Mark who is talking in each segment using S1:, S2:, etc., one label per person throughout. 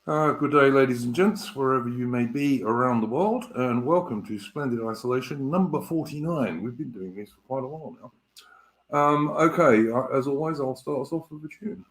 S1: Good day, ladies and gents, wherever you may be around the world, and welcome to Splendid Isolation number 49. We've been doing this for quite a while now. Okay, as always, I'll start us off with a tune.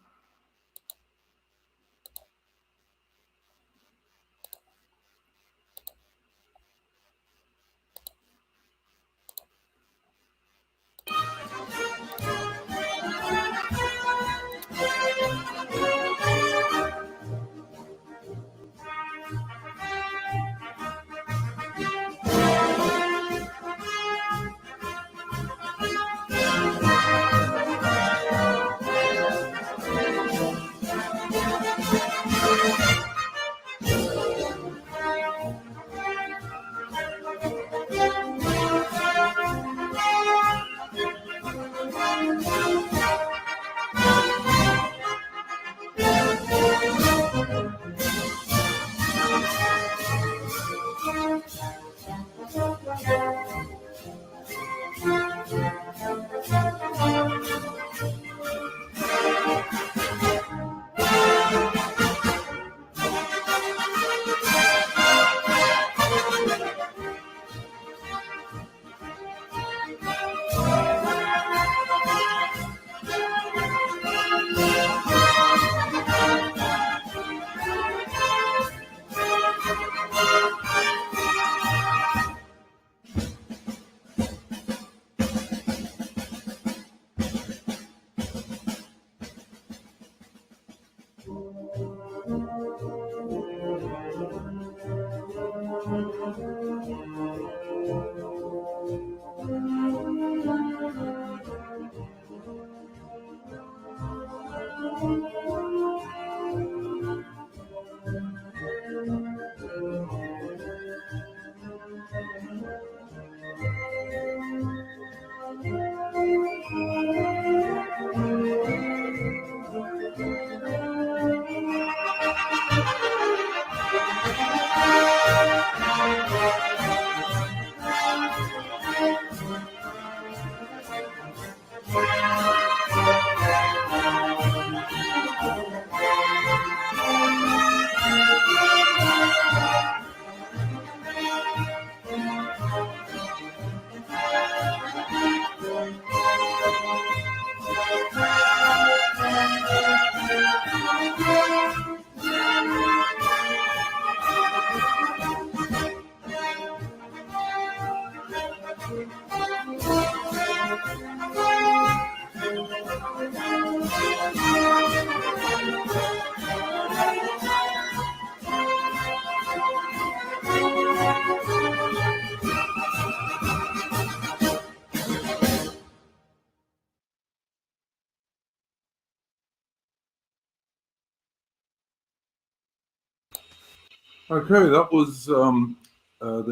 S1: Okay, that was the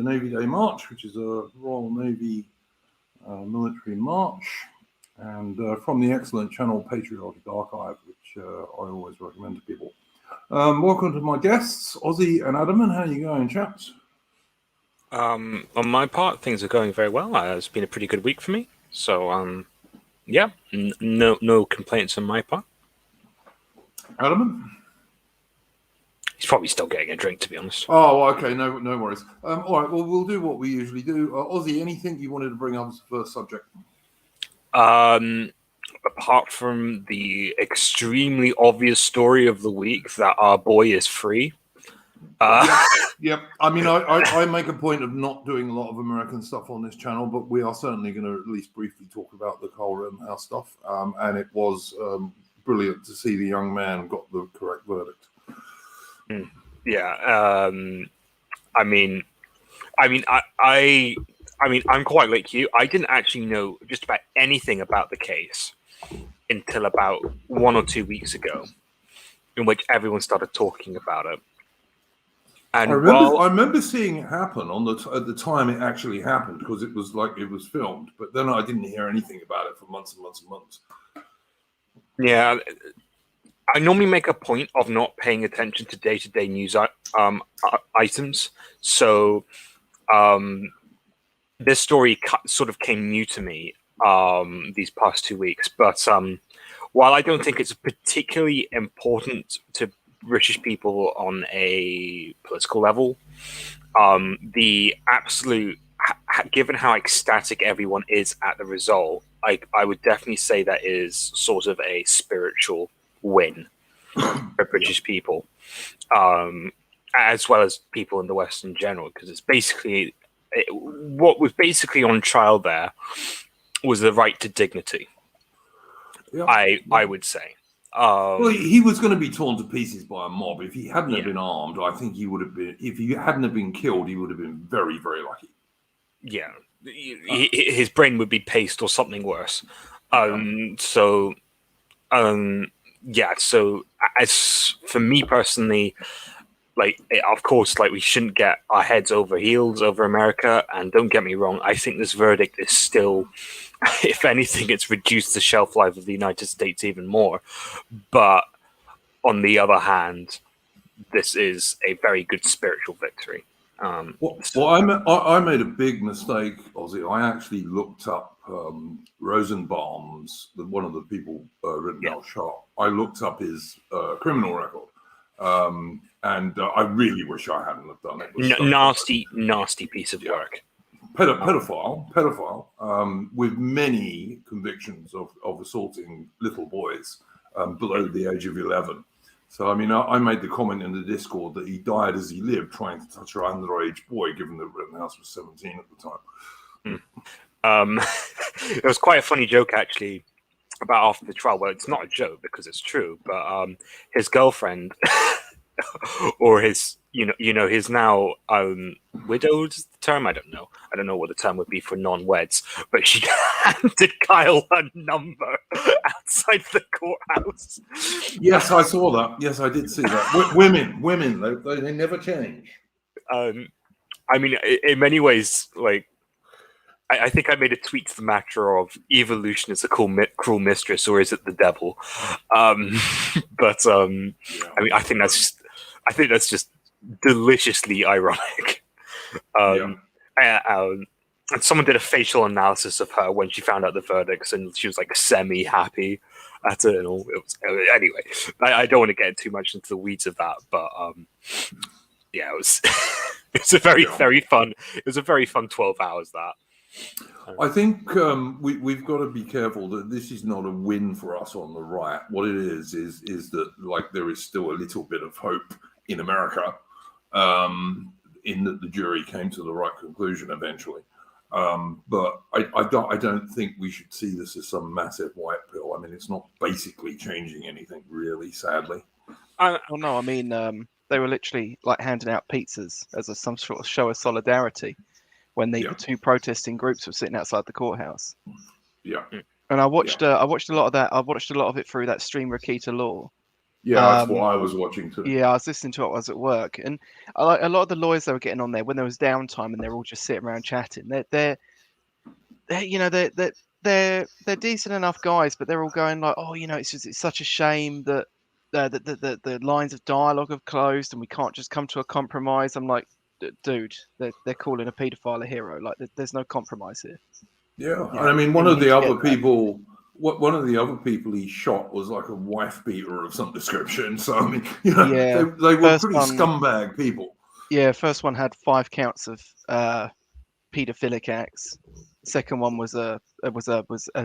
S1: Navy Day March, which is a Royal Navy military march, and from the excellent channel Patriotic Archive, which I always recommend to people. Welcome to my guests, Ozzy and Adaman. How are you going, chaps?
S2: On my part, things are going very well. It's been a pretty good week for me. So, yeah, no complaints on my part.
S1: Adaman?
S2: He's probably still getting a drink, to be honest.
S1: Oh, okay, no worries. All right, well, we'll do what we usually do. Ozzy, anything you wanted to bring up as the first subject?
S2: Apart from the extremely obvious story of the week that our boy is free.
S1: Yep. I mean, I make a point of not doing a lot of American stuff on this channel, but we are certainly going to at least briefly talk about the Carl Rittenhouse stuff. And it was brilliant to see the young man got the correct verdict.
S2: Yeah. I mean, I'm quite like you. I didn't actually know just about anything about the case until about 1 or 2 weeks ago, in which everyone started talking about it. And
S1: I remember seeing it happen at the time it actually happened, because it was like it was filmed, but then I didn't hear anything about it for months and months and months.
S2: Yeah, I normally make a point of not paying attention to day-to-day news items. So this story sort of came new to me these past 2 weeks. But while I don't think it's particularly important to British people on a political level. The absolute, given how ecstatic everyone is at the result, I would definitely say that is sort of a spiritual win for British people, as well as people in the West in general, because it's basically what was basically on trial there was the right to dignity.
S1: Yeah.
S2: I would say.
S1: Well, he was going to be torn to pieces by a mob. If he hadn't
S2: Yeah.
S1: have been armed, I think he would have been. If he hadn't have been killed, he would have been very, very lucky.
S2: Yeah, his brain would be paste or something worse. So, yeah. So, as for me personally, like, of course, like, we shouldn't get our heads over heels over America. And don't get me wrong, I think this verdict is still, if anything, it's reduced the shelf life of the United States even more. But on the other hand, this is a very good spiritual victory.
S1: I made a big mistake, Ozzy. I actually looked up Rosenbaum's, one of the people Rittenhouse shot. I looked up his criminal record, and I really wish I hadn't have done it.
S2: Nasty piece of work.
S1: Pedophile, with many convictions of assaulting little boys below the age of 11. So, I mean, I made the comment in the Discord that he died as he lived, trying to touch an underage boy, given that Rittenhouse was 17 at the time.
S2: It was quite a funny joke, actually, about after the trial. Well, it's not a joke because it's true, but his girlfriend, or his, his now widowed term. I don't know what the term would be for non-weds, but she handed Kyle a number outside the courthouse.
S1: Yes, I saw that. Yes, I did see that. Women, they never change.
S2: I mean, in many ways, like, I think I made a tweet to the matter of evolution is a cruel mistress, or is it the devil? I mean, I think that's just deliciously ironic. And someone did a facial analysis of her when she found out the verdicts, and she was like semi-happy at it and all. Anyway, I don't want to get too much into the weeds of that, but yeah, it was it's a very fun. It was a very fun 12 hours. That
S1: I think we've got to be careful that this is not a win for us on the right. What it is that, like, there is still a little bit of hope in America, in that the jury came to the right conclusion eventually. But I don't think we should see this as some massive white pill. I mean, it's not basically changing anything, really, sadly.
S3: Well, no, I mean, they were literally like handing out pizzas as some sort of show of solidarity when the two protesting groups were sitting outside the courthouse.
S1: Yeah.
S3: And I watched a lot of that. I watched a lot of it through that stream, Rakita Law.
S1: Yeah, that's what I was watching too.
S3: Yeah, I was listening to it while I was at work, and a lot of the lawyers that were getting on there when there was downtime and they're all just sitting around chatting. They're decent enough guys, but they're all going like, oh, it's such a shame that the lines of dialogue have closed and we can't just come to a compromise. I'm like, dude, they're calling a paedophile a hero. Like, there's no compromise here.
S1: Yeah, and I mean, one of the other people he shot was like a wife beater of some description. So, I mean, they were pretty scumbag people.
S3: Yeah, first one had 5 counts of paedophilic acts. Second one was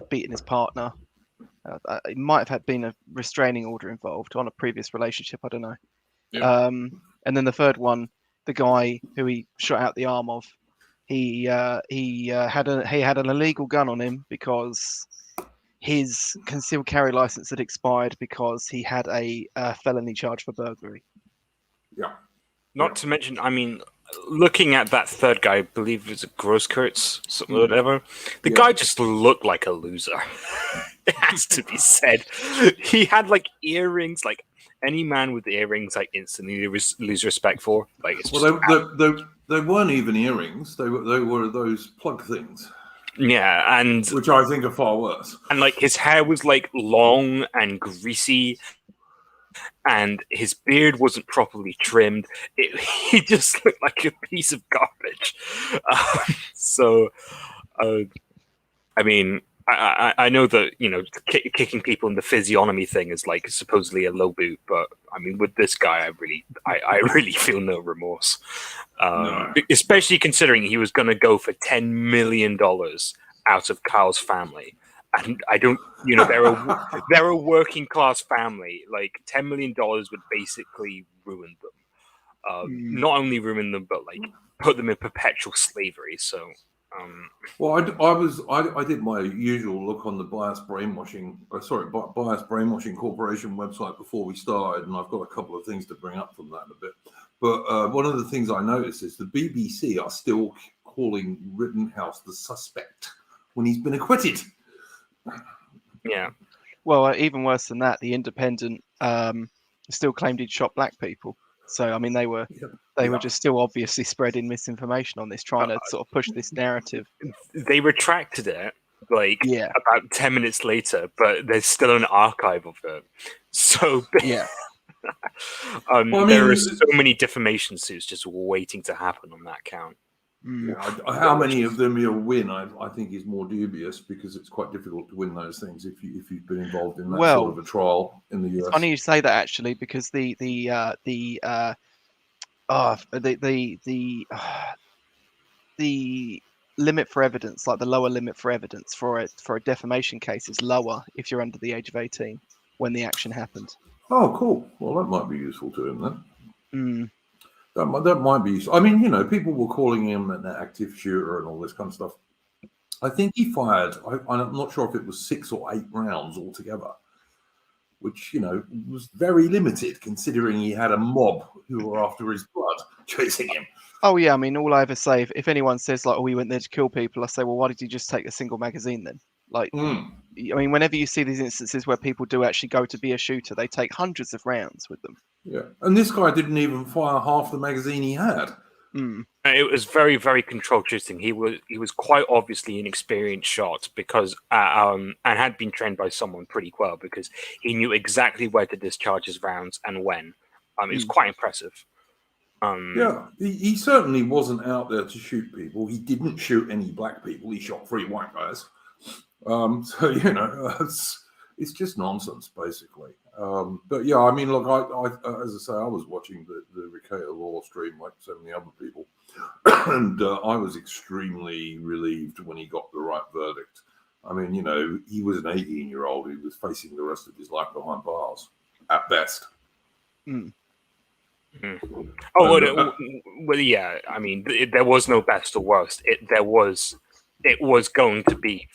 S3: beating his partner. It might have been a restraining order involved on a previous relationship. I don't know.
S1: Yeah.
S3: And then the third one, the guy who he shot out the arm of, he had an illegal gun on him because his concealed carry license had expired because he had a felony charge for burglary.
S1: Yeah.
S2: Not to mention, I mean, looking at that third guy, I believe it was a Grosskreutz, something whatever. The guy just looked like a loser. It has to be said. He had like earrings, like any man with earrings, like instantly lose respect for. Like, it's
S1: they weren't even earrings. They were those plug things.
S2: Yeah, and
S1: which I think are far worse.
S2: And like his hair was like long and greasy, and his beard wasn't properly trimmed. He just looked like a piece of garbage. I mean, I know that kicking people in the physiognomy thing is like supposedly a low boot, but I mean with this guy, I really feel no remorse,
S1: No.
S2: especially considering he was going to go for $10 million out of Kyle's family, and I don't, they're a working class family. Like $10 million would basically ruin them, not only ruin them, but like put them in perpetual slavery. So.
S1: Well, I did my usual look on the Bias Brainwashing Corporation website before we started, and I've got a couple of things to bring up from that in a bit. But one of the things I noticed is the BBC are still calling Rittenhouse the suspect when he's been acquitted.
S2: Yeah.
S3: Well, even worse than that, the Independent still claimed he'd shot black people. So I mean, they were just still obviously spreading misinformation on this, trying to sort of push this narrative.
S2: They retracted it about 10 minutes later, but there's still an archive of it. So
S3: yeah.
S2: There are so many defamation suits just waiting to happen on that count.
S1: How many of them you'll win, I think, is more dubious, because it's quite difficult to win those things if you've been involved in that sort of a trial in the US.
S3: It's funny you say that, actually, because the limit for evidence, like the lower limit for evidence for a defamation case, is lower if you're under the age of 18 when the action happened.
S1: Oh, cool. Well, that might be useful to him then.
S3: Mm.
S1: That might be useful. I mean, people were calling him an active shooter and all this kind of stuff. I think he fired, I'm not sure if it was 6 or 8 rounds altogether, which, was very limited considering he had a mob who were after his blood chasing him.
S3: Oh, yeah. I mean, all I ever say, if anyone says, like, oh, we went there to kill people, I say, well, why did you just take a single magazine then? Like, I mean, whenever you see these instances where people do actually go to be a shooter, they take hundreds of rounds with them.
S1: Yeah. And this guy didn't even fire half the magazine he had.
S2: It was very, very controlled shooting. He was quite obviously an experienced shot because and had been trained by someone pretty well, because he knew exactly where to discharge his rounds and when. It was quite impressive.
S1: He certainly wasn't out there to shoot people. He didn't shoot any black people. He shot 3 white guys. So it's just nonsense, basically. But yeah, I mean, look, I as I say, I was watching the Rittenhouse law stream like so many other people, and I was extremely relieved when he got the right verdict. I mean, he was an 18-year-old who was facing the rest of his life behind bars at best.
S2: Oh, well, yeah. I mean, there was no best or worst. It was going to be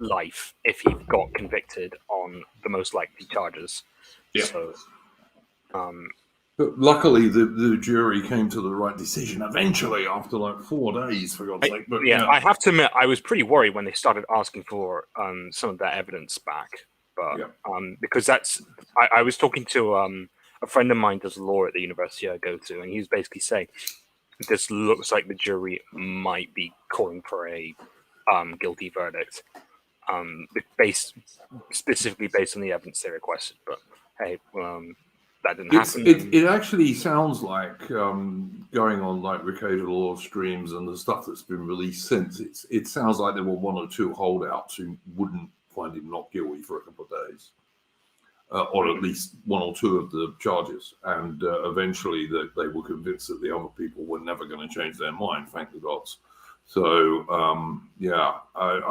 S2: life if he got convicted on the most likely charges.
S1: Yeah.
S2: So,
S1: but luckily, the jury came to the right decision eventually after like 4 days, for God's sake. But
S2: I have to admit, I was pretty worried when they started asking for some of that evidence back. But because I was talking to a friend of mine does law at the university I go to, and he was basically saying this looks like the jury might be calling for a guilty verdict, specifically based on the evidence they requested. But hey, that didn't happen.
S1: It actually sounds like going on like Rittenhouse law streams and the stuff that's been released since. It sounds like there were 1 or 2 holdouts who wouldn't find him not guilty for a couple of days, or at least 1 or 2 of the charges, and eventually they were convinced that the other people were never going to change their mind. Thank the gods. So, I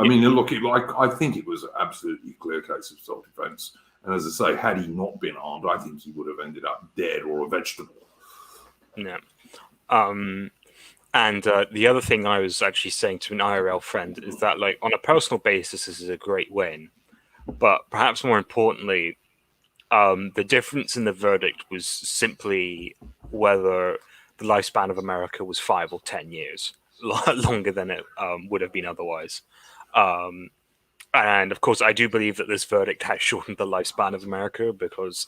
S1: mean, look, I think it was an absolutely clear case of self-defense. And as I say, had he not been armed, I think he would have ended up dead or a vegetable.
S2: Yeah. And the other thing I was actually saying to an IRL friend is that, like, on a personal basis, this is a great win. But perhaps more importantly, the difference in the verdict was simply whether the lifespan of America was 5 or 10 years. Longer than it would have been otherwise. And of course, I do believe that this verdict has shortened the lifespan of America, because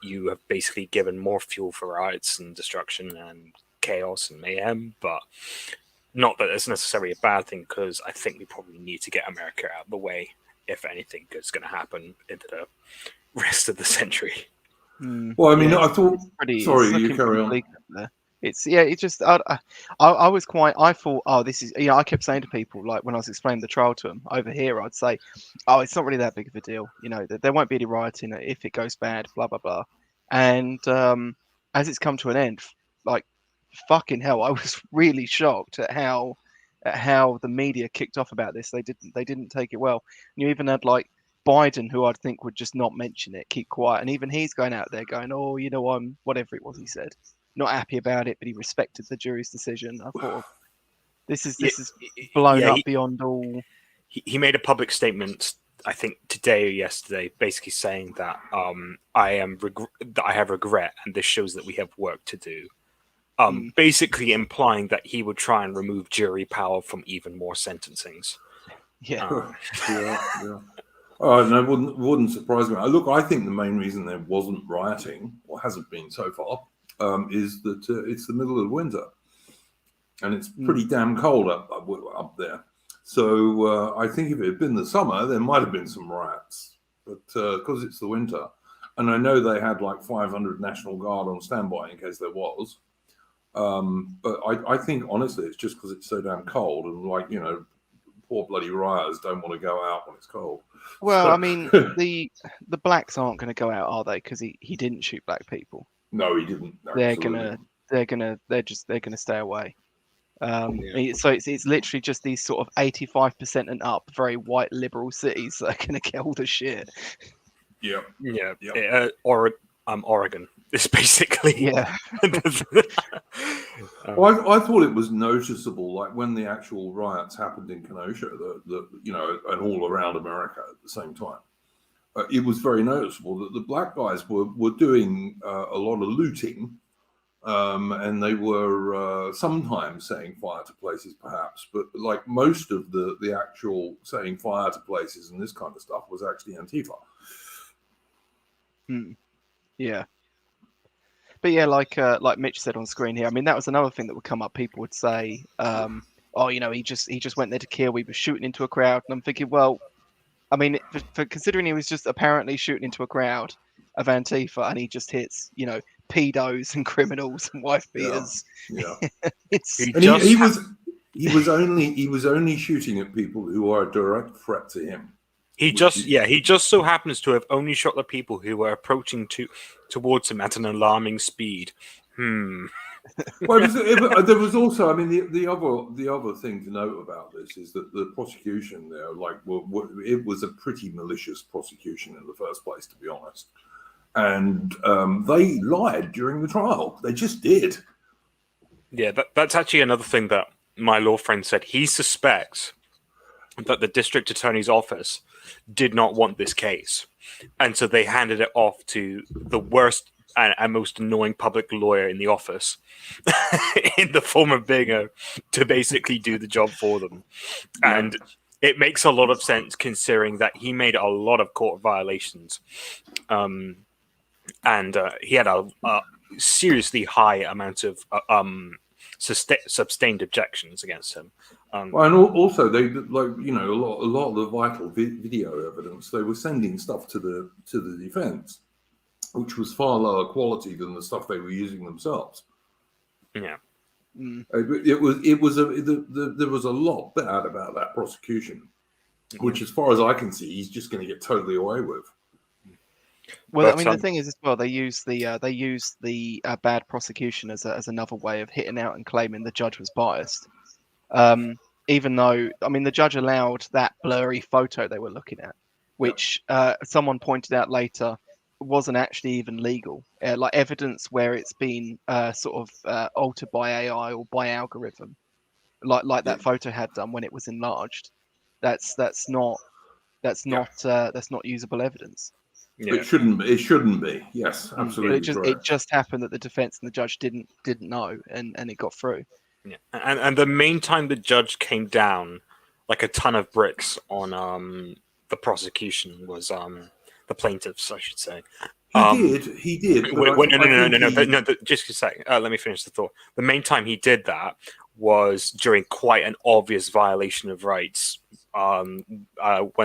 S2: you have basically given more fuel for riots and destruction and chaos and mayhem. But not that it's necessarily a bad thing, because I think we probably need to get America out of the way if anything good's going to happen into the rest of the century.
S1: Well, I mean, I thought. Sorry, you carry on.
S3: It's It just I was quite. I thought, oh, this is. I kept saying to people, like when I was explaining the trial to them over here, I'd say, oh, it's not really that big of a deal. There won't be any rioting if it goes bad. Blah blah blah. And as it's come to an end, like fucking hell, I was really shocked at how the media kicked off about this. They didn't take it well. You even had like Biden, who I'd think would just not mention it, keep quiet, and even he's going out there going, oh, I'm whatever it was he said, not happy about it, but he respected the jury's decision. I thought this is blown up beyond all.
S2: He made a public statement, I think today or yesterday, basically saying that I have regret, and this shows that we have work to do. Basically implying that he would try and remove jury power from even more sentencings.
S3: Yeah.
S1: Yeah. Oh, no, wouldn't surprise me. Look, I think the main reason there wasn't rioting, or hasn't been so far, is that it's the middle of winter, and it's pretty damn cold up there. So I think if it had been the summer, there might have been some riots, but because it's the winter, and I know they had like 500 National Guard on standby in case there was. But I think honestly, it's just because it's so damn cold, and poor bloody rioters don't want to go out when it's cold.
S3: Well,
S1: So,
S3: I mean, the blacks aren't going to go out, are they? Because he didn't shoot black people.
S1: No, he didn't.
S3: They're
S1: Absolutely.
S3: gonna stay away. So it's literally just these sort of 85% and up, very white liberal cities that are gonna get all the shit.
S1: Yeah.
S2: Oregon is basically.
S3: Yeah.
S1: Well, I thought it was noticeable, like when the actual riots happened in Kenosha, and all around America at the same time. It was very noticeable that the black guys were doing a lot of looting, and they were sometimes setting fire to places, perhaps, but like most of the actual setting fire to places and this kind of stuff was actually Antifa.
S3: Yeah. But yeah, like Mitch said on screen here, I mean, that was another thing that would come up. People would say, oh, he just went there to kill. We were shooting into a crowd. And I'm thinking, well, I mean, for considering he was just apparently shooting into a crowd of Antifa and he just hits, pedos and criminals and wife beaters.
S1: Yeah. He was only shooting at people who are a direct threat to him.
S2: He just so happens to have only shot the people who were approaching towards him at an alarming speed.
S1: Well, there was also, I mean, the other thing to note about this is that the prosecution there, it was a pretty malicious prosecution in the first place, to be honest, and they lied during the trial. They just did.
S2: Yeah, that's actually another thing that my law friend said. He suspects that the district attorney's office did not want this case, and so they handed it off to the worst and most annoying public lawyer in the office in the form of Bingo to basically do the job for them. And it makes a lot of sense considering that he made a lot of court violations, and he had a seriously high amount of sustained objections against him.
S1: Well, and also they a lot of the vital video evidence, they were sending stuff to the defense, which was far lower quality than the stuff they were using themselves.
S2: Yeah,
S1: there was a lot bad about that prosecution, which, as far as I can see, he's just going to get totally away with.
S3: Well, I mean, the thing is as well, they use the bad prosecution as another way of hitting out and claiming the judge was biased. Even though, I mean, the judge allowed that blurry photo they were looking at, which someone pointed out later wasn't actually even legal. Like evidence where it's been sort of altered by AI or by algorithm, like that photo had done when it was enlarged. That's not usable evidence.
S2: Yeah.
S1: It shouldn't be. Yes, absolutely.
S3: But it just happened that the defense and the judge didn't know, and it got through.
S2: Yeah, and the main time the judge came down like a ton of bricks on the prosecution was the plaintiffs, I should say.
S1: He did.
S2: No. Just a second. Let me finish the thought. The main time he did that was during quite an obvious violation of rights. When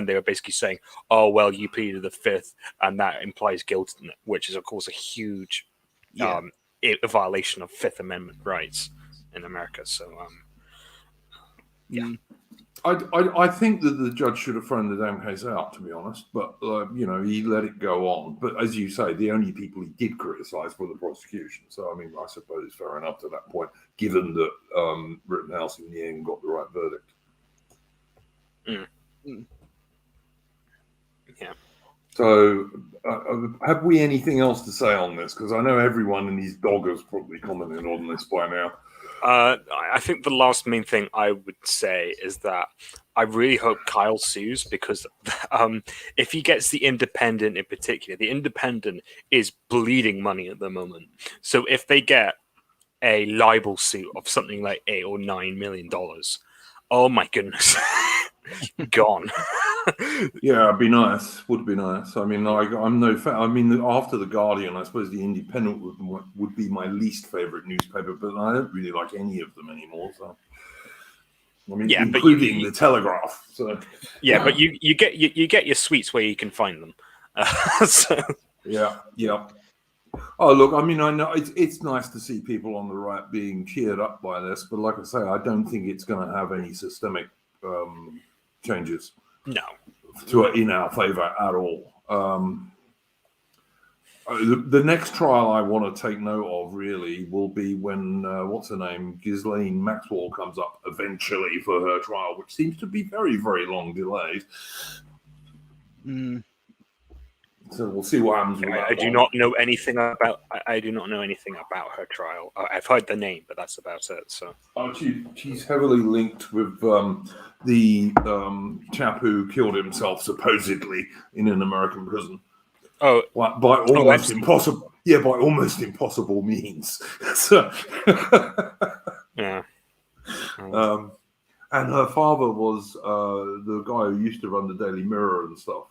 S2: they were basically saying, "Oh well, you pleaded the fifth, and that implies guilt," which is of course a huge a violation of Fifth Amendment rights in America. So, yeah.
S1: I think that the judge should have thrown the damn case out, to be honest. But he let it go on. But as you say, the only people he did criticise were the prosecution. So I mean, I suppose it's fair enough to that point, given that Rittenhouse in the end got the right verdict.
S2: Yeah.
S1: So, have we anything else to say on this? Because I know everyone and his dog has probably commented on this by now.
S2: I think the last main thing I would say is that I really hope Kyle sues, because if he gets the Independent in particular, the Independent is bleeding money at the moment. So if they get a libel suit of something like $8 or $9 million, oh my goodness, gone.
S1: Yeah, it'd be nice. Would be nice. I mean, I'm no fan. I mean, after the Guardian, I suppose the Independent would be my least favorite newspaper, but I don't really like any of them anymore. So, I mean,
S2: Yeah,
S1: including the Telegraph. So,
S2: yeah, but you get your sweets where you can find them. So.
S1: Yeah. Oh, look, I mean, I know it's nice to see people on the right being cheered up by this, but like I say, I don't think it's going to have any systemic changes.
S2: No.
S1: In our favour at all. The next trial I want to take note of really will be when what's her name, Ghislaine Maxwell, comes up eventually for her trial, which seems to be very, very long delayed. So we'll see what happens with that.
S2: I do not know anything about. I do not know anything about her trial. I've heard the name, but that's about it. So
S1: she's heavily linked with the chap who killed himself supposedly in an American prison.
S2: Oh,
S1: by almost impossible. Yeah, by almost impossible means. So,
S2: yeah.
S1: And her father was the guy who used to run the Daily Mirror and stuff.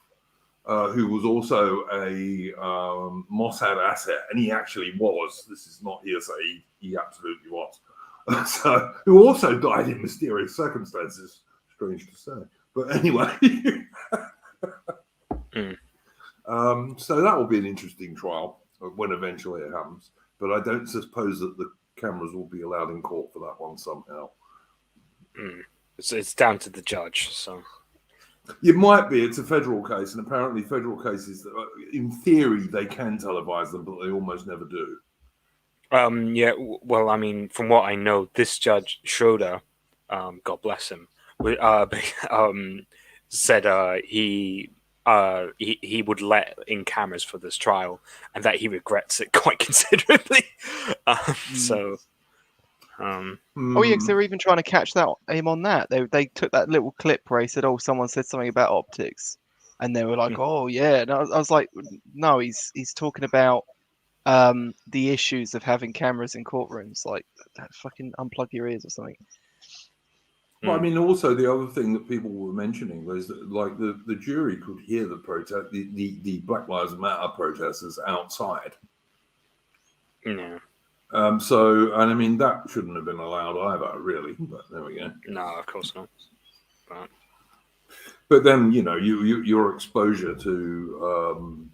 S1: Who was also a Mossad asset, and he actually was. This is not hearsay; he absolutely was. So, who also died in mysterious circumstances. Strange to say, but anyway. So that will be an interesting trial when eventually it happens. But I don't suppose that the cameras will be allowed in court for that one somehow.
S2: It's down to the judge. So.
S1: It might be. It's a federal case, and apparently federal cases, in theory, they can televise them, but they almost never do.
S2: Yeah, well, I mean, from what I know, this Judge Schroeder, God bless him, said he would let in cameras for this trial, and that he regrets it quite considerably.
S3: Oh yeah, because they were even trying to catch him on that. They took that little clip where he said, "Oh, someone said something about optics," and they were like, "Oh yeah." And I was like, "No, he's talking about the issues of having cameras in courtrooms. Like, fucking unplug your ears or something."
S1: Well, I mean, also the other thing that people were mentioning was that, like, the jury could hear the protest, the Black Lives Matter protesters outside.
S2: Yeah.
S1: So, and I mean, that shouldn't have been allowed either, really. But there we go.
S2: No, of course not.
S1: But then, your exposure to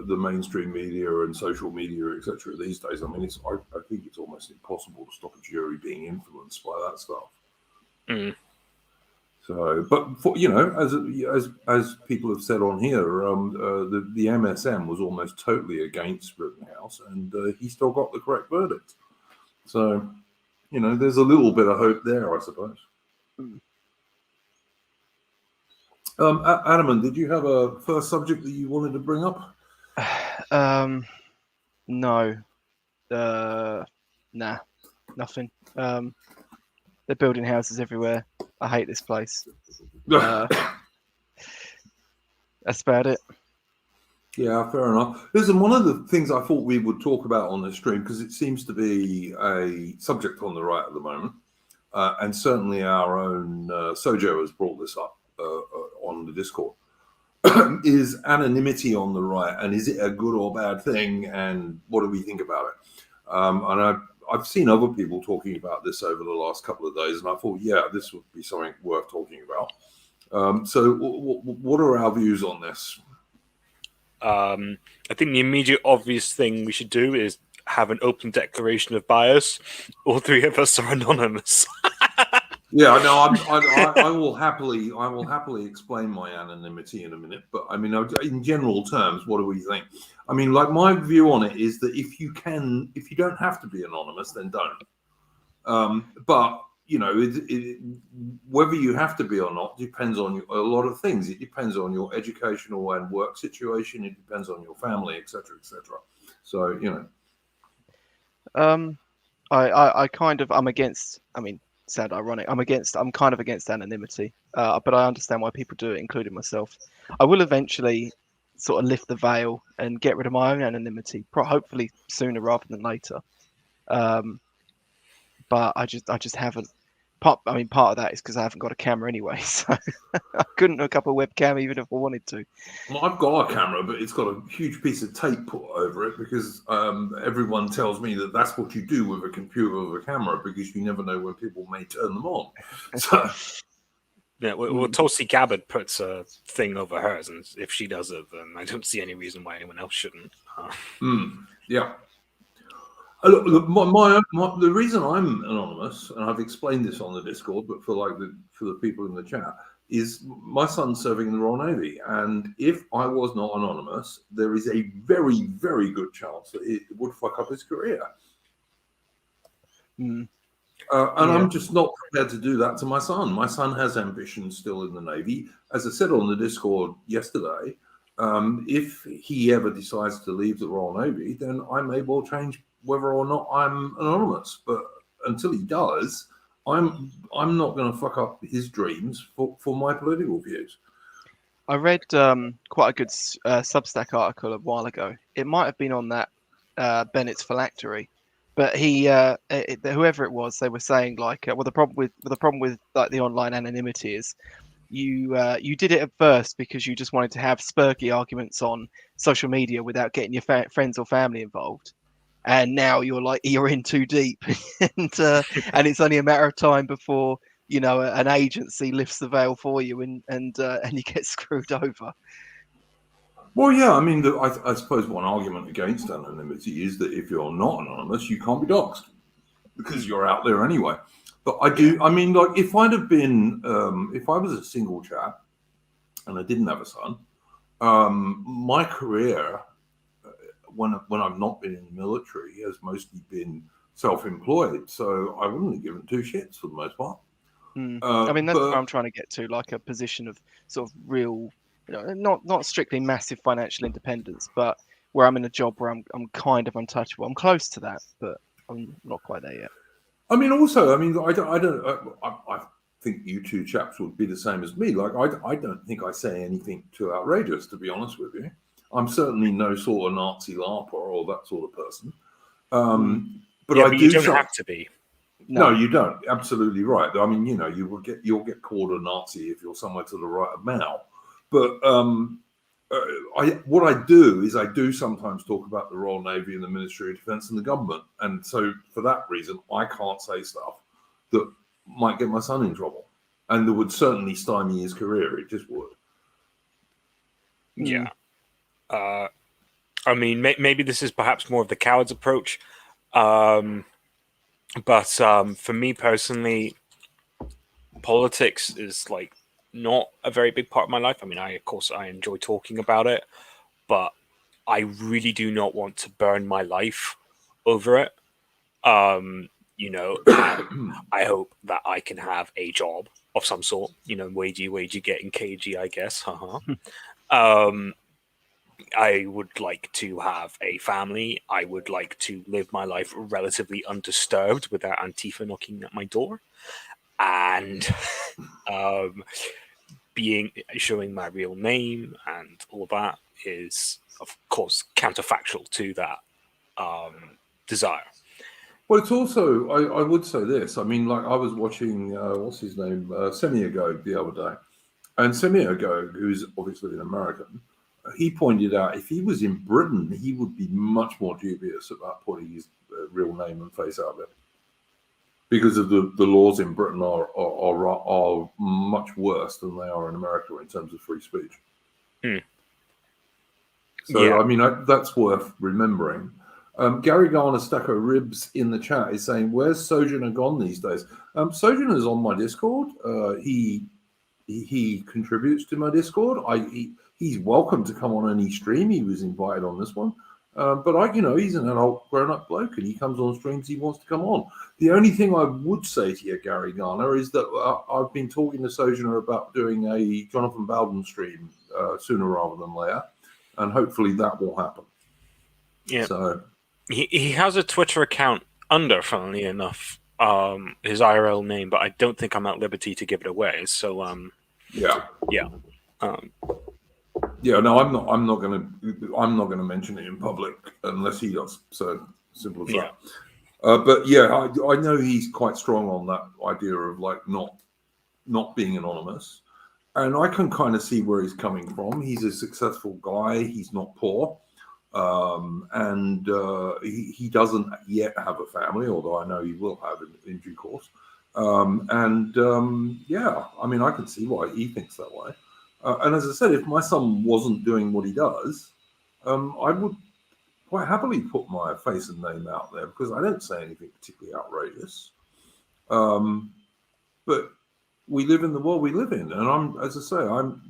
S1: the mainstream media and social media, etc. These days, I mean, I think it's almost impossible to stop a jury being influenced by that stuff. So, but as people have said on here, the MSM was almost totally against Rittenhouse, and he still got the correct verdict. So, there's a little bit of hope there, I suppose. Adamant, did you have a first subject that you wanted to bring up?
S3: No. Nah, nothing. They're building houses everywhere. I hate this place. That's about it.
S1: Yeah, fair enough. Listen, one of the things I thought we would talk about on this stream, because it seems to be a subject on the right at the moment, and certainly our own Sojo has brought this up on the Discord, is anonymity on the right, and is it a good or bad thing, and what do we think about it? And I've seen other people talking about this over the last couple of days, and I thought, yeah, this would be something worth talking about. So what are our views on this?
S2: I think the immediate obvious thing we should do is have an open declaration of bias. All three of us are anonymous.
S1: Yeah, no, I will happily explain my anonymity in a minute. But I mean, in general terms, what do we think? I mean, like my view on it is that if you don't have to be anonymous, then don't. But you know, whether you have to be or not depends on a lot of things. It depends on your educational and work situation. It depends on your family, etc., etc. So you know.
S3: I'm against. I mean, sound ironic. I'm kind of against anonymity, but I understand why people do it, including myself. I will eventually sort of lift the veil and get rid of my own anonymity, hopefully sooner rather than later. But I just haven't. Part of that is because I haven't got a camera anyway, so I couldn't hook up a webcam even if I wanted to.
S1: Well, I've got a camera, but it's got a huge piece of tape put over it because everyone tells me that that's what you do with a computer with a camera because you never know when people may turn them on. So,
S2: yeah, well, Tulsi Gabbard puts a thing over hers, and if she does it, then I don't see any reason why anyone else shouldn't.
S1: Yeah. Look, the reason I'm anonymous, and I've explained this on the Discord, but for the people in the chat, is my son's serving in the Royal Navy, and if I was not anonymous, there is a very, very good chance that it would fuck up his career. And I'm just not prepared to do that to my son. My son has ambitions still in the Navy. As I said on the Discord yesterday, if he ever decides to leave the Royal Navy, then I may well change whether or not I'm anonymous. But until he does, I'm not going to fuck up his dreams for my political views.
S3: I read quite a good Substack article a while ago. It might have been on that Bennett's phylactery, but whoever it was, they were saying like, well, the problem with like the online anonymity is you did it at first because you just wanted to have spurky arguments on social media without getting your friends or family involved, and now you're in too deep, and it's only a matter of time before an agency lifts the veil for you and you get screwed over.
S1: Well, yeah, I mean, I suppose one argument against anonymity is that if you're not anonymous, you can't be doxxed because you're out there anyway. But I mean, like if I'd have been, if I was a single chap and I didn't have a son, my career, when I've not been in the military, has mostly been self-employed. So I wouldn't have given two shits for the most part.
S3: I mean, that's what I'm trying to get to, like a position of sort of real, not strictly massive financial independence, but where I'm in a job where I'm kind of untouchable. I'm close to that, but I'm not quite there yet.
S1: I mean, also, I mean, I think you two chaps would be the same as me. Like, I don't think I say anything too outrageous, to be honest with you. I'm certainly no sort of Nazi LARPer or that sort of person. But
S2: yeah,
S1: I
S2: but
S1: do.
S2: You don't have to be.
S1: No, you don't. Absolutely right. I mean, you'll get called a Nazi if you're somewhere to the right of Mao. But what I do sometimes talk about the Royal Navy and the Ministry of Defence and the government, and so for that reason, I can't say stuff that might get my son in trouble, and that would certainly stymie his career. It just would.
S2: Yeah. I mean, maybe this is perhaps more of the coward's approach, but for me personally, politics is like not a very big part of my life. I mean, of course I enjoy talking about it, but I really do not want to burn my life over it. I hope that I can have a job of some sort, wagey getting cagey, I guess. I would like to have a family. I would like to live my life relatively undisturbed without Antifa knocking at my door. And showing my real name and all that is, of course, counterfactual to that desire.
S1: Well, it's also, I would say this. I mean, like I was watching, what's his name, Semiogo the other day. And Semiogo, who's obviously an American, he pointed out if he was in Britain, he would be much more dubious about putting his real name and face out there. Because of the laws in Britain are much worse than they are in America in terms of free speech. So, yeah. I mean, that's worth remembering. Gary Garner Stacko Ribs in the chat is saying, "Where's Sojourner gone these days?" Sojourner's on my Discord. He contributes to my Discord. He's welcome to come on any stream. He was invited on this one. But he's an adult grown-up bloke, and he comes on streams he wants to come on. The only thing I would say to you, Gary Garner, is that I've been talking to Sojourner about doing a Jonathan Bowden stream sooner rather than later, and hopefully that will happen.
S2: Yeah.
S1: So
S2: he has a Twitter account under, funnily enough, his IRL name, but I don't think I'm at liberty to give it away. So
S1: yeah.
S2: Yeah,
S1: no, I'm not gonna mention it in public unless he does. So simple as that. But yeah, I know he's quite strong on that idea of like not being anonymous, and I can kind of see where he's coming from. He's a successful guy. He's not poor, and he doesn't yet have a family, although I know he will have in due course. Yeah, I mean, I can see why he thinks that way. And as I said, if my son wasn't doing what he does, I would quite happily put my face and name out there because I don't say anything particularly outrageous. But we live in the world we live in, and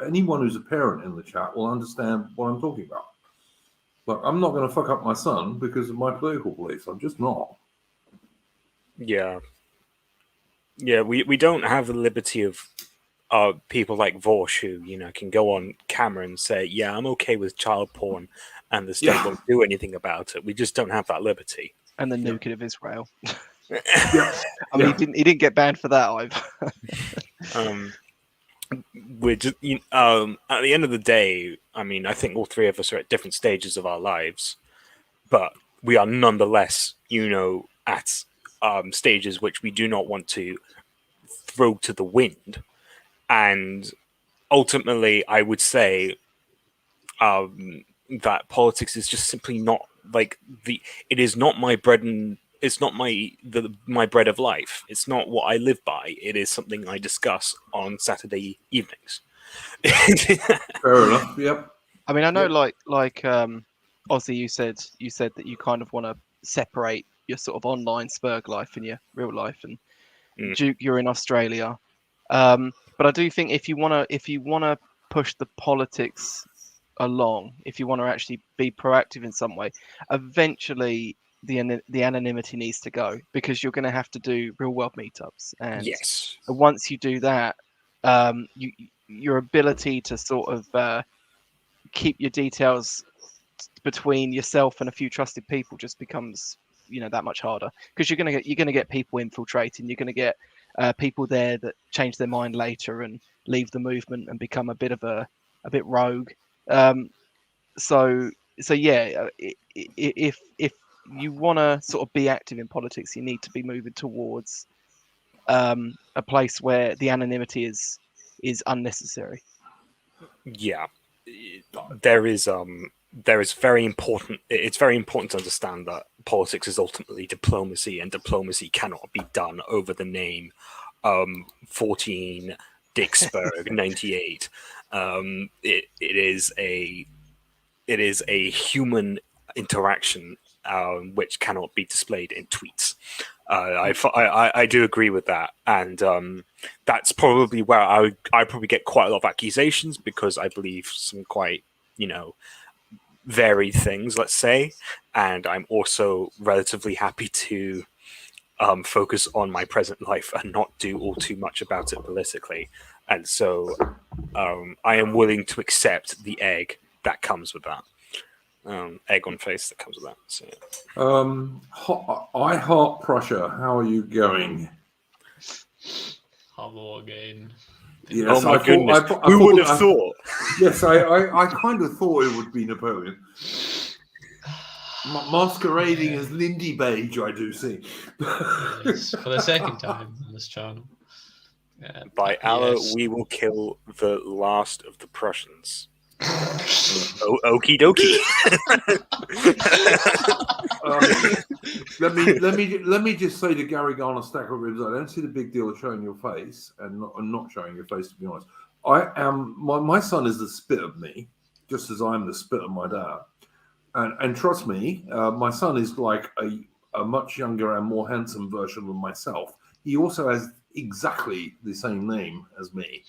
S1: anyone who's a parent in the chat will understand what I'm talking about. Like, I'm not going to fuck up my son because of my political beliefs. I'm just not.
S2: Yeah. We don't have the liberty of people like Vorsh who can go on camera and say, "Yeah, I'm okay with child porn," and the state won't do anything about it. We just don't have that liberty.
S3: And the nuking of Israel.
S1: Yeah.
S3: I mean, he didn't get banned for that either.
S2: We're just at the end of the day, I mean, I think all three of us are at different stages of our lives, but we are nonetheless, at stages which we do not want to throw to the wind. And ultimately, I would say that politics is just simply not it is not my bread and it's not my bread of life. It's not what I live by. It is something I discuss on Saturday evenings.
S1: Fair enough. Yep.
S3: I mean, I know, like Ozzy, you said that you kind of want to separate your sort of online Spurg life and your real life, and Duke, you're in Australia. But I do think if you wanna push the politics along, if you want to actually be proactive in some way, eventually the anonymity needs to go, because you're going to have to do real world meetups, and
S2: yes,
S3: once you do that, your ability to sort of keep your details between yourself and a few trusted people just becomes that much harder, because you're gonna get people infiltrating. You're gonna get people there that change their mind later and leave the movement and become a bit rogue. So yeah, if you want to sort of be active in politics, you need to be moving towards a place where the anonymity is unnecessary.
S2: Yeah, there is very important. It's very important to understand that politics is ultimately diplomacy, and diplomacy cannot be done over the name 14 Dicksburg 98. It is a human interaction which cannot be displayed in tweets. I do agree with that, and that's probably where I probably get quite a lot of accusations, because I believe some quite varied things, let's say, and I'm also relatively happy to focus on my present life and not do all too much about it politically, and so I am willing to accept the egg that comes with that. Egg on face that comes with that. So,
S1: I Heart Prussia, how are you going?
S4: Hello again.
S1: Yes,
S2: oh my goodness! Who would have thought?
S1: Yes, I kind of thought it would be Napoleon. Masquerading as Lindy Beige, I do see.
S4: Yes, for the second time on this channel.
S2: By Allah, we will kill the last of the Prussians. Okie dokie.
S1: Let me just say to Gary Garner Stack of Ribs, I don't see the big deal of showing your face and not showing your face, to be honest. I am my son is the spit of me, just as I'm the spit of my dad. and trust me, my son is like a much younger and more handsome version of myself. He also has exactly the same name as me.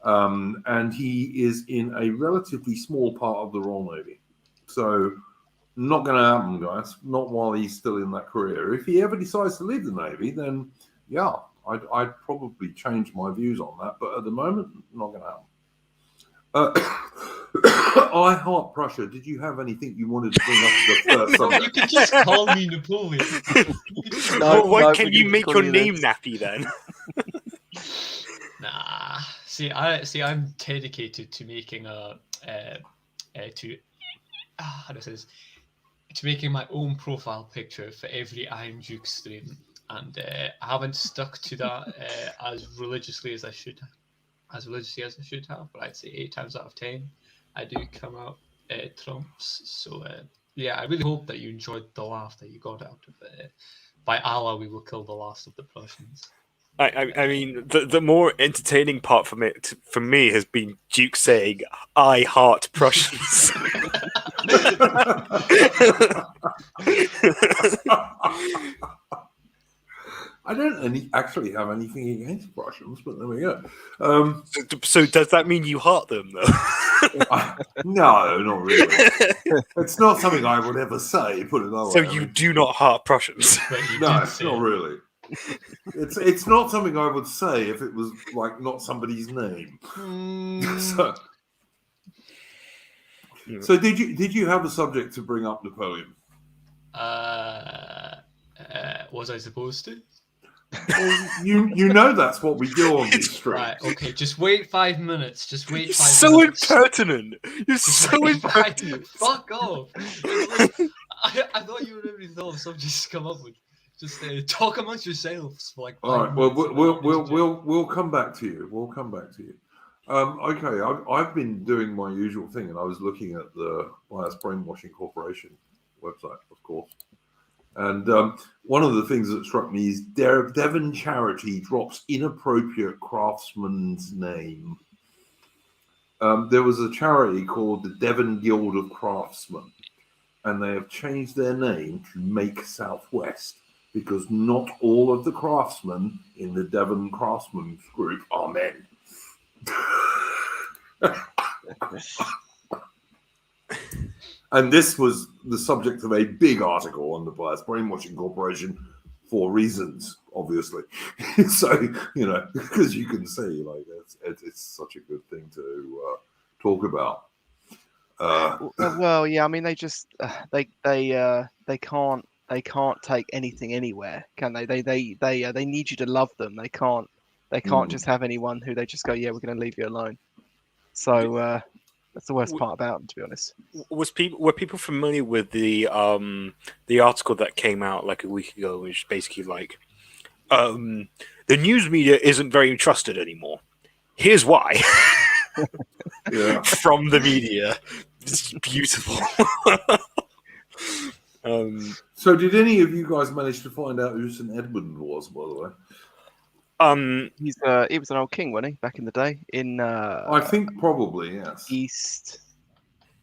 S1: And he is in a relatively small part of the Royal Navy. So not going to happen, guys. Not while he's still in that career. If he ever decides to leave the Navy, then yeah, I'd probably change my views on that. But at the moment, not going to happen. I Heart Prussia. Did you have anything you wanted to bring up as the first
S4: You
S1: subject?
S4: could just call me Napoleon. You could just
S3: No,
S2: Well, why
S3: no,
S2: can't
S3: we
S2: you
S3: can
S2: make
S3: call
S2: your
S3: you
S2: name
S3: this.
S2: nappy then?
S4: Nah. I'm dedicated to making to making my own profile picture for every Iron Duke stream, and I haven't stuck to that as religiously as I should have. But I'd say 8 times out of 10, I do come out trumps. So yeah, I really hope that you enjoyed the laugh that you got out of it. By Allah, we will kill the last of the Prussians.
S2: I mean, the more entertaining part for me has been Duke saying, "I heart Prussians."
S1: I don't actually have anything against Prussians, but there we go.
S2: So does that mean you heart them, though?
S1: No, not really. It's not something I would ever say. Put it that
S2: So
S1: way.
S2: you do not heart Prussians.
S4: But you
S1: No,
S4: did say
S1: not
S4: it.
S1: really. It's not something I would say if it was like not somebody's name. So did you have a subject to bring up, Napoleon?
S4: Was I supposed to?
S1: Well, you know that's what we do on these streams.
S4: Right, okay, just wait 5 minutes. Just wait
S2: You're
S4: 5
S2: so
S4: minutes.
S2: impertinent. You're
S4: Just
S2: so
S4: wait 5
S2: impertinent.
S4: Fuck off. I thought you would have thought of something to come up with. Just talk amongst yourselves for like 5
S1: All right. Well,
S4: minutes.
S1: we'll come back to you. We'll come back to you. Okay. I've been doing my usual thing, and I was looking at the Bias Brainwashing Corporation website, of course. And one of the things that struck me is Devon Charity drops inappropriate craftsman's name. There was a charity called the Devon Guild of Craftsmen, and they have changed their name to Make Southwest because not all of the craftsmen in the Devon Craftsmen group are men. And this was the subject of a big article on the Bias Brainwashing Corporation for reasons, obviously. So, because you can see, like, it's such a good thing to talk about.
S3: Well, yeah. I mean, they just they can't take anything anywhere, can they? They need you to love them. They can't just have anyone who they just go, yeah, we're going to leave you alone. So that's the worst part about them, to be honest.
S2: Were people familiar with the article that came out like a week ago, which is basically like the news media isn't very trusted anymore. Here's why.
S1: Yeah.
S2: From the media. It's beautiful.
S1: So did any of you guys manage to find out who St. Edmund was, by the way?
S3: He was an old king, wasn't he, back in the day? In
S1: I think probably, yes.
S3: East.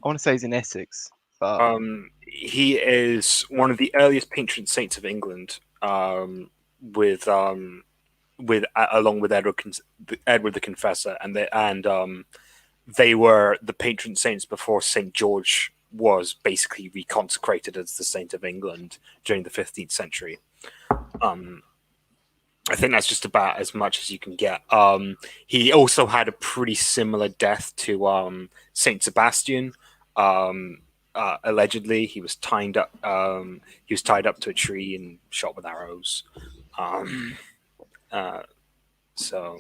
S3: I want to say he's in Essex, but
S2: he is one of the earliest patron saints of England, along with Edward the Confessor, and they were the patron saints before St. George was basically reconsecrated as the Saint of England during the 15th century. I think that's just about as much as you can get. He also had a pretty similar death to Saint Sebastian. Allegedly, he was tied up. He was tied up to a tree and shot with arrows. So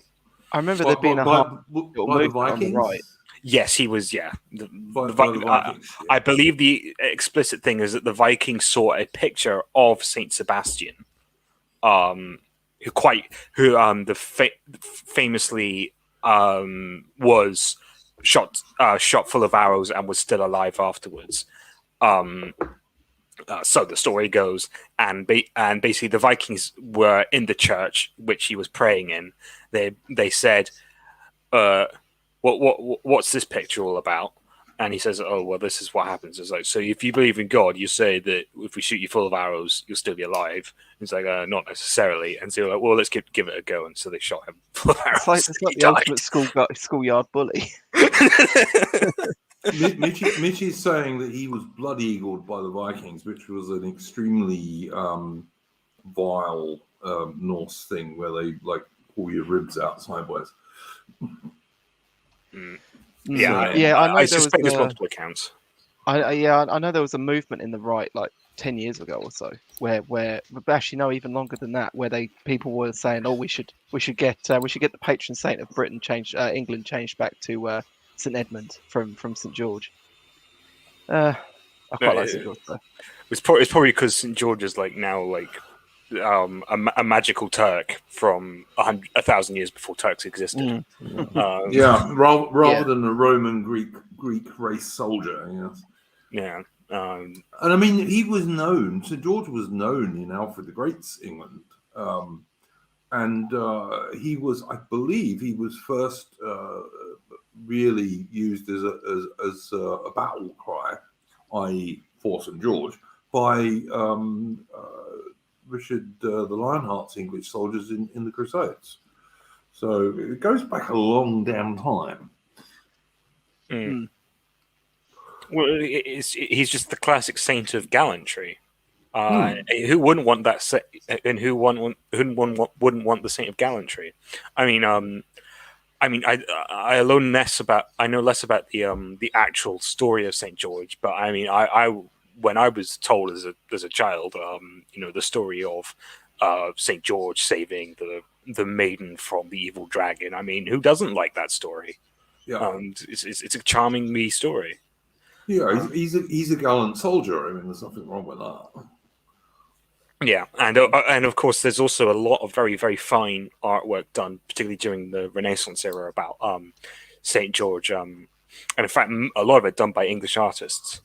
S3: I remember there being a
S1: by
S3: movement
S1: the
S3: on the
S1: Vikings?
S3: right.
S2: yes, he was. Yeah,
S1: By the Vikings. Yeah.
S2: I believe the explicit thing is that the Vikings saw a picture of Saint Sebastian, famously was shot full of arrows and was still alive afterwards. So the story goes, and basically the Vikings were in the church which he was praying in. They said, "What's this picture all about?" And he says, "Oh well, this is what happens." It's like, so if you believe in God, you say that if we shoot you full of arrows, you'll still be alive. It's like, not necessarily. And so you're like, well, let's give it a go. And so they shot him full of arrows.
S3: It's like
S2: He
S3: the ultimate schoolyard bully.
S1: Mitch is saying that he was blood eagled by the Vikings, which was an extremely vile Norse thing where they like pull your ribs out sideways.
S2: Yeah,
S3: Yeah, I know
S2: I
S3: there was
S2: suspect there's multiple accounts.
S3: I know there was a movement in the right like 10 years ago or so where actually no, even longer than that, where people were saying, oh, we should get the patron saint of Britain changed, England changed back to St Edmund from St George. I quite like St George though.
S2: It's probably because St George is like now like a magical Turk from 1,000 years before Turks existed.
S1: Rather than a Roman Greek race soldier. Yes.
S2: Yeah.
S1: And I mean, he was known. St George was known in Alfred the Great's England, and he was, I believe, he was first really used as a battle cry, i.e., for St George, by Richard the Lionheart's English soldiers in the Crusades. So it goes back a long damn time.
S2: Well, he's just the classic saint of gallantry. Who wouldn't want that? And who wouldn't want the saint of gallantry? I know less about the actual story of Saint George, but I mean, I when I was told as a child, the story of Saint George saving the maiden from the evil dragon. I mean, who doesn't like that story?
S1: Yeah,
S2: it's a charming wee story.
S1: Yeah, he's a gallant soldier. I mean, there's nothing wrong with that.
S2: Yeah, and of course, there's also a lot of very, very fine artwork done, particularly during the Renaissance era, about Saint George, and in fact, a lot of it done by English artists,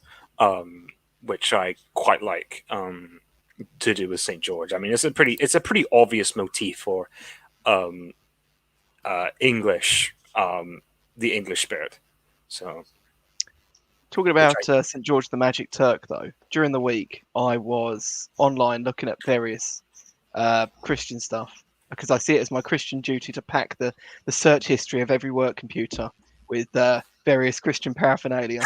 S2: which I quite like to do with Saint George. I mean, it's a pretty obvious motif for English, the English spirit. So.
S3: Talking about St. George the Magic Turk, though, during the week, I was online looking at various Christian stuff because I see it as my Christian duty to pack the search history of every work computer with various Christian paraphernalia.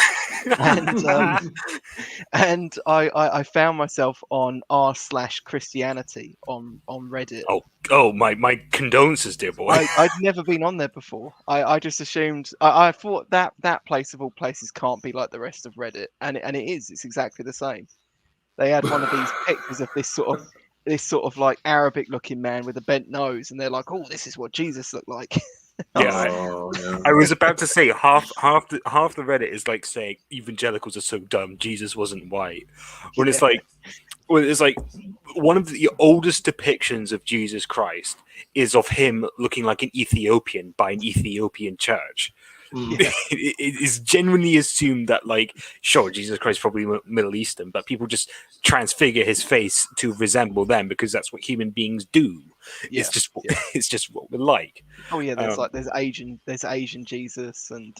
S3: And I found myself on r/Christianity on Reddit.
S2: Oh, my condolences, dear boy.
S3: I'd never been on there before. I just assumed I thought that place of all places can't be like the rest of Reddit, and it is. It's exactly the same. They had one of these pictures of this sort of like Arabic looking man with a bent nose, and they're like, "Oh, this is what Jesus looked like."
S2: I was about to say half the Reddit is like saying evangelicals are so dumb. Jesus wasn't white. When it's like one of the oldest depictions of Jesus Christ is of him looking like an Ethiopian by an Ethiopian church. It is genuinely assumed that, like, sure, Jesus Christ is probably Middle Eastern, but people just transfigure his face to resemble them because that's what human beings do. It's just what we're like.
S3: Oh yeah, there's Asian Jesus and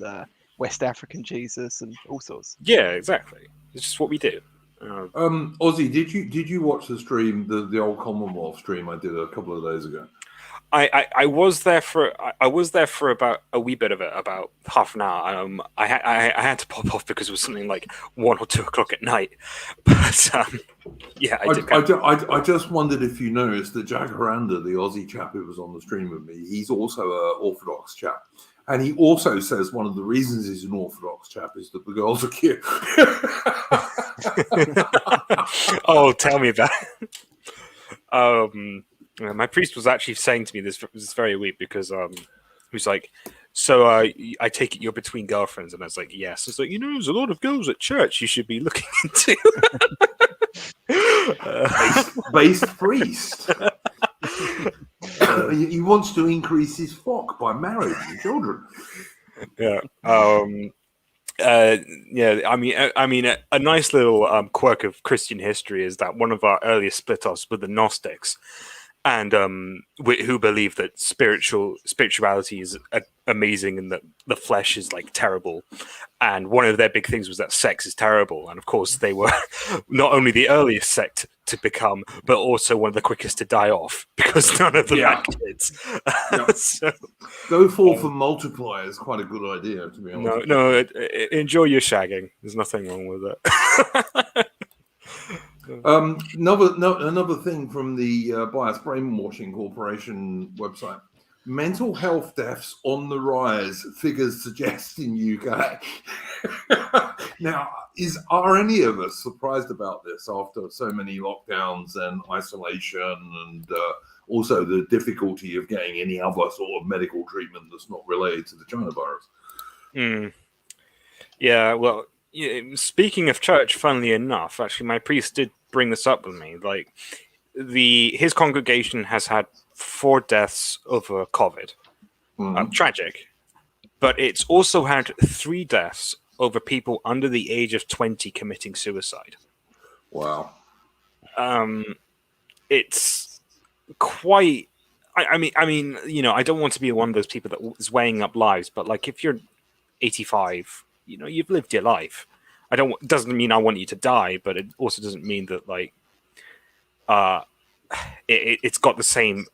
S3: West African Jesus and all sorts.
S2: Yeah, exactly. It's just what we do.
S1: Ozzy, did you watch the stream, the old Commonwealth stream I did a couple of days ago?
S2: I was there for about a wee bit of it, about half an hour. I had to pop off because it was something like 1 or 2 o'clock at night. But yeah,
S1: I just wondered if you noticed that Jacaranda, the Aussie chap who was on the stream with me, he's also an Orthodox chap. And he also says one of the reasons he's an Orthodox chap is that the girls are cute.
S2: Oh, tell me about it. My priest was actually saying to me this very week because he was like, so I take it you're between girlfriends, and I was like, yes. It's like, there's a lot of girls at church you should be looking into.
S1: Based priest. He wants to increase his flock by marriage and children.
S2: Yeah. I mean, a nice little quirk of Christian history is that one of our earliest split-offs with the Gnostics and who believe that spirituality is amazing and that the flesh is like terrible. And one of their big things was that sex is terrible. And of course, they were not only the earliest sect to become, but also one of the quickest to die off because none of them had kids.
S1: Yeah.
S2: So,
S1: Go forth and multiply is quite a good idea, to be honest.
S2: enjoy your shagging. There's nothing wrong with it.
S1: Another thing from the Bias Brainwashing Corporation website: mental health deaths on the rise. Figures suggest in UK. Now, are any of us surprised about this after so many lockdowns and isolation, and also the difficulty of getting any other sort of medical treatment that's not related to the China virus?
S2: Yeah, well, speaking of church, funnily enough, actually, my priest did bring this up with me. Like, his congregation has had 4 deaths over COVID. Tragic. But it's also had 3 deaths over people under the age of 20 committing suicide.
S1: Wow.
S2: It's quite... I mean, I don't want to be one of those people that is weighing up lives, but like, if you're 85, you've lived your life. Doesn't mean I want you to die, but it also doesn't mean that like it's got the same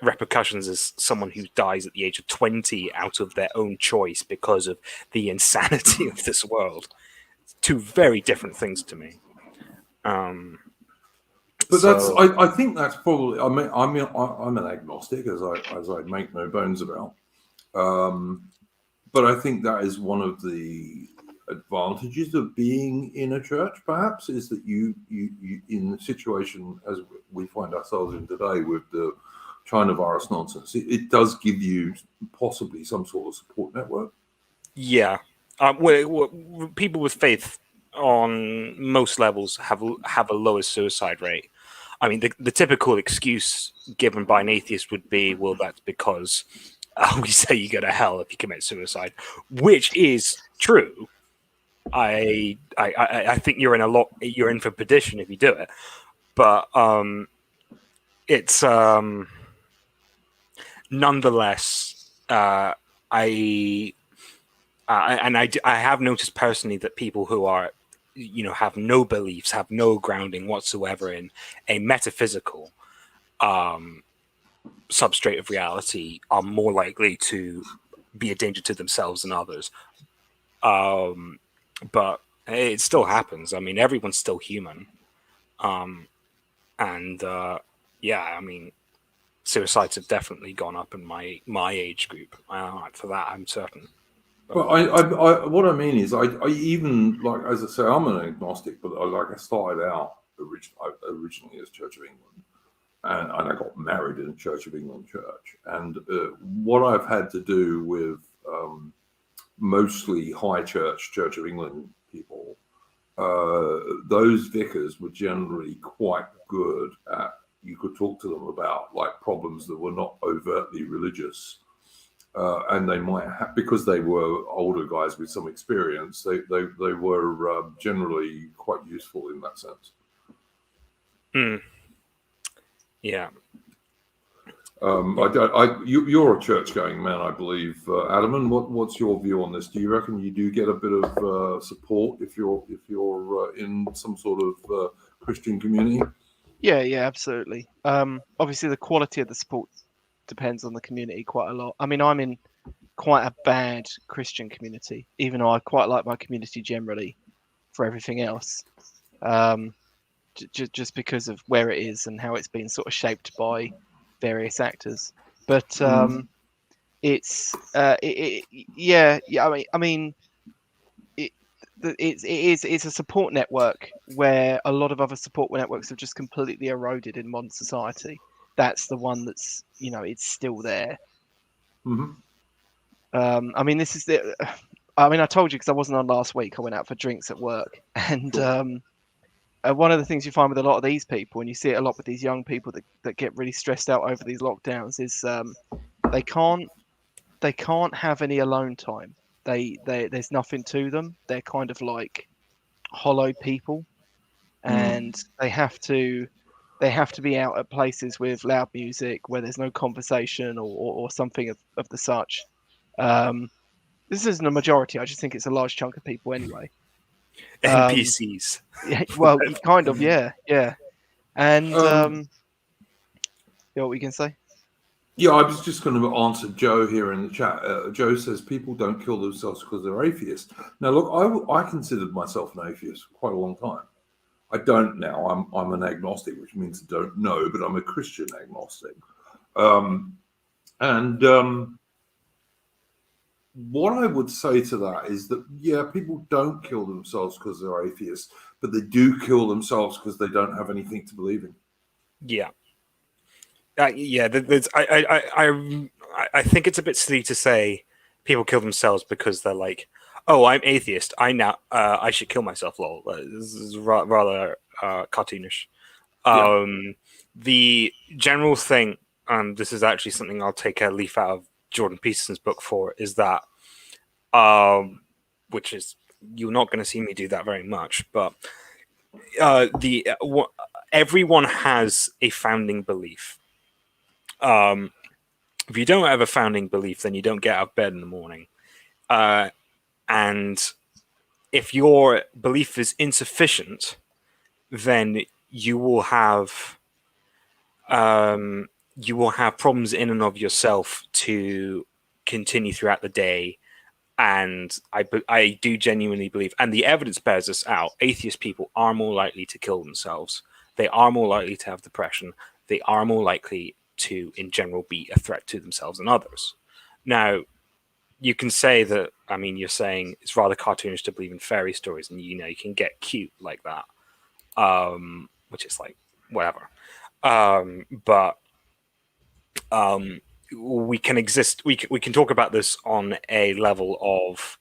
S2: repercussions as someone who dies at the age of 20 out of their own choice because of the insanity of this world. It's 2 very different things to me.
S1: But I think that's probably. I'm an agnostic, as I make no bones about. But I think that is one of the advantages of being in a church, perhaps, is that you in the situation as we find ourselves in today with the China virus nonsense, it does give you possibly some sort of support network.
S2: Yeah. People with faith on most levels have a lower suicide rate. I mean, the typical excuse given by an atheist would be, well, that's because we say you go to hell if you commit suicide, which is true. I think you're in for perdition if you do it, but it's nonetheless I have noticed personally that people who are have no beliefs, have no grounding whatsoever in a metaphysical substrate of reality are more likely to be a danger to themselves and others. But it still happens. I mean, everyone's still human. Yeah, I mean, suicides have definitely gone up in my age group. For that, I'm certain.
S1: But I what I mean is, I even, like, as I say, I'm an agnostic, but I started out originally as Church of England, and I got married in a Church of England church. And what I've had to do with mostly high Church of England people, those vicars were generally quite good at, you could talk to them about like problems that were not overtly religious. And they might have, because they were older guys with some experience, they were generally quite useful in that sense.
S2: Yeah.
S1: You're a church-going man, I believe, Adam. And what's your view on this? Do you reckon you do get a bit of support if you're in some sort of Christian community?
S3: Yeah, absolutely. Obviously, the quality of the support depends on the community quite a lot. I mean, I'm in quite a bad Christian community, even though I quite like my community generally for everything else. Just because of where it is and how it's been sort of shaped by various actors. But it's it's a support network where a lot of other support networks have just completely eroded in modern society. That's the one that's, it's still there. I mean, this is I told you, because I wasn't on last week, I went out for drinks at work, and one of the things you find with a lot of these people, and you see it a lot with these young people that get really stressed out over these lockdowns, is they can't have any alone time. There's nothing to them. They're kind of like hollow people, and they have to they have to be out at places with loud music where there's no conversation or something of the such. This isn't a majority. I just think it's a large chunk of people anyway.
S2: NPCs.
S3: Yeah, well, kind of, yeah. And what we can say?
S1: Yeah, I was just going to answer Joe here in the chat. Joe says people don't kill themselves because they're atheists. Now, look, I considered myself an atheist for quite a long time. I don't now. I'm an agnostic, which means I don't know, but I'm a Christian agnostic. What I would say to that is that, yeah, people don't kill themselves because they're atheists, but they do kill themselves because they don't have anything to believe in.
S2: Yeah. I think it's a bit silly to say people kill themselves because they're like, oh, I'm atheist. I should kill myself. Lol. This is rather cartoonish. The general thing, and this is actually something I'll take a leaf out of Jordan Peterson's book for, is that, which is, you're not going to see me do that very much, but everyone has a founding belief. If you don't have a founding belief, then you don't get out of bed in the morning. And if your belief is insufficient, then you will have problems in and of yourself to continue throughout the day. And I do genuinely believe, and the evidence bears this out, atheist people are more likely to kill themselves. They are more likely to have depression. They are more likely to, in general, be a threat to themselves and others. Now, you can say that, I mean, you're saying it's rather cartoonish to believe in fairy stories, and, you can get cute like that, which is like, whatever. But we can exist, we can talk about this on a level of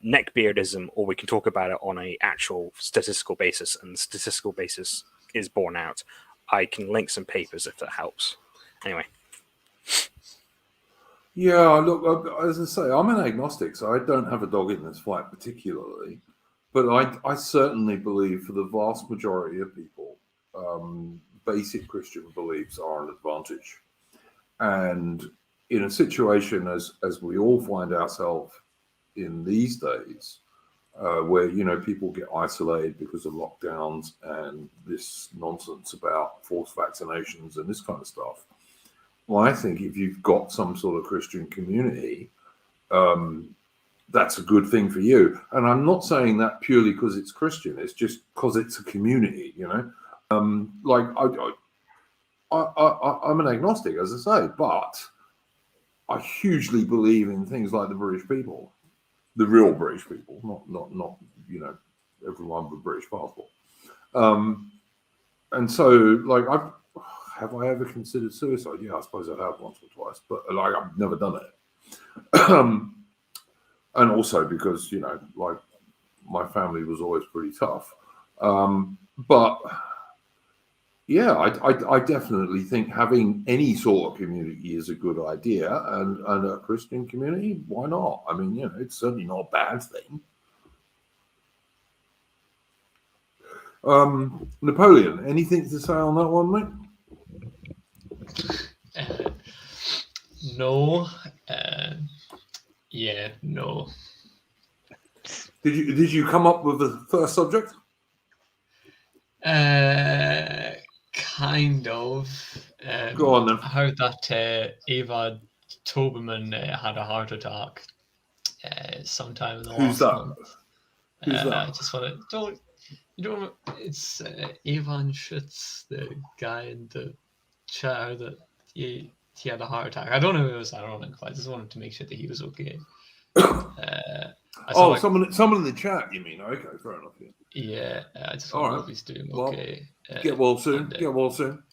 S2: neckbeardism, or we can talk about it on a actual statistical basis, and the statistical basis is borne out. I can link some papers if that helps. Anyway.
S1: Yeah, look, as I say, I'm an agnostic, so I don't have a dog in this fight particularly. But I certainly believe for the vast majority of people, basic Christian beliefs are an advantage. And in a situation as we all find ourselves in these days, where people get isolated because of lockdowns and this nonsense about forced vaccinations and this kind of stuff. Well, I think if you've got some sort of Christian community, that's a good thing for you. And I'm not saying that purely because it's Christian. It's just because it's a community, Like I'm an agnostic, as I say, but I hugely believe in things like the British people, the real British people, not everyone with a British passport. And so, like, have I ever considered suicide? Yeah, I suppose I have once or twice, but like I've never done it. And also because like my family was always pretty tough. But yeah, I definitely think having any sort of community is a good idea, and a Christian community, why not? I mean, it's certainly not a bad thing. Napoleon, anything to say on that one, mate?
S4: No. No.
S1: Did you come up with the first subject?
S4: Kind of.
S1: Go on then.
S4: I heard that Eva Toberman had a heart attack sometime in the
S1: Who's
S4: last
S1: that?
S4: month.
S1: Who's that?
S4: I just want to it's Ivan Schutz, the guy in the chair that he had a heart attack. I don't know if it was ironic, but I just wanted to make sure that he was okay.
S1: Someone in the chat, you mean? Okay, fair enough.
S4: Yeah, I just want to hope he's doing okay.
S1: Get well soon. Get well soon.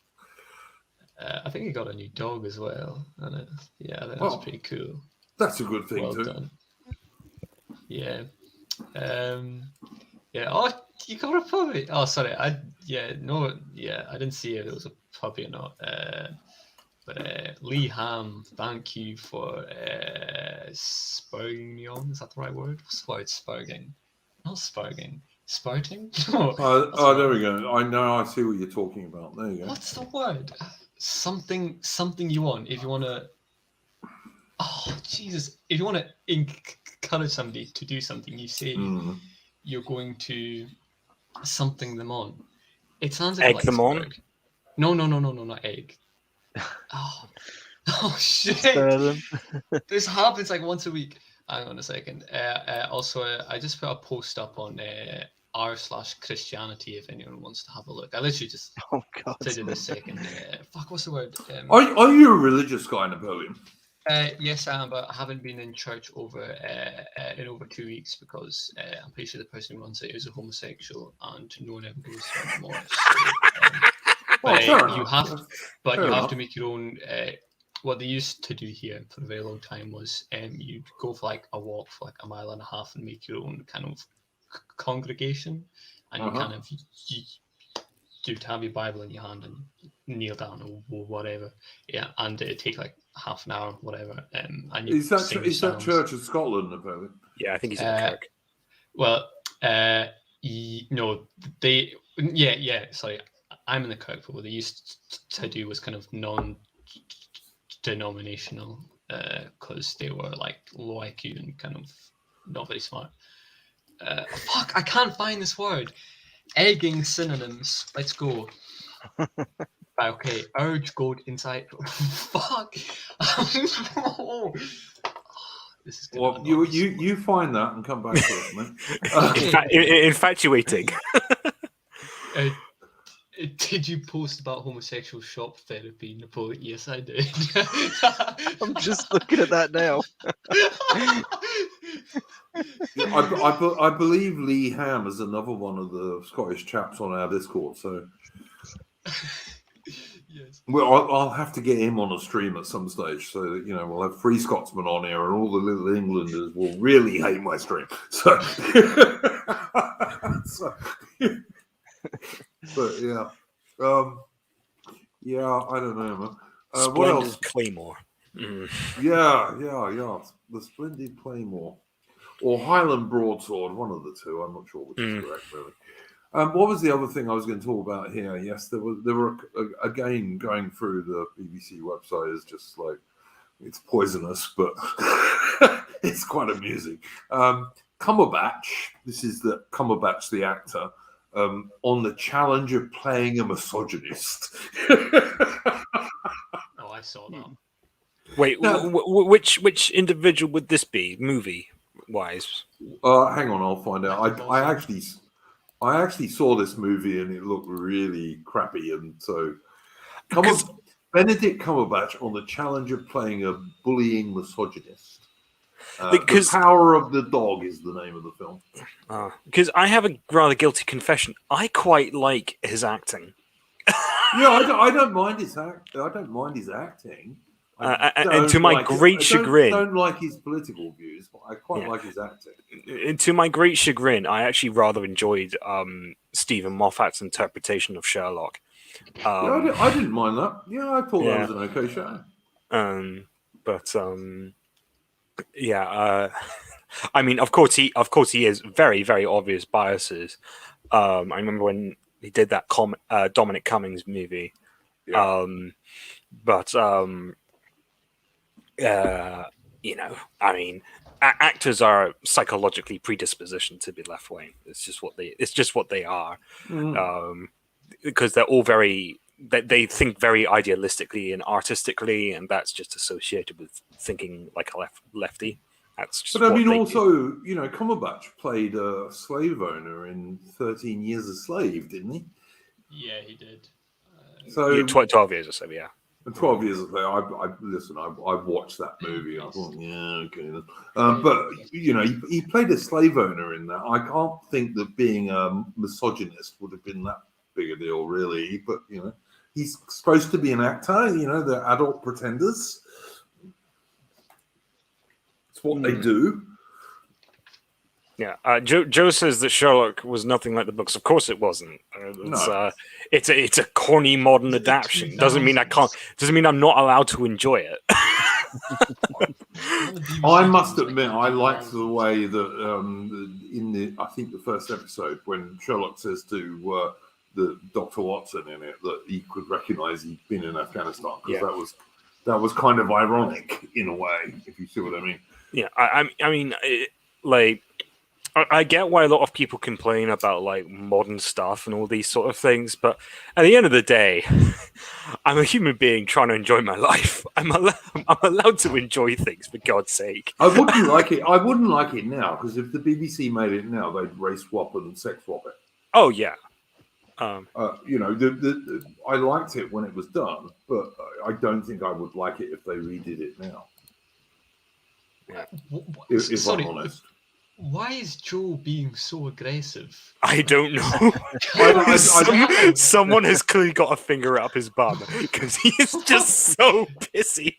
S4: I think he got a new dog as well, and that's pretty cool.
S1: That's a good thing
S4: well
S1: too.
S4: Done. Yeah. Yeah. Oh, you got a puppy. Oh, sorry. I didn't see if it was a puppy or not. But Lee Ham, thank you for spurging me on. Is that the right word? What's the word? Spurging. Not spurging. Spouting? No.
S1: Oh, there we go. I know. I see what you're talking about. There you go.
S4: What's the word? Something you want. If you want to. Oh, Jesus. If you want to encourage somebody to do something, you say you're going to something them on. It sounds like
S2: Egg them on?
S4: No, not egg. Oh shit! This happens like once a week. Hang on a second. Also, I just put a post up on r/Christianity if anyone wants to have a look. I literally just did it this second. Fuck, what's the word?
S1: Are you a religious guy, Napoleon?
S4: Yes, I am, but I haven't been in church in over 2 weeks because I'm pretty sure the person who runs it is a homosexual and no one ever goes there anymore. So, you have to make your own. What they used to do here for a very long time was you'd go for like a walk for like a mile and a half and make your own kind of congregation, and you kind of you'd have your Bible in your hand and kneel down or whatever, and it'd take like half an hour, whatever. And
S1: is that Church of Scotland, Napoleon?
S2: Yeah, I think he's in Kirk.
S4: Well, no, they, sorry, I'm in the Kirk, but what they used to do was kind of non-denominational, because they were like low IQ and kind of not very smart. Fuck, I can't find this word. Egging synonyms. Let's go. Okay, urge, goad, insight. Fuck. This is
S1: well, you find that and come back to us, man.
S2: Infatuating.
S4: Did you post about homosexual shop therapy, Napoleon? Yes, I did.
S3: I'm just looking at that now.
S1: I believe Lee Ham is another one of the Scottish chaps on our Discord, so
S4: yes.
S1: Well, I'll have to get him on a stream at some stage, so that we'll have 3 Scotsmen on here, and all the little Englanders will really hate my stream. So, but yeah, I don't know, man. What else?
S2: Claymore.
S1: Yeah, the Splendid Claymore. Or Highland Broadsword, one of the two. I'm not sure which is correct, really. What was the other thing I was going to talk about here? Yes, there were again going through the BBC website is just like it's poisonous, but it's quite amusing. Cumberbatch, this is the Cumberbatch, the actor, on the challenge of playing a misogynist.
S4: Oh, I saw that.
S2: Wait, which individual would this be, movie-wise?
S1: Hang on, I'll find out. I actually saw this movie and it looked really crappy, and so Benedict Cumberbatch on the challenge of playing a bullying misogynist. The Power of the Dog is the name of the film.
S2: Because I have a rather guilty confession. I quite like his acting.
S1: I don't mind his acting.
S2: And to my great chagrin,
S1: I don't like his political views, but I quite like his acting.
S2: And to my great chagrin, I actually rather enjoyed Stephen Moffat's interpretation of Sherlock.
S1: I didn't mind that. Yeah, I thought that was an okay show.
S2: I mean, of course he is very, very obvious biases. I remember when he did that Dominic Cummings movie. I mean, actors are psychologically predispositioned to be left wing. It's just what they are, because they're all they think very idealistically and artistically, and that's just associated with thinking like a lefty. That's just.
S1: But I mean, also, Cumberbatch played a slave owner in 13 Years a Slave, didn't he?
S4: Yeah, he did.
S2: 12 years or so, yeah.
S1: 12 years ago, I watched that movie. I thought, yeah, okay. But he played a slave owner in that. I can't think that being a misogynist would have been that big a deal, really. But he's supposed to be an actor. They're adult pretenders. It's what they do.
S2: Yeah, Joe says that Sherlock was nothing like the books. Of course, it wasn't. It's a corny modern adaptation. Doesn't mean I'm not allowed to enjoy it.
S4: None of BBC
S1: I
S4: did
S1: must
S4: was,
S1: admit,
S4: like,
S1: I
S4: big
S1: liked the
S4: marvels.
S1: way that in the I think the first episode when Sherlock says to the Dr. Watson in it that he could recognise he'd been in Afghanistan, because that was kind of ironic in a way, if you see what I mean.
S2: Yeah, I mean, like, I get why a lot of people complain about like modern stuff and all these sort of things, but at the end of the day, I'm a human being trying to enjoy my life. I'm allowed to enjoy things, for God's sake.
S1: I wouldn't like it. I wouldn't like it now, because if the BBC made it now, they'd race swap and sex swap it.
S2: Oh yeah.
S1: You know, I liked it when it was done, but I don't think I would like it if they redid it now. If
S4: Sorry,
S1: I'm honest.
S4: why is Joe being so aggressive?
S2: I don't know. Someone has clearly got a finger up his bum because he is just so pissy.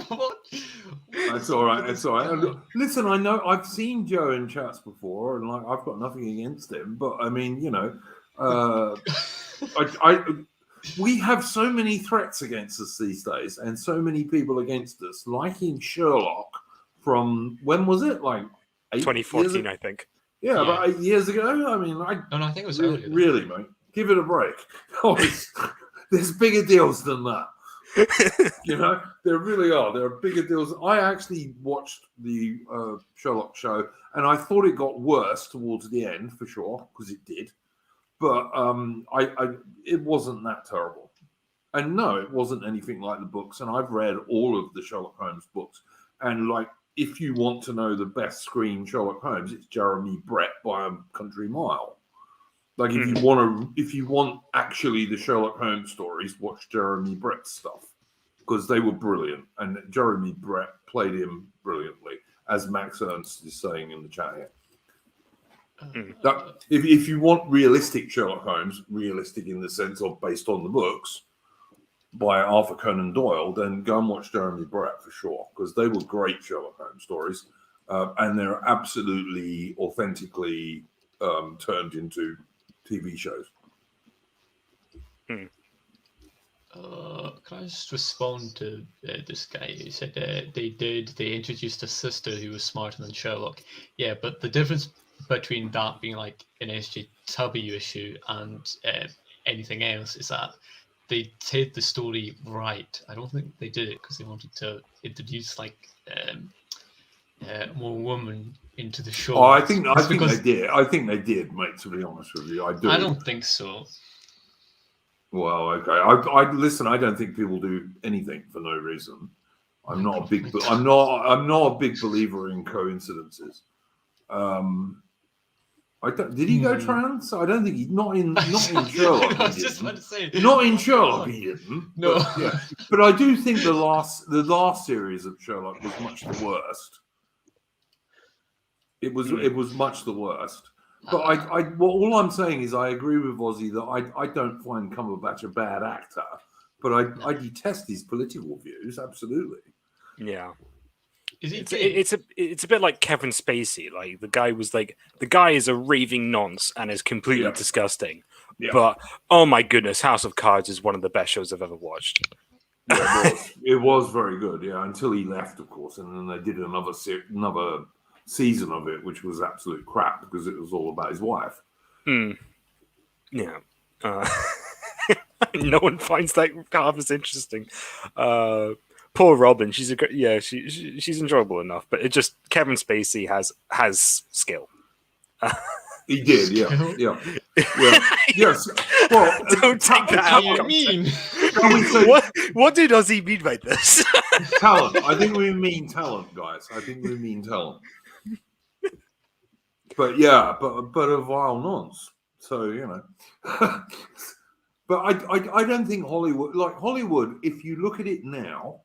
S4: What?
S1: That's all right. That's all right. And listen, I know I've seen Joe in chats before, and like I've got nothing against him, but I mean, you know, we have so many threats against us these days, and so many people against us, like in Sherlock. From when was it? Like
S2: 2014, I think.
S1: Yeah, about 8 years ago. I mean,
S4: No, I think it was
S1: really,
S4: earlier.
S1: really, mate. Give it a break. There's bigger deals than that. You know, there really are. There are bigger deals. I actually watched the Sherlock show, and I thought it got worse towards the end, for sure, because it did. But it wasn't that terrible. And no, it wasn't anything like the books. And I've read all of the Sherlock Holmes books. And like, if you want to know the best screen Sherlock Holmes, it's Jeremy Brett by a country mile. Like, if you want actually the Sherlock Holmes stories, watch Jeremy Brett's stuff, because they were brilliant, and Jeremy Brett played him brilliantly, as Max Ernst is saying in the chat here. If you want realistic Sherlock Holmes, realistic in the sense of based on the books by Arthur Conan Doyle, then go and watch Jeremy Brett for sure, because they were great Sherlock Holmes stories, and they're absolutely authentically turned into TV shows.
S4: Can I just respond to this guy? He said they introduced a sister who was smarter than Sherlock. Yeah, but the difference between that being like an SJW issue and anything else is that they did the story right. I don't think they did it because they wanted to introduce like more women into the show.
S1: Oh, I think they did. I think they did, mate. To be honest with you, I do.
S4: I don't think so.
S1: Well, okay. I listen. I don't think people do anything for no reason. I'm not a big believer in coincidences. I don't. Did he go trans? I don't think he. Not in Sherlock.
S4: I was just about to say.
S1: Not in Sherlock, he didn't.
S4: No.
S1: But, yeah. But I do think the last series of Sherlock was much the worst. It was much the worst. But all I'm saying is I agree with Ozzy that I don't find Cumberbatch a bad actor, but I detest his political views, absolutely.
S2: Yeah.
S4: It's
S2: a bit like Kevin Spacey. Like the guy is a raving nonce and is completely disgusting. Yeah. But oh my goodness, House of Cards is one of the best shows I've ever watched.
S1: Yeah, it was very good. Yeah, until he left, of course, and then they did another season of it, which was absolute crap because it was all about his wife.
S2: Yeah. No one finds that half as interesting. Poor Robin, she's she's enjoyable enough, but it just Kevin Spacey has skill.
S1: He did, yeah. Yes. Well,
S2: don't take that out.
S4: What do you mean?
S2: What does he mean by this?
S1: Talent. I think we mean talent, guys. I think we mean talent. But yeah, but a vile nonce. So you know. But I don't think Hollywood. If you look at it now,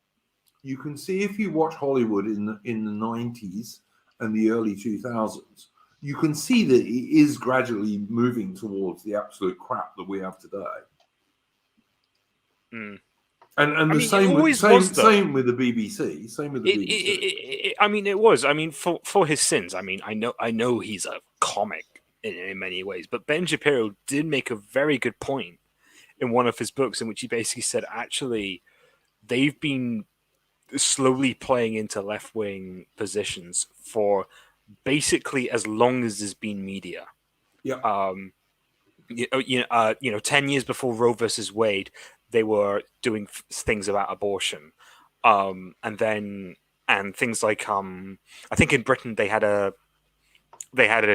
S1: you can see if you watch Hollywood in the 90s and the early 2000s, you can see that it is gradually moving towards the absolute crap that we have today. And the same with the BBC. Same with the BBC.
S2: I mean, it was. I mean, for his sins. I mean, I know he's a comic in many ways, but Ben Shapiro did make a very good point in one of his books in which he basically said, actually, they've been slowly playing into left-wing positions for basically as long as there's been media.
S1: Yeah.
S2: 10 years before Roe versus Wade, they were doing things about abortion, and things like I think in Britain they had a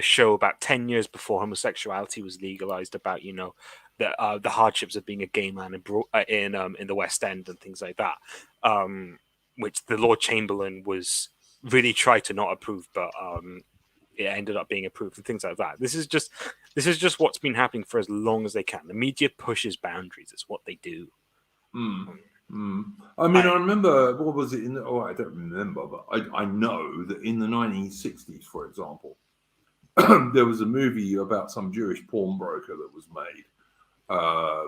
S2: show about 10 years before homosexuality was legalized, about the hardships of being a gay man in the West End and things like that, which the Lord Chamberlain was really tried to not approve, but it ended up being approved and things like that. This is just what's been happening for as long as they can. The media pushes boundaries. It's what they do.
S1: I mean, I remember, what was it I don't remember, but I know that in the 1960s, for example, there was a movie about some Jewish pawnbroker that was made,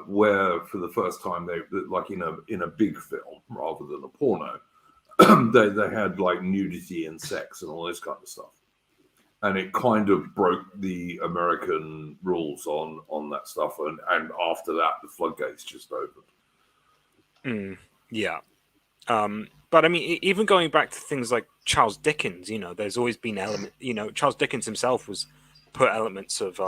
S1: where for the first time they, like in a big film rather than a porno, they had like nudity and sex and all this kind of stuff. And it kind of broke the American rules on that stuff. And after that, the floodgates just opened.
S2: Yeah. But I mean, even going back to things like Charles Dickens, there's always been Charles Dickens himself was put elements of,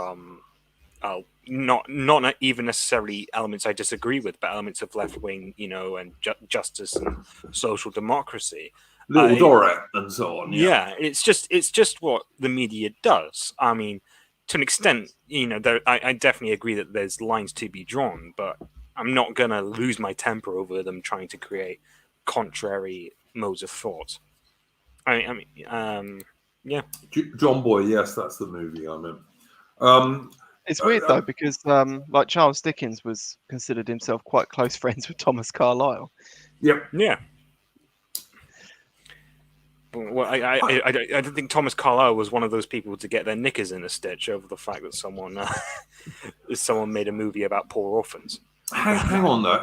S2: not even necessarily elements I disagree with, but elements of left wing, and justice and social democracy.
S1: Little Dorrit and so on.
S2: Yeah, it's just what the media does. I mean, to an extent, I definitely agree that there's lines to be drawn, but I'm not gonna lose my temper over them trying to create contrary modes of thought. Yeah.
S1: John Boy, yes, that's the movie I meant.
S3: It's weird though, because like Charles Dickens was considered himself quite close friends with Thomas Carlyle.
S1: Yep.
S2: Yeah. Well, I don't think Thomas Carlyle was one of those people to get their knickers in a stitch over the fact that someone made a movie about poor orphans.
S1: Hang on though.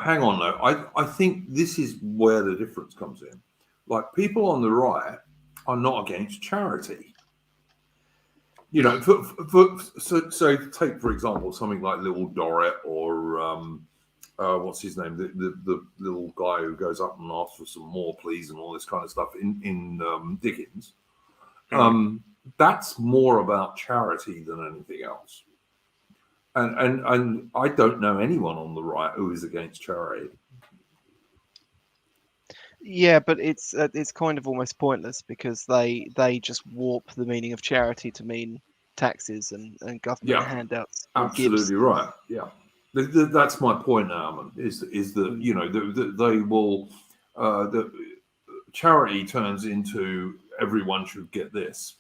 S1: I think this is where the difference comes in. Like, people on the right are not against charity. So take for example something like Little Dorrit or what's his name, the little guy who goes up and asks for some more, please, and all this kind of stuff in Dickens. That's more about charity than anything else. And I don't know anyone on the right who is against charity.
S3: Yeah, but it's kind of almost pointless, because they just warp the meaning of charity to mean taxes and government handouts.
S1: Absolutely right. Yeah, that's my point, Armin. Is that they will the charity turns into everyone should get this,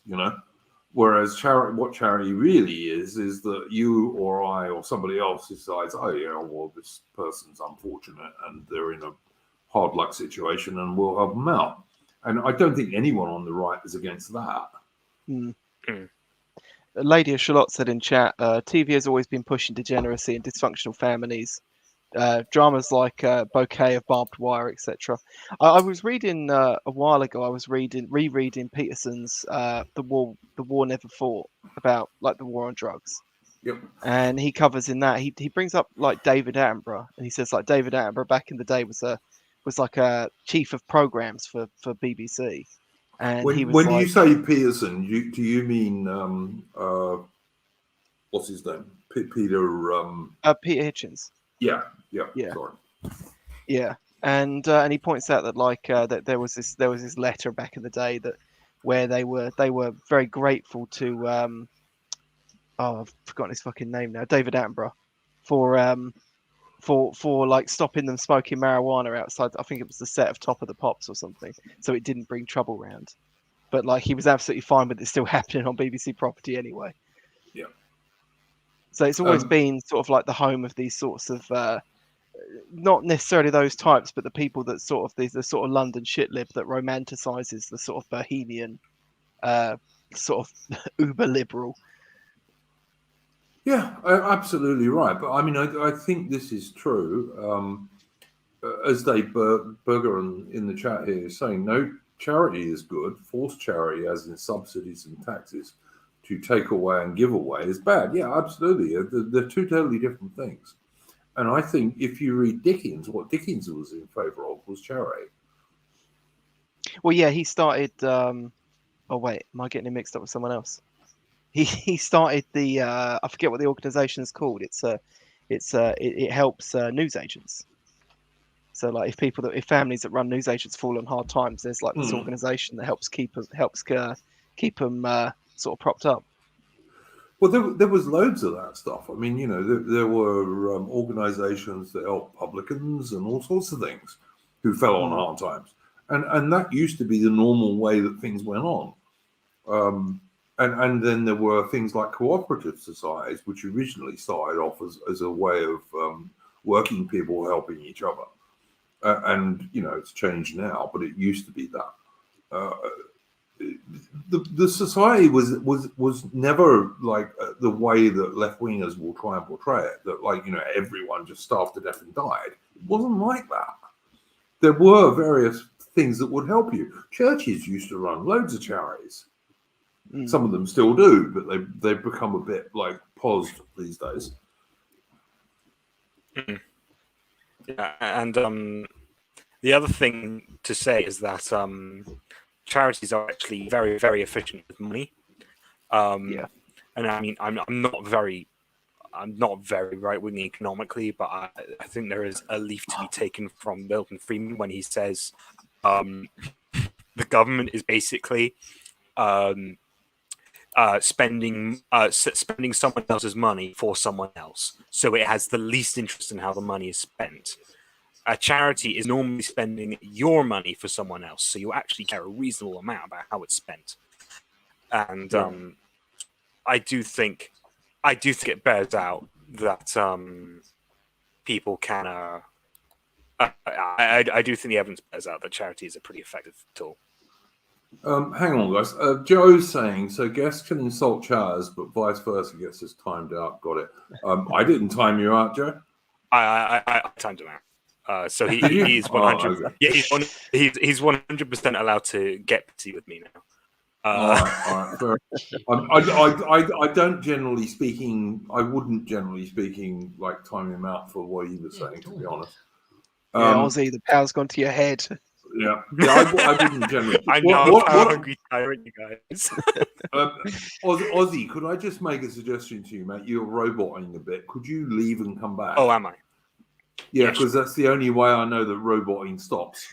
S1: whereas what charity really is that you or I or somebody else decides, oh yeah, well, this person's unfortunate and they're in a hard luck situation and we'll help them out. And I don't think anyone on the right is against that.
S3: Lady of Charlotte said in chat, TV has always been pushing degeneracy and dysfunctional families. Dramas like Bouquet of Barbed Wire, etc. I was reading a while ago. I was rereading Peterson's "The War Never Fought," about like the war on drugs.
S1: Yep.
S3: And he covers in that he brings up like David Attenborough, and he says like David Attenborough back in the day was like a chief of programs for BBC. And
S1: when you say Peterson, do you mean what's his name? Peter
S3: Peter Hitchens.
S1: Yeah.
S3: Sorry. Yeah, and he points out that like that there was this letter back in the day where they were very grateful to I've forgotten his fucking name now, David Attenborough, for like stopping them smoking marijuana outside. I think it was the set of Top of the Pops or something, so it didn't bring trouble round. But like he was absolutely fine with it still happening on BBC property anyway.
S1: Yeah.
S3: So it's always been sort of like the home of these sorts of not necessarily those types, but the people that sort of the sort of London shitlib that romanticizes the sort of bohemian, sort of uber liberal.
S1: Yeah, absolutely right. But I mean, I think this is true. As Dave Berger in the chat here is saying, no, charity is good. Forced charity, as in subsidies and taxes, to take away and give away is bad. Yeah, absolutely. They're two totally different things. And I think if you read Dickens, what Dickens was in favour of was charity.
S3: Well, yeah, he started. Oh wait, am I getting him mixed up with someone else? He started the. I forget what the organisation is called. It helps news agents. So like if families that run news agents fall on hard times, there's like this organisation that helps keep them sort of propped up.
S1: Well, there was loads of that stuff. I mean, there were organisations that helped publicans and all sorts of things who fell on hard times, and that used to be the normal way that things went on. And then there were things like cooperative societies, which originally started off as a way of working people helping each other. And it's changed now, but it used to be that. The society was never like the way that left wingers will try and portray it. That everyone just starved to death and died. It wasn't like that. There were various things that would help you. Churches used to run loads of charities. Some of them still do, but they've become a bit like paused these days.
S2: Yeah, and the other thing to say is that charities are actually very, very efficient with money. And I mean, I'm not very right wing economically, but I think there is a leaf to be taken from Milton Friedman when he says the government is basically spending someone else's money for someone else, so it has the least interest in how the money is spent. A charity is normally spending your money for someone else, so you actually care a reasonable amount about how it's spent. And I do think it bears out that people can. I do think the evidence bears out that charity is a pretty effective tool.
S1: Hang on, guys. Joe's saying, so guests can insult chars, but vice versa gets us timed out. Got it. I didn't time you out, Joe.
S2: I timed him out. So he's 100.
S1: Okay.
S2: Yeah, he's 100% allowed to get petty with me now.
S1: All right. Fair. I don't generally speaking. I wouldn't generally speaking like time him out for what he was saying. To be honest.
S3: Ozzy, the power's gone to your head.
S1: Yeah, I wouldn't generally.
S2: I'm not a power-hungry tyrant, you guys.
S1: Ozzy, could I just make a suggestion to you, mate? You're roboting a bit. Could you leave and come back?
S2: Oh, am I?
S1: Yeah, because that's the only way I know that roboting stops.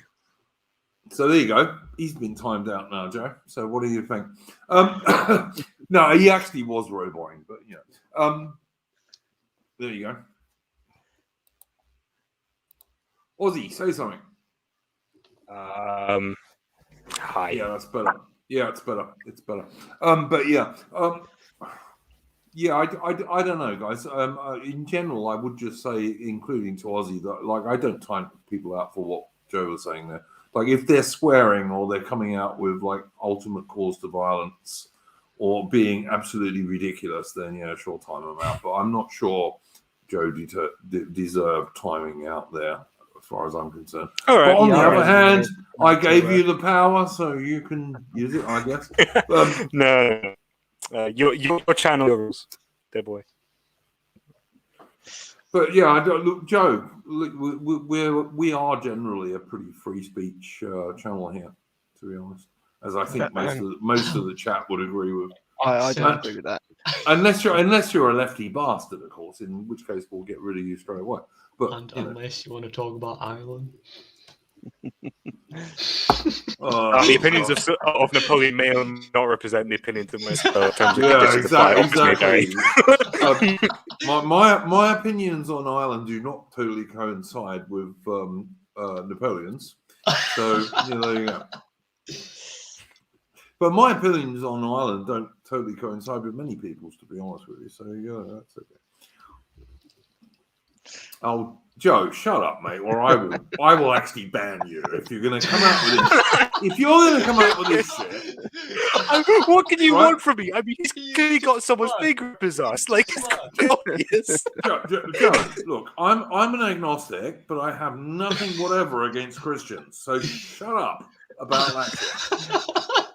S1: So there you go. He's been timed out now, Joe. So what do you think? No, he actually was roboting, but there you go. Ozzy, say something.
S2: Hi.
S1: Yeah, that's better. Yeah, it's better. It's better. But yeah, I don't know, guys. In general, I would just say, including to Ozzy, that like I don't time people out for what Joe was saying there. Like if they're swearing or they're coming out with like ultimate calls to violence or being absolutely ridiculous, then yeah, sure, time them out. But I'm not sure Joe deserved timing out there. As far as I'm concerned.
S2: All right.
S1: But on the other hand, I gave you the power, so you can use it, I guess.
S2: No. Your channel rules, dear boy.
S1: But yeah, I don't look, Joe. Look, we are generally a pretty free speech channel here, to be honest. As I think most of the chat would agree with.
S3: I don't agree with that.
S1: Unless you're a lefty bastard, of course, in which case we'll get rid of you straight away. But
S4: unless you want to talk about Ireland.
S2: The opinions of Napoleon may not represent the opinions of most.
S1: Exactly. My opinions on Ireland do not totally coincide with Napoleon's. So there you go. But my opinions on Ireland don't totally coincide with many people's, to be honest with you. So yeah, that's okay. Oh, Joe, shut up, mate, or I will actually ban you if you're going to come out with this. If you're going to come out with this shit,
S2: what can you want from me? I mean, he's clearly got someone's big up his ass. Like it's obvious.
S1: Joe, look, I'm an agnostic, but I have nothing whatever against Christians. So shut up about that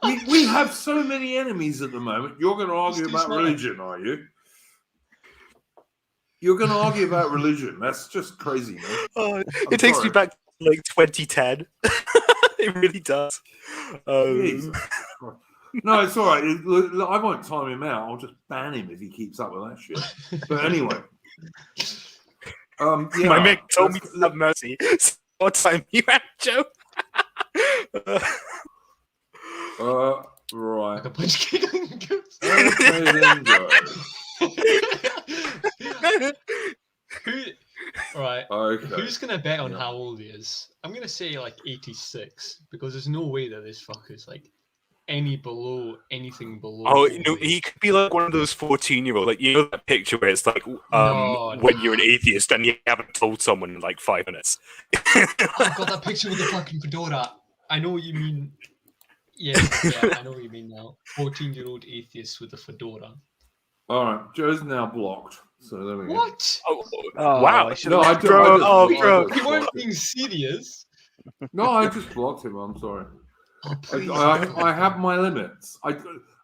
S1: shit. We have so many enemies at the moment. You're going to argue about religion, are you? You're going to argue about religion. That's just crazy, man.
S2: It takes me back to like 2010. It really does.
S1: Jesus Christ. No, it's all right. Look, I won't time him out. I'll just ban him if he keeps up with that shit. But anyway, yeah,
S2: My mate told me
S1: let's-
S2: to have mercy. So what time you at, Joe?
S1: right.
S4: Like a punch kick on goose.
S1: Okay, then go.
S4: Right.
S1: Okay.
S4: Who's gonna bet on
S1: Yeah.
S4: how old he is? I'm gonna say like 86 because there's no way that this fucker's like anything below.
S2: Oh,
S4: 40.
S2: he could be like one of those 14-year-old, like, you know that picture where it's like
S4: No.
S2: when you're an atheist and you haven't told someone in like 5 minutes.
S4: I've got that picture with the fucking fedora. I know what you mean. Yeah, I know what you mean now. 14-year-old atheist with a fedora.
S1: All right, Joe's now blocked. So there we go.
S4: What?
S2: Oh,
S3: Oh,
S2: wow.
S3: I should
S1: No,
S3: have.
S2: Bro.
S4: You weren't being serious.
S1: No, I just blocked him. I'm sorry.
S4: Oh, please.
S1: I have my limits. I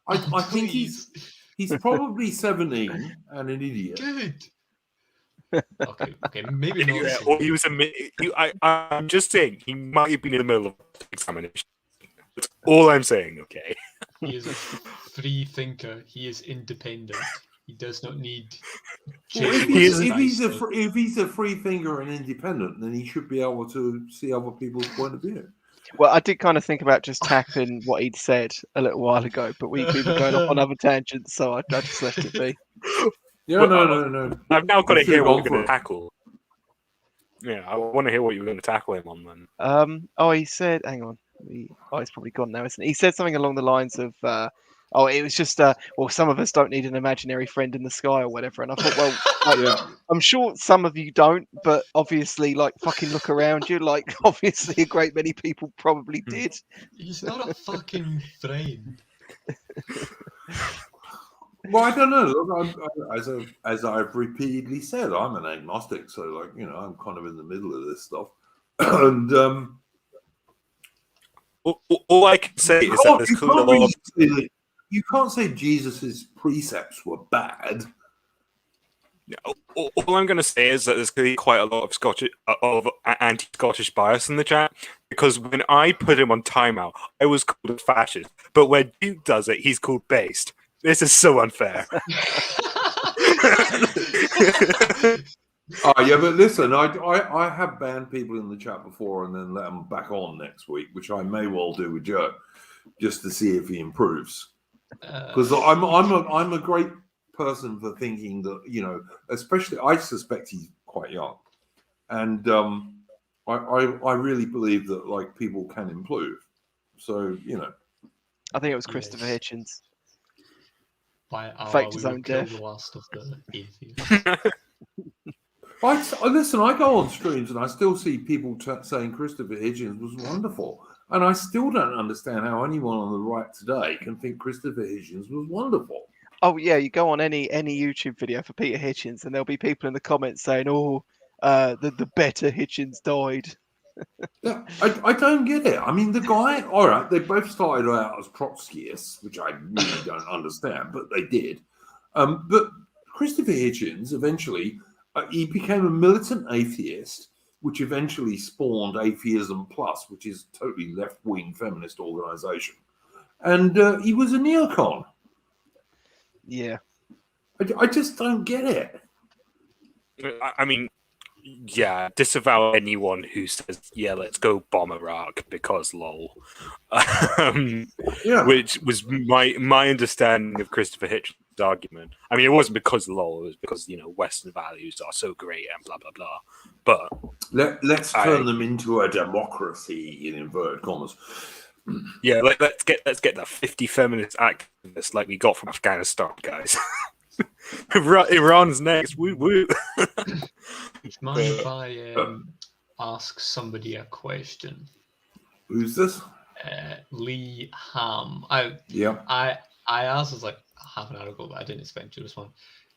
S4: Oh,
S1: think
S4: please.
S1: he's probably 17 and an idiot.
S4: Good. Okay, maybe not.
S2: Yeah, or he was I'm just saying, he might have been in the middle of an examination. That's all I'm saying, okay?
S4: He is a free thinker. He is independent. He does not need.
S1: Well,
S4: Jesus
S1: if
S4: Christ
S1: he's a free thinker and independent, then he should be able to see other people's point of view.
S3: Well, I did kind of think about just tackling what he'd said a little while ago, but we were going off on other tangents, so I just left it be.
S1: Yeah, no.
S2: I've now got to
S1: You
S2: hear
S1: should've
S2: what
S1: gone
S2: you're
S1: for
S2: going
S1: it.
S2: to tackle. Yeah, I want to hear what you were going to tackle him on then.
S3: Oh, he said, hang on. He's probably gone now, isn't he? He said something along the lines of, it was just, well, some of us don't need an imaginary friend in the sky or whatever. And I thought, well, like,
S1: Yeah.
S3: I'm sure some of you don't, but obviously, like, fucking look around you. Like, obviously, a great many people probably did.
S4: He's not a fucking friend.
S1: Well, I don't know. Look, as I've repeatedly said, I'm an agnostic, so like I'm kind of in the middle of this stuff. And
S2: all I can say is that there's clearly a lot of...
S1: you can't say Jesus's precepts were bad.
S2: All I'm going to say is that there's clearly quite a lot of anti-Scottish bias in the chat, because when I put him on timeout, I was called a fascist, but when Duke does it, he's called based. This is so unfair.
S1: Yeah, but listen, I have banned people in the chat before and then let them back on next week, which I may well do with Joe, just to see if he improves. Because I'm a great person for thinking that especially I suspect he's quite young, and I really believe that like people can improve. So
S3: I think it was Christopher
S4: Yes.
S3: Hitchens.
S4: By our,
S3: Faked
S4: we
S3: his
S4: will
S3: own
S4: kill
S3: death.
S4: the last of the atheists.
S1: Listen. I go on streams and I still see people saying Christopher Hitchens was wonderful, and I still don't understand how anyone on the right today can think Christopher Hitchens was wonderful.
S3: Oh yeah, you go on any YouTube video for Peter Hitchens, and there'll be people in the comments saying, "Oh, the better Hitchens died."
S1: Yeah, I don't get it. I mean, the guy, all right, they both started out as Trotskyists, which I really don't understand, but they did. But Christopher Hitchens eventually, he became a militant atheist, which eventually spawned Atheism Plus, which is a totally left-wing feminist organization. And he was a neocon.
S3: Yeah.
S1: I just don't get it.
S2: I mean, yeah, disavow anyone who says, yeah, let's go bomb Iraq because lol.
S1: Yeah.
S2: Which was my understanding of Christopher Hitchens' argument. I mean, it wasn't because lol, it was because, Western values are so great and blah, blah, blah. But
S1: Let's turn them into a democracy, in inverted commas.
S2: yeah, let's get the 50 feminist activists like we got from Afghanistan, guys. Iran's next. Woo woo.
S4: Mind if I ask somebody a question?
S1: Who's this?
S4: Lee Ham.
S1: Yeah.
S4: I asked this like half an hour ago, but I didn't expect you to respond.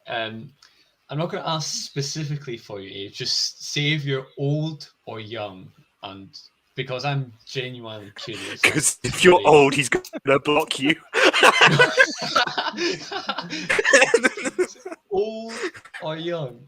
S4: I'm not going to ask specifically for you, Abe. Just say if you're old or young, and because I'm genuinely curious.
S2: Because if you're old, he's going to block you.
S4: Old or young?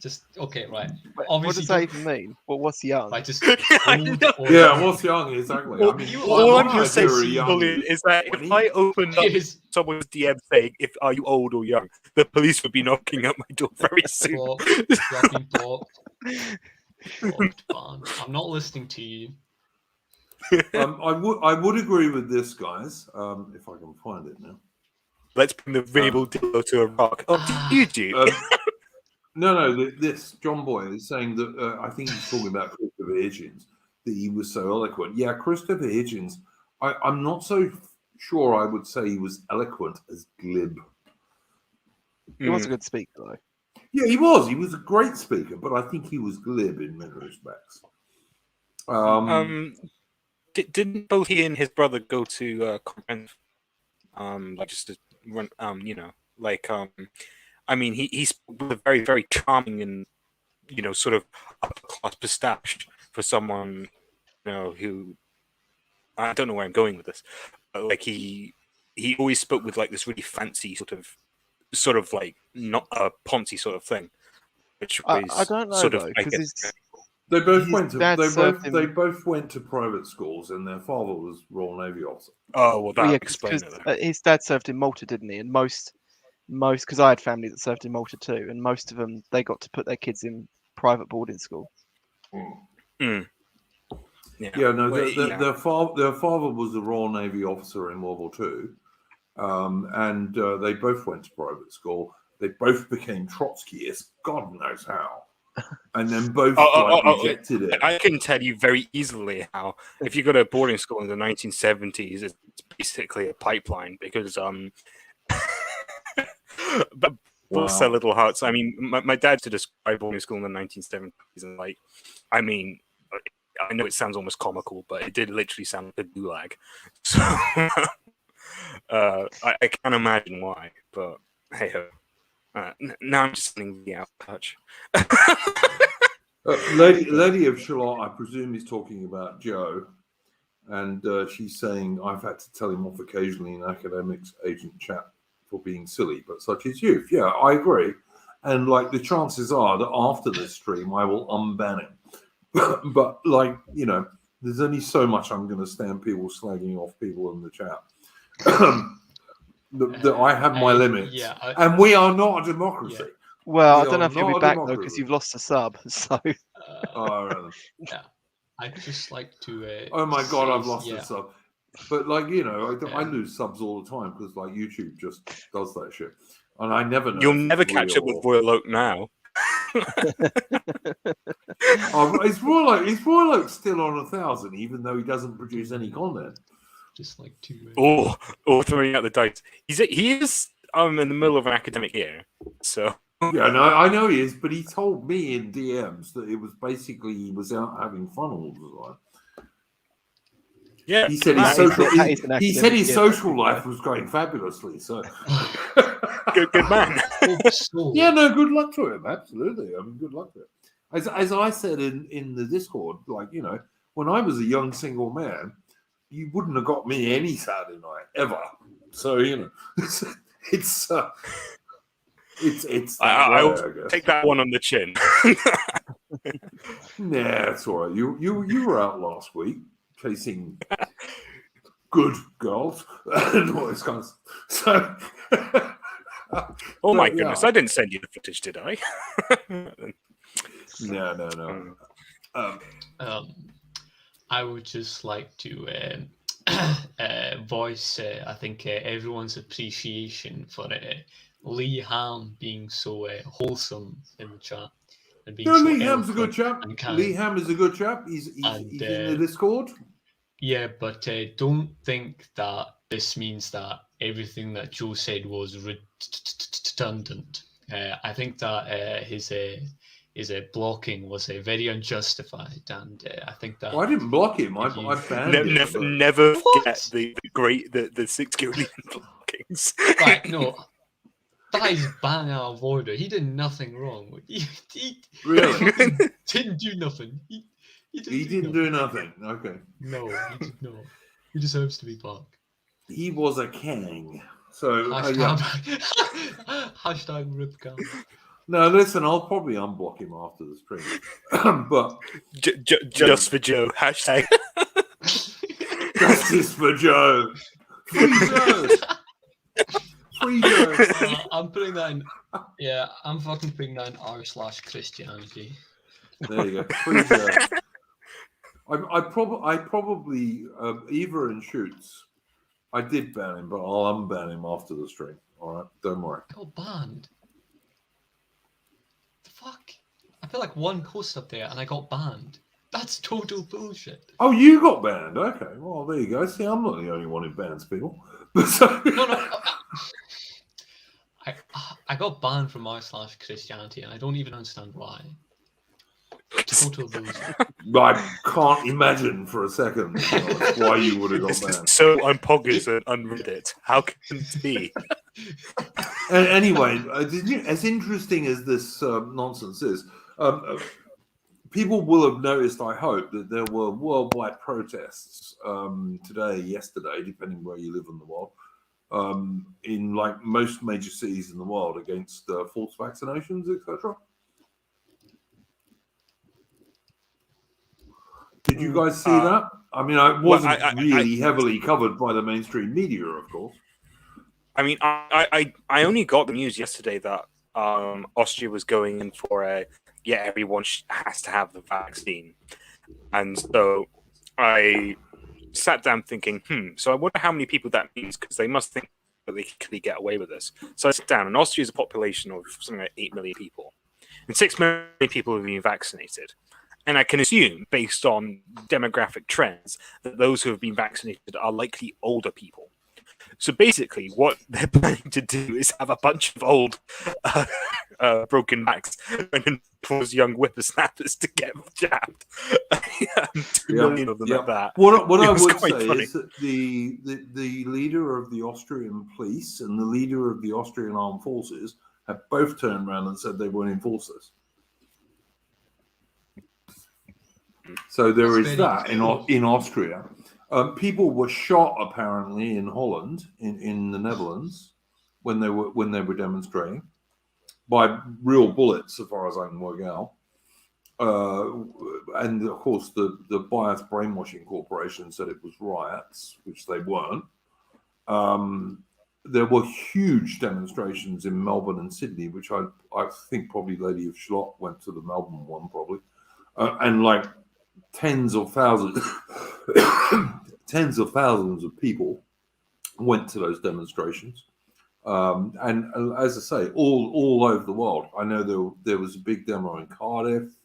S4: Just okay, right.
S3: What
S4: Obviously,
S3: does that
S4: don't-
S3: even mean? Well, what's young?
S4: Right, just
S2: I
S4: old
S2: know.
S4: or
S1: Yeah,
S4: young.
S1: what's young exactly?
S2: All,
S1: I mean,
S2: all
S1: my
S2: I'm going to say,
S1: idea of young
S2: Julian, is that if
S1: 20.
S2: I opened up
S4: Is
S2: someone's DM saying, "If are you old or young," the police would be knocking at my door very soon.
S4: blocked. You have been blocked. Blocked, banned. I'm not listening to you.
S1: I would agree with this, guys. If I can find it now.
S2: Let's bring the real deal to a rock. Oh, did you?
S1: No. This John Boy is saying that I think he's talking about Christopher Hitchens, that he was so eloquent. Yeah, Christopher Hitchens. I'm not so sure. I would say he was eloquent as glib.
S3: He was a good speaker, though.
S1: Yeah, he was. He was a great speaker, but I think he was glib in many respects.
S2: Didn't both he and his brother go to conference? Like just to run, I mean, he's a very, very charming and, sort of upper class pistache for someone, who, I don't know where I'm going with this, but like he always spoke with like this really fancy sort of like not a Ponzi sort of thing, which was
S3: I don't know,
S2: sort of,
S3: though,
S2: I
S3: because
S2: guess,
S1: They both
S3: His
S1: went to
S3: dad served
S1: they
S3: him-
S1: both went to private schools, and their father was Royal Navy officer.
S2: oh well, that
S3: Well, yeah,
S2: explains it.
S3: because his dad served in Malta, didn't he? And most, because I had family that served in Malta too, and most of them they got to put their kids in private boarding school.
S2: Mm.
S1: Yeah, no,
S2: Well,
S1: their father was a Royal Navy officer in World War II, and they both went to private school. They both became Trotskyists, God knows how, and then both rejected it.
S2: I can tell you very easily how. If you go to boarding school in the 1970s, it's basically a pipeline because but bless their little hearts. I mean, my dad to describe boarding school in the 1970s, and like, I mean, I know it sounds almost comical, but it did literally sound like a gulag. So I can't imagine why, but hey ho. Now I'm just getting the out of touch.
S1: Lady of Shalott, I presume, is talking about Joe, and she's saying, I've had to tell him off occasionally in academics agent chat for being silly, but such is youth. Yeah, I agree. And like the chances are that after this stream, I will unban him. But like, there's only so much I'm going to stand people slagging off people in the chat. That I have my limits.
S4: Yeah,
S1: and we are not a democracy.
S4: Yeah.
S3: Well,
S1: We
S3: I don't know
S1: are
S3: if you'll be
S1: not a
S3: back though because
S1: democracy.
S3: you've lost a sub. So
S4: yeah, I'd just like to.
S1: Oh my god, I've
S4: say-
S1: lost
S4: yeah.
S1: a sub. But like I lose subs all the time because like YouTube just does that shit, and I never know.
S2: You'll
S1: if
S2: never
S1: it's
S2: catch
S1: real
S2: up with
S1: or-
S2: Royal Oak now.
S1: Is Royal Oak still on 1,000, even though he doesn't produce any content?
S4: Just like to.
S2: Or throwing out the dice. He is in the middle of an academic year, so
S1: Yeah, no, I know he is, but he told me in DMs that it was basically he was out having fun all the time.
S2: yeah.
S1: He said
S3: That
S1: his
S3: is-
S1: social.
S3: that is an
S1: He said his
S3: academic year,
S1: social
S3: though,
S1: life was going fabulously. So,
S2: good man.
S4: So,
S1: yeah, no, good luck to him. Absolutely, I mean, good luck to him. As I said in the Discord, like when I was a young single man, you wouldn't have got me any Saturday night ever. So it's that
S2: I
S1: way,
S2: will
S1: I guess.
S2: take that one on the chin.
S1: Nah, it's all right. You were out last week chasing good girls and all this kind of stuff. So,
S2: Oh my
S1: yeah.
S2: goodness, I didn't send you the footage, did I?
S1: No.
S4: I would just like to voice, I think, everyone's appreciation for Lee Ham being so wholesome in the chat and being
S1: No,
S4: so
S1: Lee Ham's a good
S4: eloquent
S1: chap.
S4: and kind.
S1: Lee Ham is a good chap. He's
S4: And,
S1: in the Discord.
S4: Yeah, but don't think that this means that everything that Joe said was redundant. I think that his blocking was very unjustified, and I think that.
S1: Well, I didn't block him. I
S4: if you-
S1: banned him.
S2: Never,
S1: but-
S2: never
S4: What?
S2: forget the 6 Gillian blockings.
S4: Right, no. That is bang out of order. He did nothing wrong. He
S1: Really?
S4: didn't do nothing. He
S1: He didn't do nothing. Okay.
S4: No, he did not. He deserves to be blocked.
S1: He was a king. So
S4: Hashtag,
S1: yeah.
S4: hashtag rip Cam.
S1: No, listen, I'll probably unblock him after the stream. But
S2: Just for Joe. Hashtag.
S1: justice for Joe. Free Joe. Free Joe.
S4: I'm putting that in. Yeah, I'm fucking putting that in r/Christianity.
S1: There you go. Free Joe. I probably Eva and Shoots. I did ban him, but I'll unban him after the stream. All right, don't worry.
S4: I got banned. The fuck? I put like one post up there and I got banned. That's total bullshit.
S1: Oh, you got banned. Okay, well there you go. See, I'm not the only one who bans people.
S4: No. I got banned from r/Christianity and I don't even understand why. Total bullshit.
S1: I can't imagine for a second why you would have got banned.
S2: So unpoggers and unreddit. How can it be?
S1: Anyway, as interesting as this nonsense is, people will have noticed, I hope, that there were worldwide protests today, yesterday, depending where you live in the world, in like most major cities in the world against false vaccinations, etc. Did you guys see that? I mean, it wasn't really heavily covered by the mainstream media, of course.
S2: I mean, I only got the news yesterday that Austria was going in for everyone has to have the vaccine. And so I sat down thinking, so I wonder how many people that means, because they must think that they can get away with this. So I sat down, and Austria is a population of something like 8 million people. And 6 million people have been vaccinated. And I can assume, based on demographic trends, that those who have been vaccinated are likely older people. So basically, what they're planning to do is have a bunch of old, broken backs and force young whippersnappers to get jabbed. 2 million of them at that.
S1: What I would say
S2: funny.
S1: is that the leader of the Austrian police and the leader of the Austrian armed forces have both turned around and said they won't enforce this. So there is that in Austria. People were shot apparently in Holland, in the Netherlands, when they were demonstrating, by real bullets, as far as I can work out. And of course, the biased brainwashing corporation said it was riots, which they weren't. There were huge demonstrations in Melbourne and Sydney, which I think probably Lady of Shalott went to the Melbourne one probably, and like tens of thousands of people went to those demonstrations. And as I say, all over the world. I know there was a big demo in Cardiff.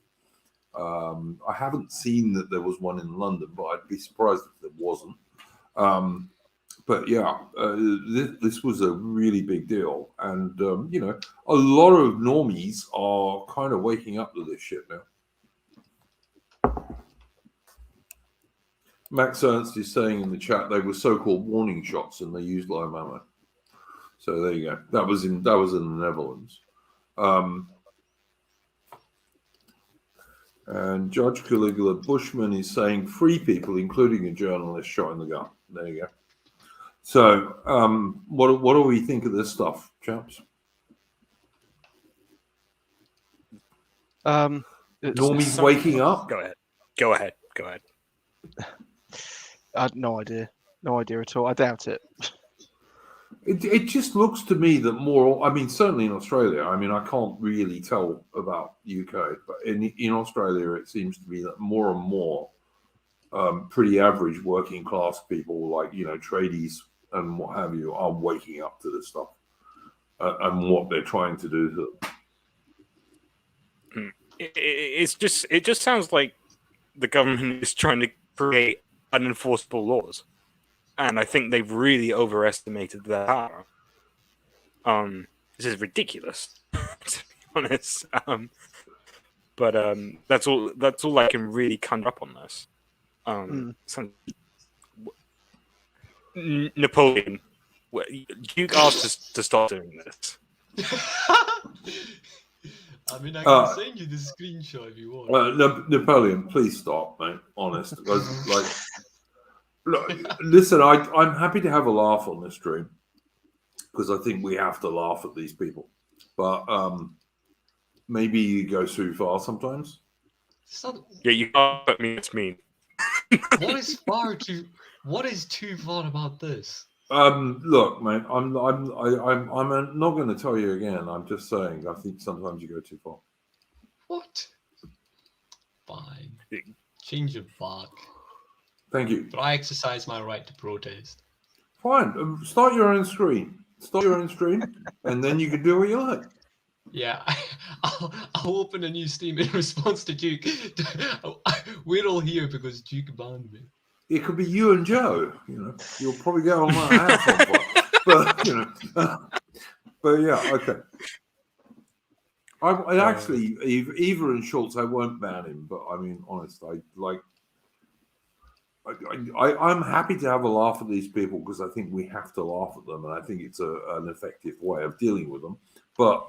S1: I haven't seen that there was one in London, but I'd be surprised if there wasn't. But yeah, this was a really big deal. And, you know, a lot of normies are kind of waking up to this shit now. Max Ernst is saying in the chat they were so-called warning shots and they used live ammo. So there you go. That was in the Netherlands. And Judge Caligula Bushman is saying 3 people, including a journalist, shot in the gun. There you go. So what do we think of this stuff, chaps? Normies waking up?
S2: Go ahead.
S3: I had no idea at all. I doubt it.
S1: It just looks to me that more, I mean, certainly in Australia, I mean, I can't really tell about UK, but in Australia, it seems to be that more and more pretty average working class people, like, you know, tradies and what have you, are waking up to this stuff and what they're trying to do to them.
S2: It just sounds like the government is trying to create unenforceable laws. And I think they've really overestimated their power. This is ridiculous, to be honest. But that's all I can really conjure up on this. Napoleon, Duke asked us to stop doing this.
S4: I mean, I can send you the screenshot if you want.
S1: Napoleon, please stop, mate. Honest, like. Look, listen, I'm happy to have a laugh on this stream because I think we have to laugh at these people. But maybe you go too far sometimes.
S4: It's not,
S2: Yeah, you can't put me. It's mean.
S4: what is too far about this?
S1: Look, mate, I'm not going to tell you again. I'm just saying. I think sometimes you go too far.
S4: What? Fine. Change your back.
S1: Thank you.
S4: But I exercise my right to protest.
S1: Fine. Start your own stream. Start your own stream, and then you can do what you like.
S4: Yeah, I'll open a new stream in response to Duke. We're all here because Duke banned me.
S1: It could be you and Joe. You'll probably get on my house on fire. But yeah, okay. I actually, Eva and Schultz, I won't ban him. But I mean, honest, I'm happy to have a laugh at these people because I think we have to laugh at them, and I think it's an effective way of dealing with them. But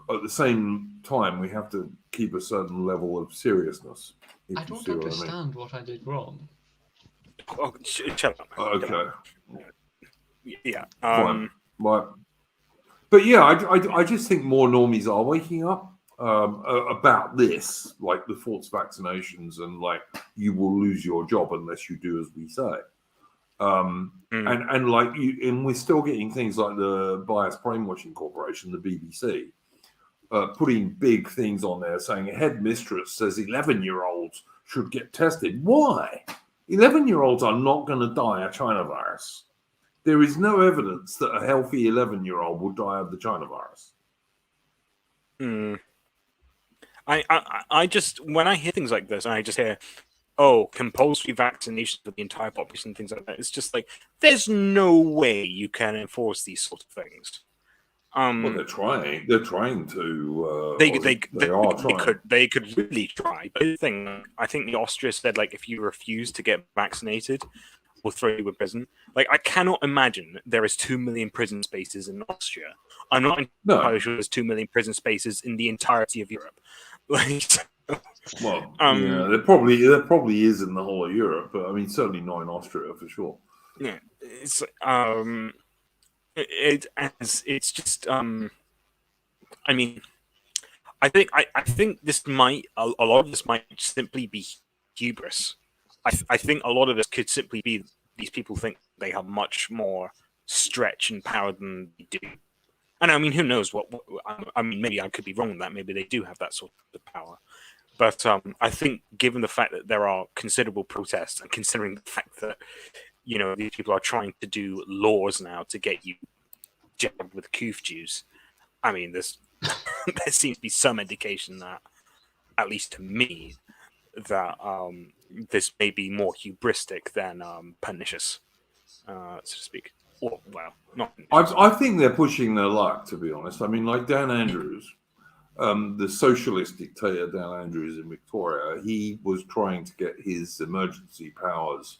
S1: at the same time, we have to keep a certain level of seriousness.
S4: I don't understand what I did wrong.
S2: Oh, shut up.
S1: Okay.
S2: Yeah.
S1: Fine. But yeah, I just think more normies are waking up about this, like the false vaccinations and like you will lose your job unless you do as we say. And like and we're still getting things like the Bias Brainwashing Corporation, the BBC, putting big things on there saying a headmistress says 11-year-olds should get tested. Why? 11-year-olds are not going to die of China virus. There is no evidence that a healthy 11-year-old will die of the China virus.
S2: I just, when I hear things like this, and I just hear, oh, compulsory vaccination for the entire population, things like that, it's just like, there's no way you can enforce these sort of things.
S1: Well, they're trying. They're trying to.
S2: They
S1: are trying.
S2: They could really try. But the thing, I think the Austria said, like, if you refuse to get vaccinated, we'll throw you in prison. Like, I cannot imagine there is 2 million prison spaces in Austria. I'm not entirely sure there's 2 million prison spaces in the entirety of Europe. Like,
S1: well, yeah, there probably is in the whole of Europe, but I mean, certainly not in Austria for sure.
S2: Yeah, it's it's just I mean, I think this might a lot of this might simply be hubris. I think a lot of this could simply be these people think they have much more stretch and power than they do. And I mean, who knows what I mean, maybe I could be wrong with that. Maybe they do have that sort of power. But I think given the fact that there are considerable protests and considering the fact that, you know, these people are trying to do laws now to get you jabbed with coof juice, I mean, there seems to be some indication that, at least to me, that this may be more hubristic than pernicious, so to speak. Or, well, not pernicious.
S1: I think they're pushing their luck, to be honest. I mean, like Dan Andrews, the socialist dictator Dan Andrews in Victoria, he was trying to get his emergency powers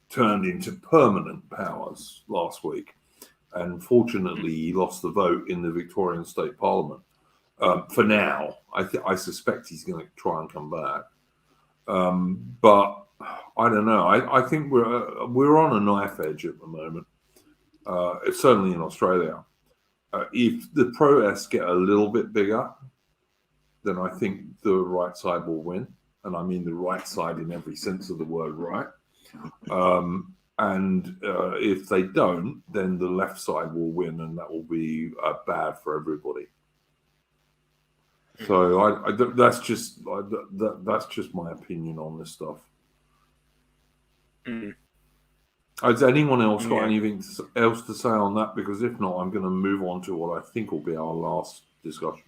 S1: turned into permanent powers last week. And fortunately, he lost the vote in the Victorian State Parliament. For now, I suspect he's going to try and come back. But I don't know. I think we're on a knife edge at the moment. Certainly in Australia. If the protests get a little bit bigger, then I think the right side will win. And I mean the right side in every sense of the word right. And if they don't, then the left side will win, and that will be bad for everybody. So that's just my opinion on this stuff. Has anyone else got anything else to say on that? Because if not, I'm going to move on to what I think will be our last discussion.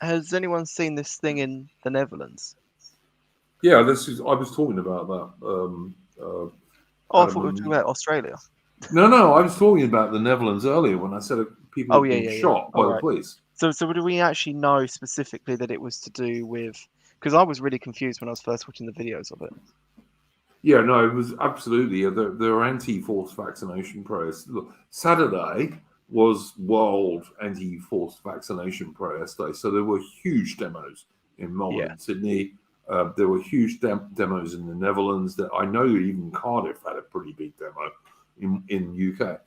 S3: Has anyone seen this thing in the Netherlands?
S1: Yeah, I was talking about that.
S3: I thought we were talking about Australia.
S1: No, I was talking about the Netherlands earlier when I said people were being shot by the police.
S3: So do we actually know specifically that it was to do with? Because I was really confused when I was first watching the videos of it.
S1: Yeah, no, it was absolutely. There are anti-forced vaccination protests. Look, Saturday was World Anti-Forced Vaccination Protest Day, so there were huge demos in Melbourne and Sydney. There were huge demos in the Netherlands. That I know even Cardiff had a pretty big demo in UK,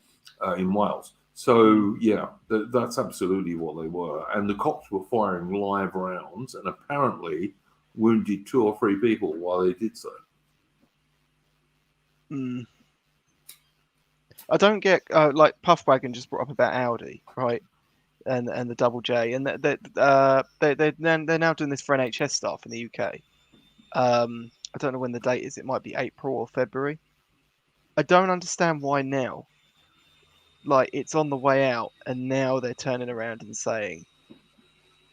S1: in Wales. So yeah, that's absolutely what they were. And the cops were firing live rounds and apparently wounded 2 or 3 people while they did so.
S3: Mm. I don't get like Puffwagon just brought up about Audi, right? And the double J, and they're now doing this for NHS staff in the UK. I don't know when the date is. It might be April or February. I don't understand why now. Like it's on the way out, and now they're turning around and saying,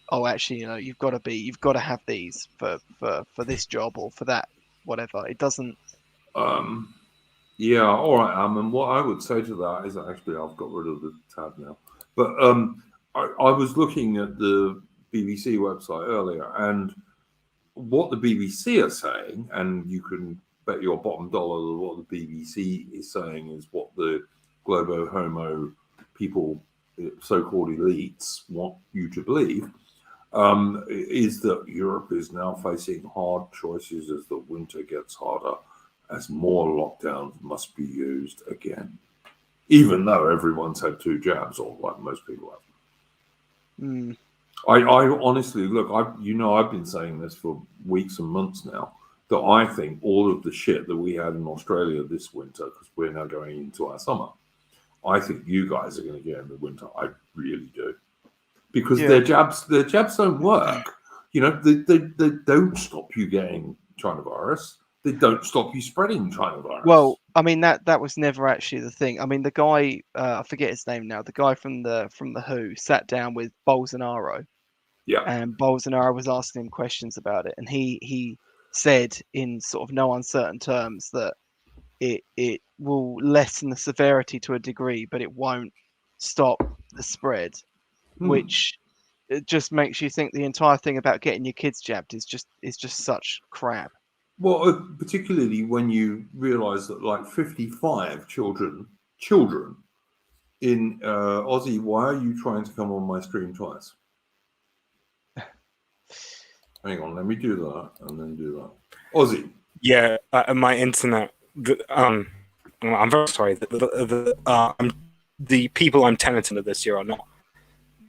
S3: "Oh, actually, you've got to have these for this job or for that, whatever." It doesn't.
S1: Yeah, all right. And what I would say to that is actually I've got rid of the tab now. But I was looking at the BBC website earlier, and what the BBC are saying, and you can bet your bottom dollar that what the BBC is saying is what the Globo Homo people, so-called elites, want you to believe, is that Europe is now facing hard choices as the winter gets harder, as more lockdowns must be used again, even though everyone's had 2 jabs, or like most people have.
S3: Mm.
S1: I honestly, look, I've been saying this for weeks and months now, that I think all of the shit that we had in Australia this winter, because we're now going into our summer, I think you guys are going to get in the winter. I really do. Because their jabs don't work. They don't stop you getting China virus. They don't stop you spreading China virus.
S3: Well, I mean that was never actually the thing. I mean the guy, I forget his name now. The guy from the WHO sat down with Bolsonaro.
S1: Yeah.
S3: And Bolsonaro was asking him questions about it, and he said in sort of no uncertain terms that it will lessen the severity to a degree, but it won't stop the spread, which it just makes you think the entire thing about getting your kids jabbed is just such crap.
S1: Well, particularly when you realise that like 55 children in Aussie. Why are you trying to come on my stream twice? Hang on, let me do that and then do that. Aussie.
S2: Yeah, my internet. I'm very sorry. The people I'm tenanting of this year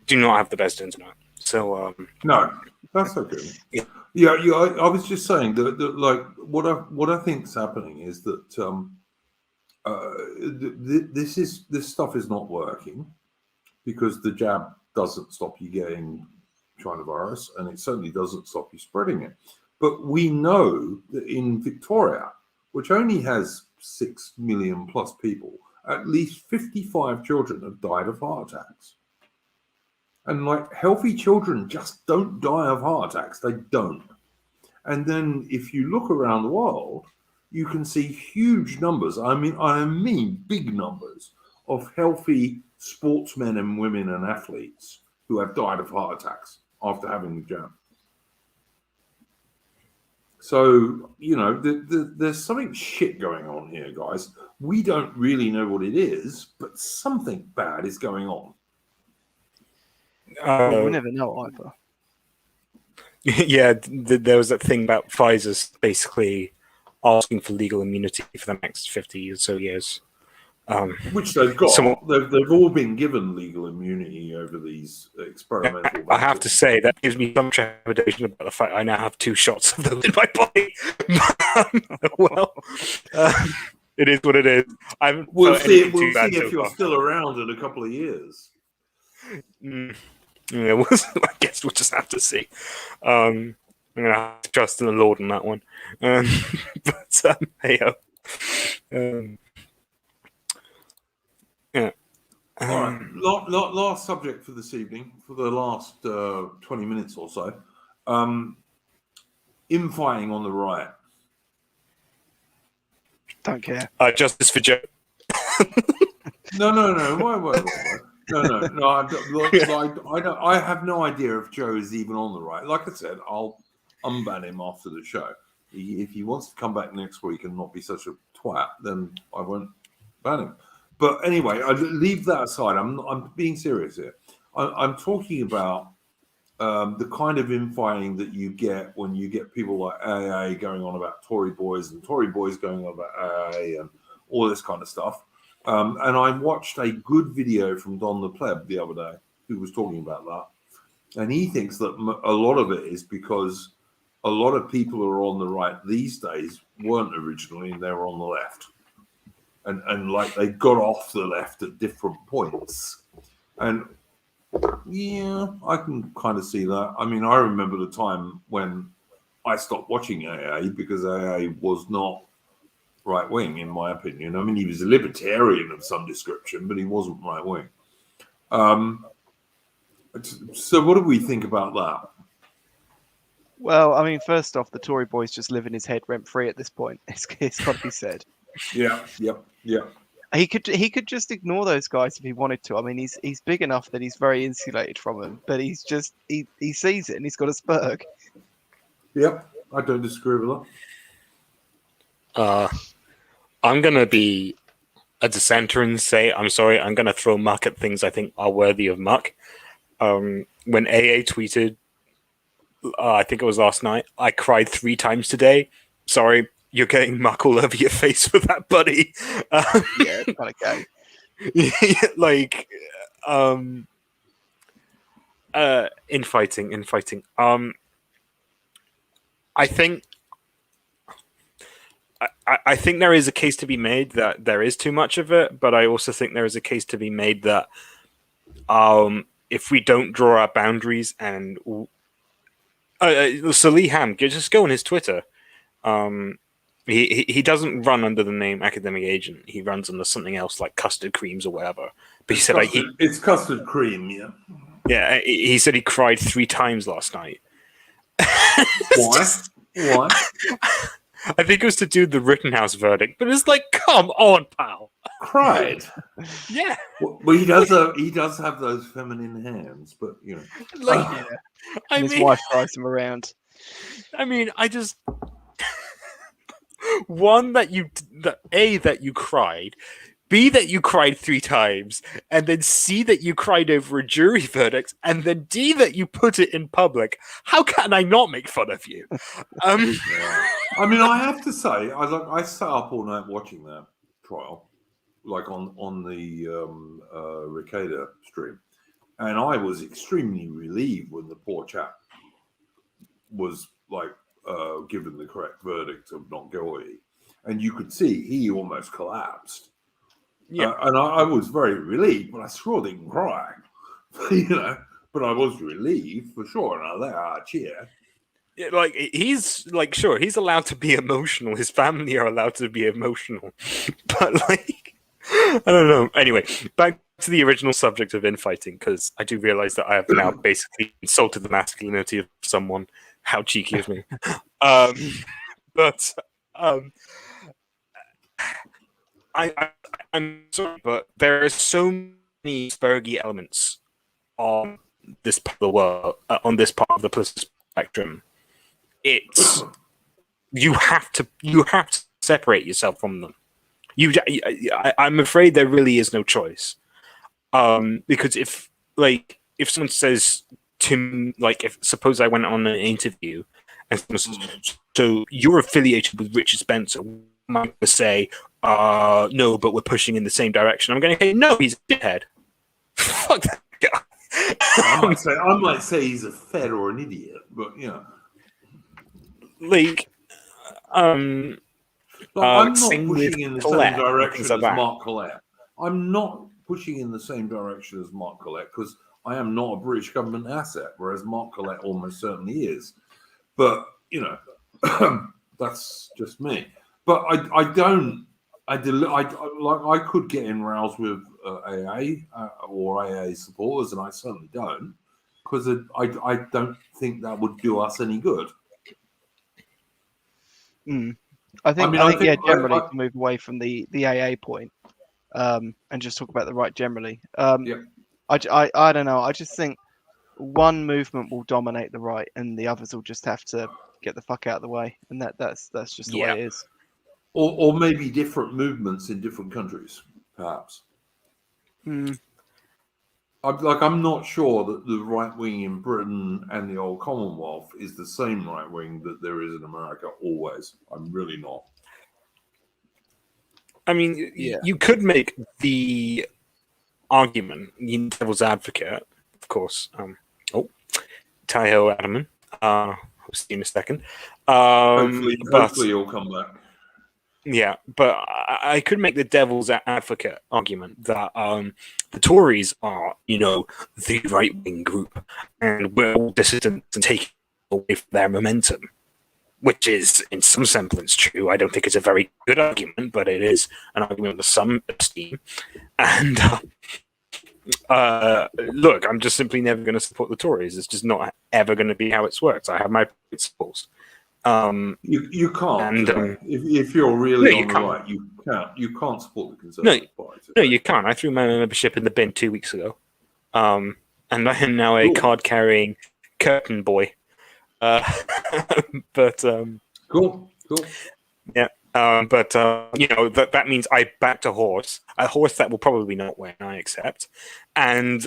S2: do not have the best internet. So
S1: no, that's okay. Yeah. I was just saying that like what I think is happening is that this stuff is not working because the jab doesn't stop you getting China virus, and it certainly doesn't stop you spreading it. But we know that in Victoria, which only has 6 million plus people, at least 55 children have died of heart attacks. And like healthy children just don't die of heart attacks. They don't. And then if you look around the world, you can see huge numbers. I mean big numbers of healthy sportsmen and women and athletes who have died of heart attacks after having the jab. So, there's something shit going on here, guys. We don't really know what it is, but something bad is going on.
S3: We never know either.
S2: Yeah, there was that thing about Pfizer's basically asking for legal immunity for the next 50 or so years.
S1: Which they've got. They've all been given legal immunity over these experimental.
S2: I have to say that gives me some trepidation about the fact I now have 2 shots of those in my body. Well, it is what it is.
S1: We'll see if you're still around in a couple of years.
S2: Yeah, I guess we'll just have to see. I'm going to have to trust in the Lord on that one. But hey, yeah.
S1: All right. Last subject for this evening, for the last 20 minutes or so. Infighting on the riot.
S3: Don't care.
S2: Justice for Joe.
S1: No. Why? No. I have no idea if Joe is even on the right. Like I said, I'll unban him after the show. If he wants to come back next week and not be such a twat, then I won't ban him. But anyway, I leave that aside. I'm being serious here. I'm talking about the kind of infighting that you get when you get people like AA going on about Tory boys and Tory boys going on about AA and all this kind of stuff. And I watched a good video from Don the Pleb the other day who was talking about that. And he thinks that a lot of it is because a lot of people who are on the right these days weren't originally, and they were on the left. And like they got off the left at different points. And yeah, I can kind of see that. I mean, I remember the time when I stopped watching AA because AA was not right wing, in my opinion. I mean, he was a libertarian of some description, but he wasn't right wing. So, what do we think about that?
S3: Well, I mean, first off, the Tory boy's just living his head rent free at this point. It's got to be said.
S1: Yeah.
S3: He could just ignore those guys if he wanted to. I mean, he's big enough that he's very insulated from them, but he's just he sees it and he's got a spurg.
S1: Yep, I don't disagree with that.
S2: I'm gonna be a dissenter and say I'm sorry. I'm gonna throw muck at things I think are worthy of muck. When AA tweeted, I think it was last night, I cried 3 times today. Sorry, you're getting muck all over your face for that, buddy.
S3: Yeah, it's kind of gay.
S2: Like, infighting. I think there is a case to be made that there is too much of it, but I also think there is a case to be made that if we don't draw our boundaries and so Lee Ham, just go on his Twitter. He doesn't run under the name Academic Agent. He runs under something else like Custard Creams or whatever. But he said
S1: it's custard cream, yeah.
S2: Yeah, he said he cried 3 times last night.
S1: Why? Why?
S2: I think it was to do with the Rittenhouse verdict, but it's like, come on, pal.
S1: Cried.
S2: Yeah.
S1: Well, he does have those feminine hands, but you know,
S2: Like,
S3: And his wife drives him around.
S2: I mean, I just one that you cried, B that you cried 3 times, and then C that you cried over a jury verdict, and then D that you put it in public. How can I not make fun of you?
S1: yeah. I mean, I have to say, I sat up all night watching that trial, like on the Ricada stream, and I was extremely relieved when the poor chap was like given the correct verdict of not guilty, and you could see he almost collapsed.
S2: Yeah,
S1: and I was very relieved, but I sure didn't cry, you know. But I was relieved for sure, and I let out a cheer.
S2: Yeah, like he's like, sure, he's allowed to be emotional. His family are allowed to be emotional, but like, I don't know. Anyway, back to the original subject of infighting, because I do realize that I have now basically insulted the masculinity of someone. How cheeky of me. I'm sorry, but there are so many Spurgy elements on this part of the world, on this part of the political spectrum. You have to separate yourself from them. I'm afraid there really is no choice. Because if someone says to me, like, if suppose I went on an interview and someone says, so you're affiliated with Richard Spencer, I'm going to say, no, but we're pushing in the same direction. I'm going to say, no, he's a shithead. Fuck that guy.
S1: I might say he's a fed or an idiot, but you know,
S2: like,
S1: I'm not
S2: same with
S1: pushing in the
S2: Collette
S1: same
S2: and
S1: direction
S2: things
S1: as
S2: like that.
S1: Mark Collette. I'm not pushing in the same direction as Mark Collette because I am not a British government asset, whereas Mark Collette almost certainly is. But you know, that's just me. But I could get in rows with AA or AA supporters, and I certainly don't, because I don't think that would do us any good.
S3: I think generally to move away from the AA point and just talk about the right generally. I don't know. I just think one movement will dominate the right, and the others will just have to get the fuck out of the way, and that's just the way it is.
S1: Or maybe different movements in different countries, perhaps. I'm not sure that the right wing in Britain and the old Commonwealth is the same right wing that there is in America always. I'm really not.
S2: I mean,
S3: Yeah.
S2: you could make the argument, the devil's advocate, of course. Taiho Adaman. I'll see you in a second.
S1: Hopefully you'll come back.
S2: Yeah, but I could make the devil's advocate argument that the Tories are, the right-wing group, and we're all dissidents and taking away from their momentum, which is, in some semblance, true. I don't think it's a very good argument, but it is an argument with some esteem. And look, I'm just simply never going to support the Tories. It's just not ever going to be how it's worked. I have my principles.
S1: You can't.
S2: And,
S1: if you're really
S2: no,
S1: on the
S2: can't.
S1: right, you can't. You can't support the Conservative Party.
S2: No, you can't. I threw my membership in the bin 2 weeks ago. And I am now a card-carrying curtain boy. But
S1: cool.
S2: Yeah. But that means I backed a horse that will probably not win, I accept. And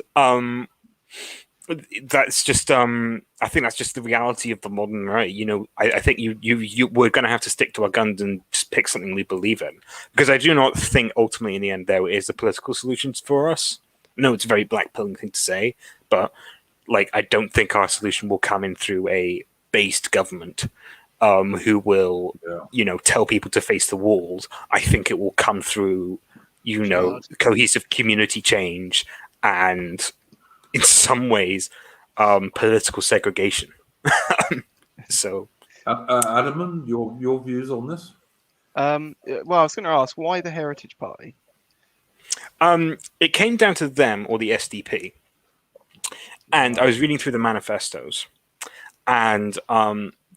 S2: that's just I think that's just the reality of the modern right. I think we're going to have to stick to our guns and just pick something we believe in, because I do not think ultimately in the end there is a political solution for us. No, it's a very black pilling thing to say, but I don't think our solution will come in through a based government who will tell people to face the walls. I think it will come through cohesive community change and, in some ways, political segregation. So,
S1: Adaman, your views on this?
S3: Well, I was going to ask, why the Heritage Party?
S2: It came down to them or the SDP, and I was reading through the manifestos, and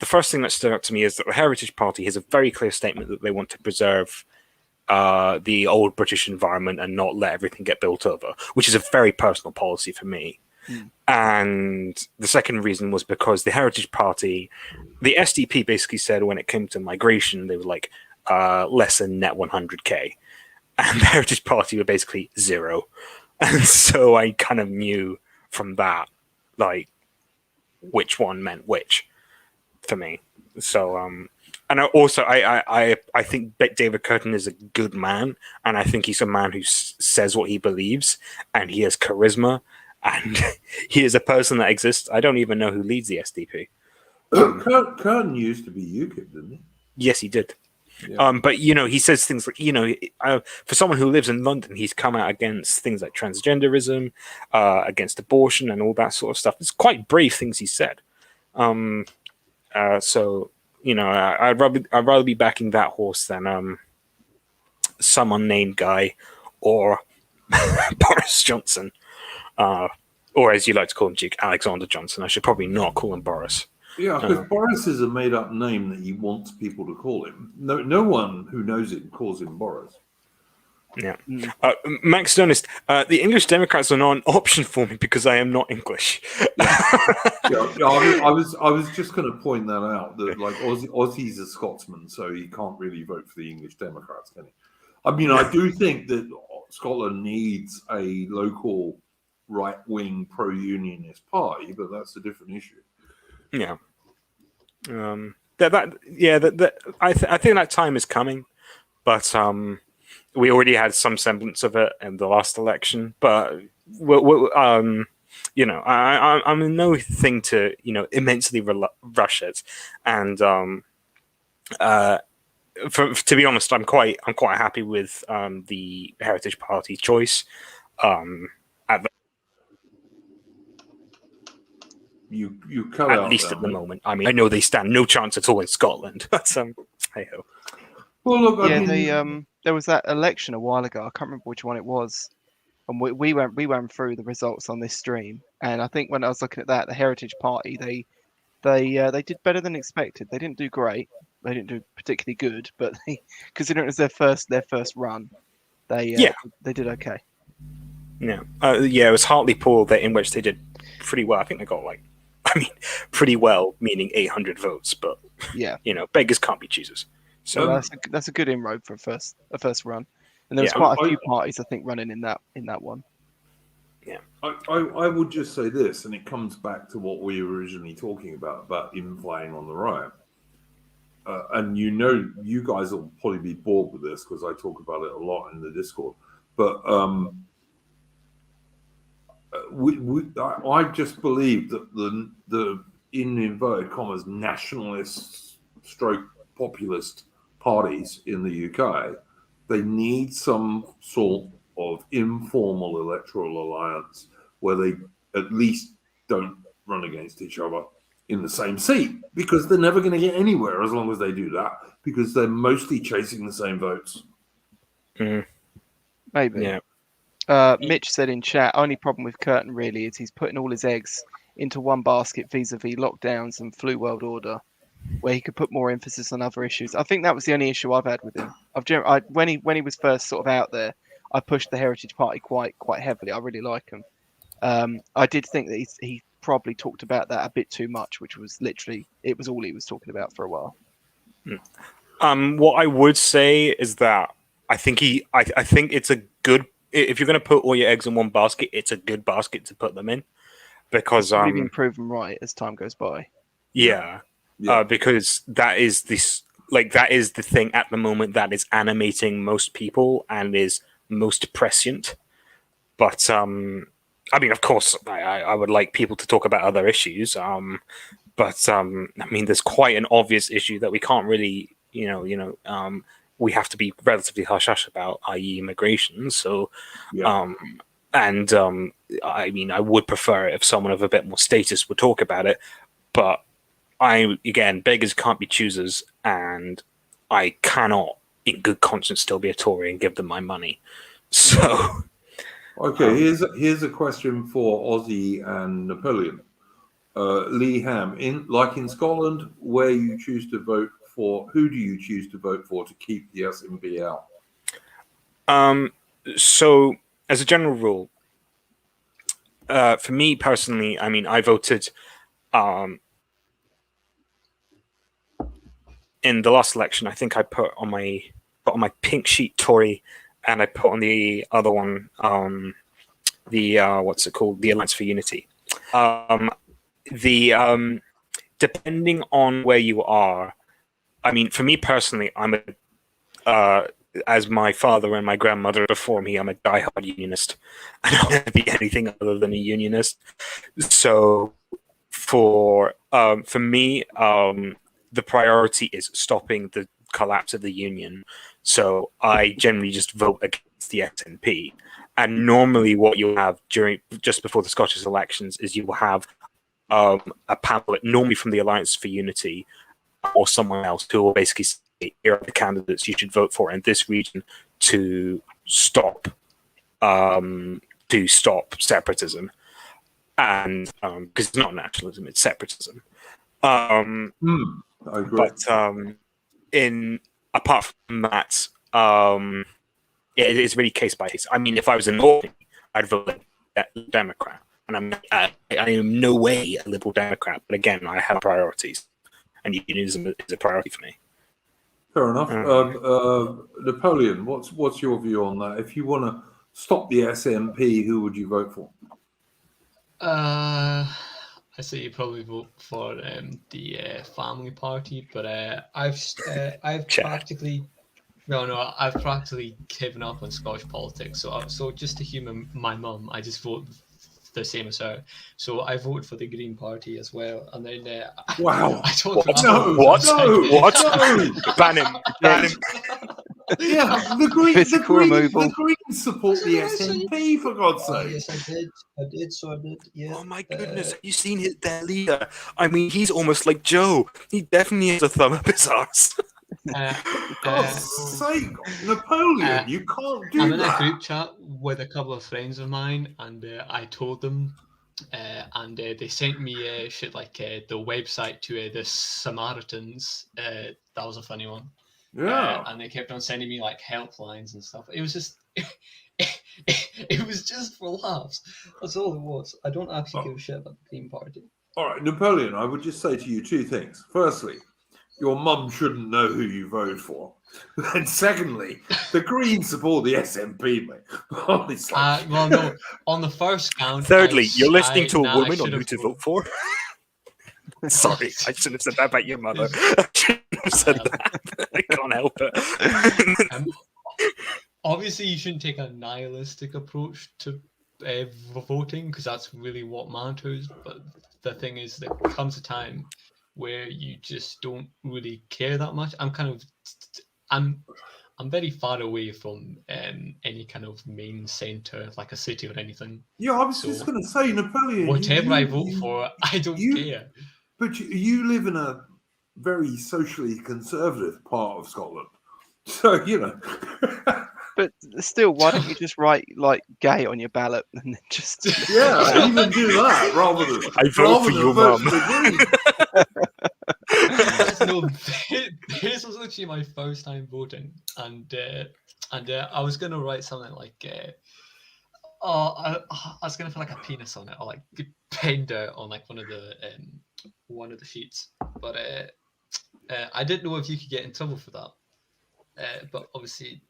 S2: the first thing that stood out to me is that the Heritage Party has a very clear statement that they want to preserve the old British environment and not let everything get built over, which is a very personal policy for me. And the second reason was because the Heritage Party, the SDP basically said when it came to migration, they were like less than net 100k, and the Heritage Party were basically 0. And so I kind of knew from that which one meant which for me. So and I think David Curtin is a good man, and I think he's a man who says what he believes, and he has charisma, and he is a person that exists. I don't even know who leads the SDP.
S1: Curtin used to be UKIP, didn't he?
S2: Yes, he did.
S1: Yeah.
S2: But he says things like for someone who lives in London, he's come out against things like transgenderism, against abortion, and all that sort of stuff. It's quite brave things he said. So I'd rather be backing that horse than some unnamed guy or Boris Johnson, or as you like to call him, Duke Alexander Johnson. I should probably not call him Boris.
S1: Yeah, because Boris is a made-up name that he wants people to call him. No one who knows him calls him Boris.
S2: Yeah. Max Donist, the English Democrats are not an option for me because I am not English.
S1: I was just going to point that out, that Ozzy's a Scotsman, so he can't really vote for the English Democrats, can he? I mean, I do think that Scotland needs a local right-wing pro-unionist party, but that's a different issue.
S2: Yeah. I think that time is coming, but we already had some semblance of it in the last election. But I'm in no thing to immensely rush it, and to be honest, I'm quite happy with the Heritage Party choice.
S1: You cut out
S2: at least at the moment. I mean, I know they stand no chance at all in Scotland, but hey ho.
S1: Well, look,
S3: there was that election a while ago. I can't remember which one it was, and we went through the results on this stream. And I think when I was looking at that, the Heritage Party, they did better than expected. They didn't do great. They didn't do particularly good, but considering it was their first run, they did okay.
S2: Yeah, it was Hartlepool in which they did pretty well. I think they got pretty well, meaning 800 votes. But beggars can't be choosers. So
S3: that's a good inroad for a first run. And there was quite a few parties, I think, running in that one.
S2: Yeah,
S1: I would just say this, and it comes back to what we were originally talking about him playing on the right. and you guys will probably be bored with this because I talk about it a lot in the Discord, but I just believe that the in inverted commas nationalist stroke populist parties in the UK, they need some sort of informal electoral alliance where they at least don't run against each other in the same seat, because they're never going to get anywhere as long as they do that, because they're mostly chasing the same votes.
S3: Maybe.
S2: Yeah.
S3: Mitch said in chat, only problem with Curtin really is he's putting all his eggs into one basket vis-a-vis lockdowns and flu world order, where he could put more emphasis on other issues. I think that was the only issue I've had with him. When he was first sort of out there, I pushed the Heritage Party quite heavily. I really like him. I did think that he probably talked about that a bit too much, which was literally, it was all he was talking about for a while.
S2: What I would say is that I think it's a good, if you're going to put all your eggs in one basket, it's a good basket to put them in, because
S3: It's really been proven right as time goes by.
S2: Yeah. Because that is that is the thing at the moment that is animating most people and is most prescient. But I mean, of course, I would like people to talk about other issues. But I mean, there's quite an obvious issue that we can't really, we have to be relatively hush-hush about, i.e. immigration. So, I mean, I would prefer it if someone of a bit more status would talk about it. But again, beggars can't be choosers, and I cannot, in good conscience, still be a Tory and give them my money. So,
S1: okay, here's a question for Ozzy and Napoleon. Lee Ham, in Scotland, where you choose to vote for, who do you choose to vote for to keep the SNP out?
S2: So, as a general rule, for me personally, I mean, I voted in the last election. I think I put on my pink sheet Tory, and I put on the other one what's it called, the Alliance for Unity. Depending on where you are, I mean, for me personally, I'm as my father and my grandmother before me, I'm a diehard unionist. I don't want to be anything other than a unionist. So for me, the priority is stopping the collapse of the union. So I generally just vote against the SNP. And normally what you'll have just before the Scottish elections is you will have a pamphlet, normally from the Alliance for Unity or someone else, who will basically say, here are the candidates you should vote for in this region to stop separatism. And because it's not nationalism, it's separatism.
S1: I agree.
S2: But apart from that, it's really case by case. I mean, if I was in Norway, I'd vote Democrat, and I am no way a Liberal Democrat. But again, I have priorities, and unionism is a priority for me.
S1: Fair enough. Napoleon, what's your view on that? If you want to stop the SNP, who would you vote for?
S4: I say you probably vote for the Family Party, but I've practically given up on Scottish politics. So just to humour my mum, I just vote the same as her. So I voted for the Green Party as well, and then
S1: wow,
S2: what? Ban him!
S1: Yeah, the Greens support the SNP, for God's sake.
S4: Yes, I did. So I did. Yeah.
S2: Oh my goodness! Have you seen their leader? I mean, he's almost like Joe. He definitely has a thumb up his arse.
S1: God's sake, Napoleon, you can't do that.
S4: I'm in a group chat with a couple of friends of mine, and I told them, and they sent me shit like the website to the Samaritans. That was a funny one.
S1: Yeah.
S4: And they kept on sending me like helplines and stuff. It was just, it was just for laughs. That's all it was. I don't actually give a shit about the Green Party.
S1: All right, Napoleon, I would just say to you two things. Firstly, your mum shouldn't know who you voted for. And secondly, the Greens support the SNP, mate. Honestly.
S4: Well, no, on the first count.
S2: Thirdly, you're listening to a woman on who to vote for? Sorry, I shouldn't have said that about your mother. have said that. I can't help it.
S4: Obviously, you shouldn't take a nihilistic approach to voting because that's really what matters. But the thing is, there comes a time where you just don't really care that much. I'm very far away from any kind of main center like a city or anything.
S1: Yeah, I was
S4: So,
S1: just going to say, Napoleon.
S4: Whatever I vote for, I don't care.
S1: But you live in a very socially conservative part of Scotland, so you know.
S3: But still, why don't you just write like "gay" on your ballot and then just
S1: Yeah, even do that rather than
S2: I vote for your mum.
S4: No, this was actually my first time voting, and I was gonna write something like, I was gonna put like a penis on it or like panda on like one of the sheets, but I didn't know if you could get in trouble for that, but obviously.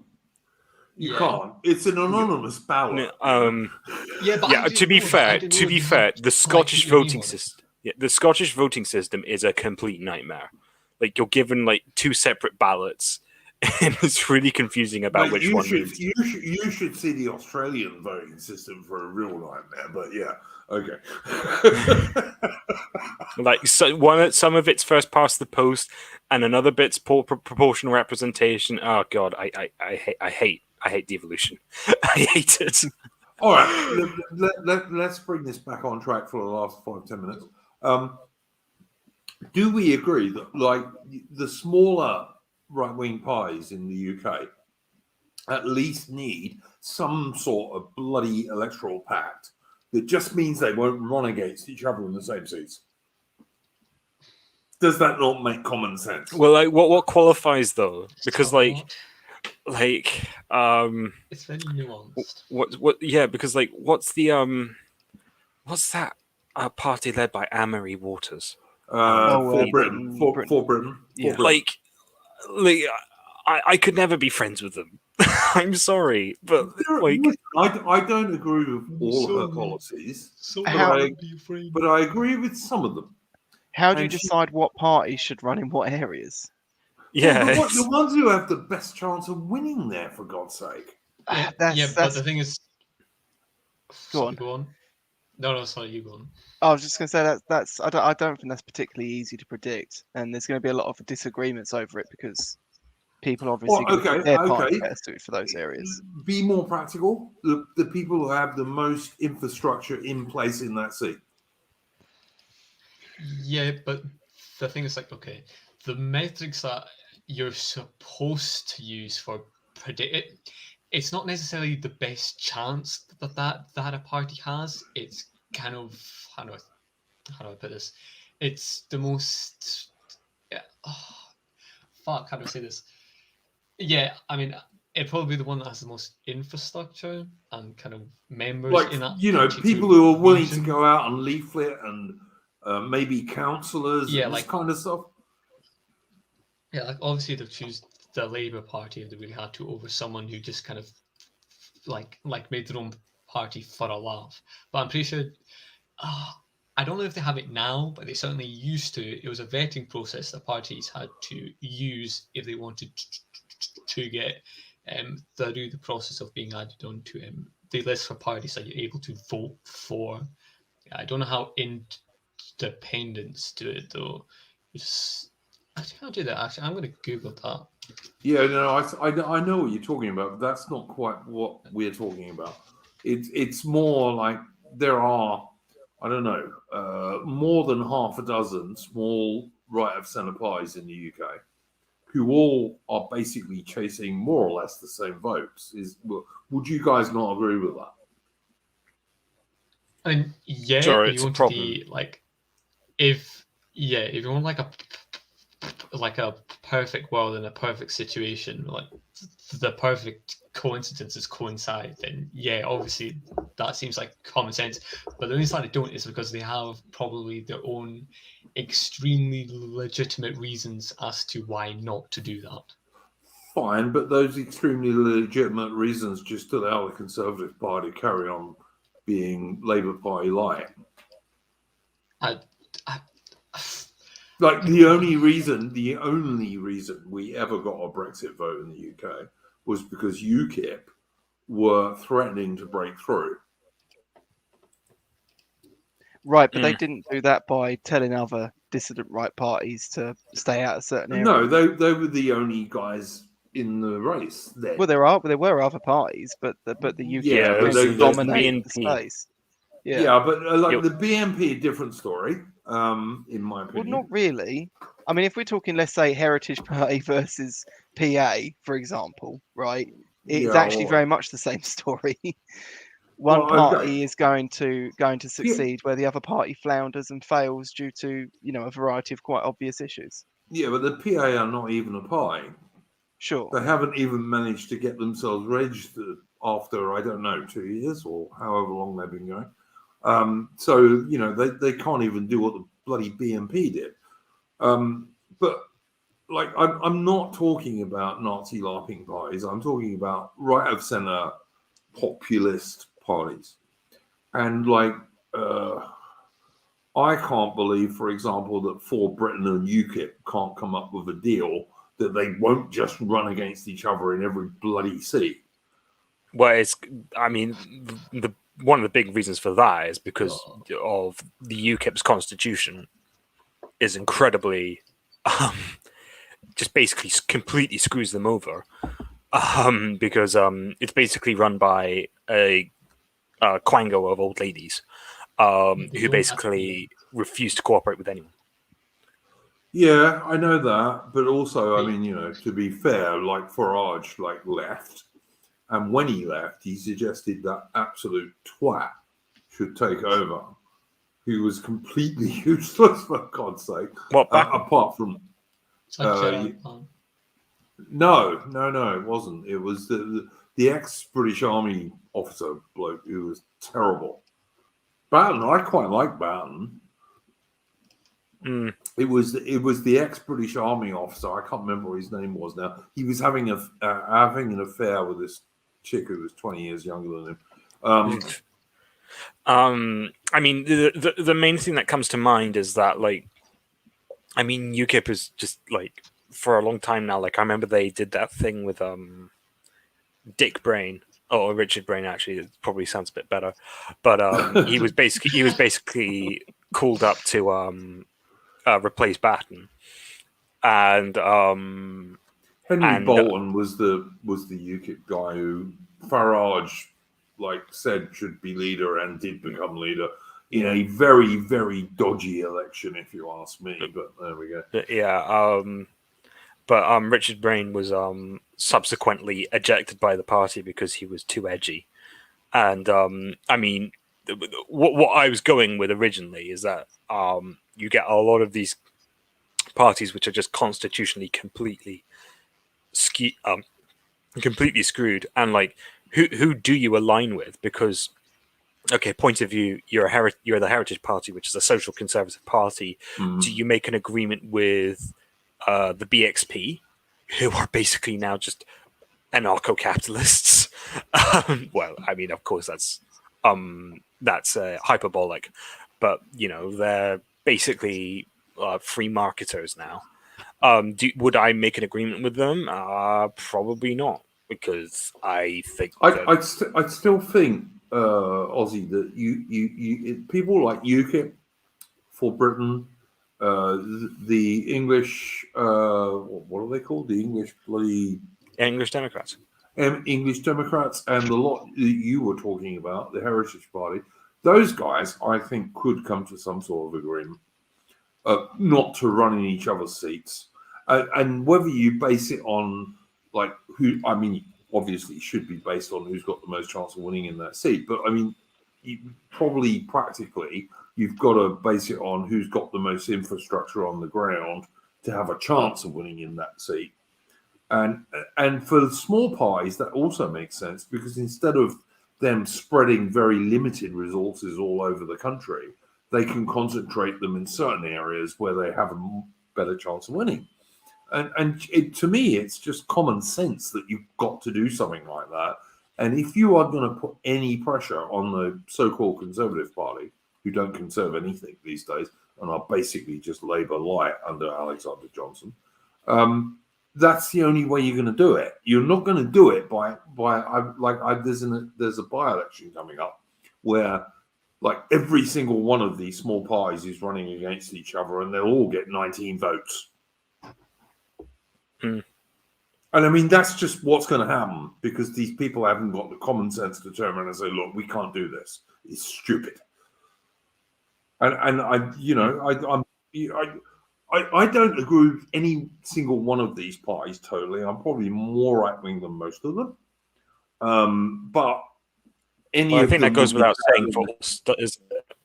S1: You can't. It's an anonymous ballot.
S2: To be fair, the Scottish voting system, the Scottish voting system is a complete nightmare. Like you're given like 2 separate ballots, and it's really confusing about which one.
S1: You should see the Australian voting system for a real nightmare. But yeah, okay.
S2: Like some of it's first past the post, and another bit's proportional representation. Oh god, I hate devolution. I hate it.
S1: All right, let's bring this back on track for the last 5-10 minutes. Do we agree that, like, the smaller right-wing pies in the UK at least need some sort of bloody electoral pact that just means they won't run against each other in the same seats? Does that not make common sense?
S2: Well, like, what qualifies though? Because
S4: it's very nuanced.
S2: Because like what's that party led by Anne-Marie Waters?
S1: For Britain.
S2: Yeah. Like I could never be friends with them. I'm sorry, but like
S1: I don't agree with all of her policies, but I agree with some of them.
S3: How do you decide what parties should run in what areas?
S2: Yeah,
S1: the ones who have the best chance of winning there, for God's sake.
S4: But the thing is, go on. No, sorry, you go on.
S3: I was just going to say that's I don't think that's particularly easy to predict, and there's going to be a lot of disagreements over it because people obviously their party better suited for those areas.
S1: Be more practical. The people who have the most infrastructure in place in that seat.
S4: Yeah, but the thing is, like, okay, the metrics that you're supposed to use for predict it's not necessarily the best chance that a party has. It's kind of how do I put this? It's the most how do I say this? Yeah, I mean, it'd probably be the one that has the most infrastructure and kind of members in that.
S1: You know, people who are willing to go out and leaflet and maybe councillors and this kind of stuff.
S4: Yeah, like obviously they'll choose the Labour Party if they really had to over someone who just kind of like made their own party for a laugh. But I'm pretty sure, I don't know if they have it now, but they certainly used to. It was a vetting process that parties had to use if they wanted to get through the process of being added onto the list for parties that you're able to vote for. I don't know how independents do it though. Actually, I'll do that. Actually, I'm going to Google that.
S1: Yeah, no, I know what you're talking about, but that's not quite what we're talking about. It's more like there are, I don't know, more than half a dozen small right of centre pies in the UK who all are basically chasing more or less the same votes. Would you guys not agree with that?
S4: I mean, yeah,
S2: sorry,
S4: if you want to be like, if you want like a perfect world and a perfect situation, like the perfect coincidences coincide, then yeah, obviously that seems like common sense. But the reason they don't is because they have probably their own extremely legitimate reasons as to why not to do that.
S1: Fine, but those extremely legitimate reasons just allow the Conservative Party to carry on being Labour Party light. Like the only reason we ever got a Brexit vote in the UK was because UKIP were threatening to break through.
S3: Right, but they didn't do that by telling other dissident right parties to stay out of certain areas.
S1: No, they were the only guys in the race then.
S3: Well, there were other parties, but the UKIP
S1: Yeah, but
S3: tend to
S1: they-
S3: dominate the
S2: BNP.
S3: space.
S1: Yeah, but like
S2: Yep.
S1: the BNP, a different story, in my
S3: Well,
S1: opinion.
S3: not really. I mean, if we're talking, let's say, Heritage Party versus PA, for example, right? It's
S1: Yeah,
S3: actually
S1: or-
S3: very much the same story. One
S1: Well, okay.
S3: party is going to succeed where the other party flounders and fails due to, a variety of quite obvious issues.
S1: Yeah, but the PA are not even a party.
S3: Sure.
S1: They haven't even managed to get themselves registered after, I don't know, 2 years or however long they've been going. So, they can't even do what the bloody BNP did. But, like, I'm not talking about Nazi LARPing parties. I'm talking about right of centre populist parties. And, like, I can't believe, for example, that For Britain and UKIP can't come up with a deal that they won't just run against each other in every bloody seat.
S2: Well, the one of the big reasons for that is because of the UKIP's constitution is incredibly, just basically completely screws them over, because it's basically run by a quango of old ladies, who basically refuse to cooperate with anyone.
S1: Yeah, I know that, but also, I mean, to be fair, like Farage, left, and when he left, he suggested that absolute twat should take over. He was completely useless, for God's sake.
S2: What?
S1: Apart from
S4: Gerard
S1: no, it wasn't. It was the ex-British Army officer bloke who was terrible. Batten, I quite like Batten. It was the ex-British Army officer. I can't remember what his name was now. He was having an affair with this chick who was 20 years younger than him.
S2: I mean, the main thing that comes to mind is that, UKIP is just for a long time now. I remember they did that thing with Dick Brain, or Richard Brain. Actually, it probably sounds a bit better, but he was basically called up to replace Batten, and
S1: Henry Bolton was the UKIP guy who Farage said should be leader and did become leader in a very, very dodgy election, if you ask me. But there we go.
S2: But Richard Brain was subsequently ejected by the party because he was too edgy. And what I was going with originally is that you get a lot of these parties which are just constitutionally completely screwed, and who do you align with? Because point of view, you're the Heritage Party, which is a social conservative party. Do you make an agreement with the BXP, who are basically now just anarcho-capitalists? Well, I mean, of course that's hyperbolic, but they're basically free marketers now. Would I make an agreement with them? Probably not, because I think
S1: I'd still think, Ozzy, that you people like UKIP, For Britain, the English, what are they called? The English
S2: Democrats.
S1: English Democrats, and the lot that you were talking about, the Heritage Party, those guys, I think, could come to some sort of agreement, not to run in each other's seats. And whether you base it on, obviously should be based on who's got the most chance of winning in that seat. But I mean, probably practically, you've got to base it on who's got the most infrastructure on the ground to have a chance of winning in that seat. And for the small parties, that also makes sense, because instead of them spreading very limited resources all over the country, they can concentrate them in certain areas where they have a better chance of winning. And to me, it's just common sense that you've got to do something like that. And if you are going to put any pressure on the so-called Conservative Party, who don't conserve anything these days, and are basically just Labour light under Alexander Johnson. That's the only way you're going to do it. You're not going to do it by there's a by-election coming up where like every single one of these small parties is running against each other, and they'll all get 19 votes.
S2: Mm.
S1: And I mean, that's just what's going to happen because these people haven't got the common sense to turn around and say, look, we can't do this. It's stupid. And I, you know, I don't agree with any single one of these parties totally. I'm probably more right-wing than most of them. But any
S2: I
S1: of
S2: think
S1: them
S2: that goes
S1: would be
S2: without
S1: better
S2: saying for
S1: than-
S2: us, isn't it?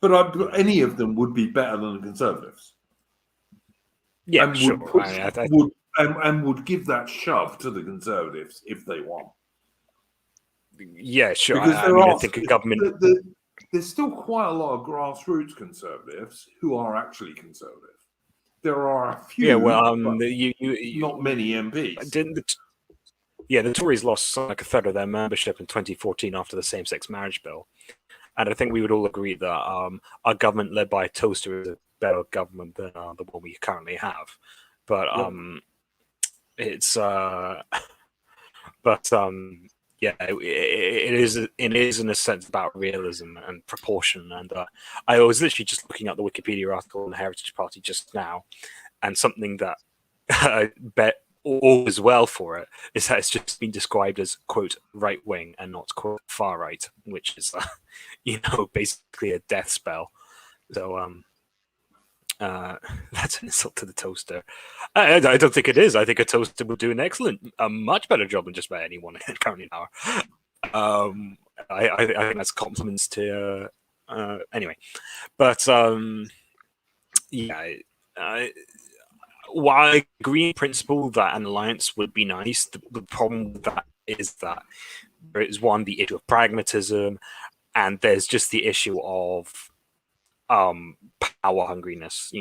S1: but any of them would be better than the Conservatives.
S2: Yeah,
S1: and
S2: sure.
S1: would, push,
S2: I
S1: would give that shove to the Conservatives if they want.
S2: yeah, sure.
S1: Because
S2: I think a government.
S1: There's still quite a lot of grassroots Conservatives who are actually Conservative. There are a few,
S2: Yeah, well,
S1: but
S2: you
S1: not many MPs.
S2: The Tories lost like a third of their membership in 2014 after the same-sex marriage bill, and I think we would all agree that our government led by a toaster is a better government than the one we currently have. But it's yeah, it is in a sense about realism and proportion. And I was literally just looking at the Wikipedia article on the Heritage Party just now, and something that I bet all is well for it is that it's just been described as quote right wing and not quote far right, which is basically a death spell. So that's an insult to the toaster. I don't think it is. I think a toaster would do a much better job than just about anyone currently now. I think that's compliments to anyway. But yeah, while I agree in principle that an alliance would be nice, the problem with that is that there is the issue of pragmatism, and there's just the issue of power hungriness.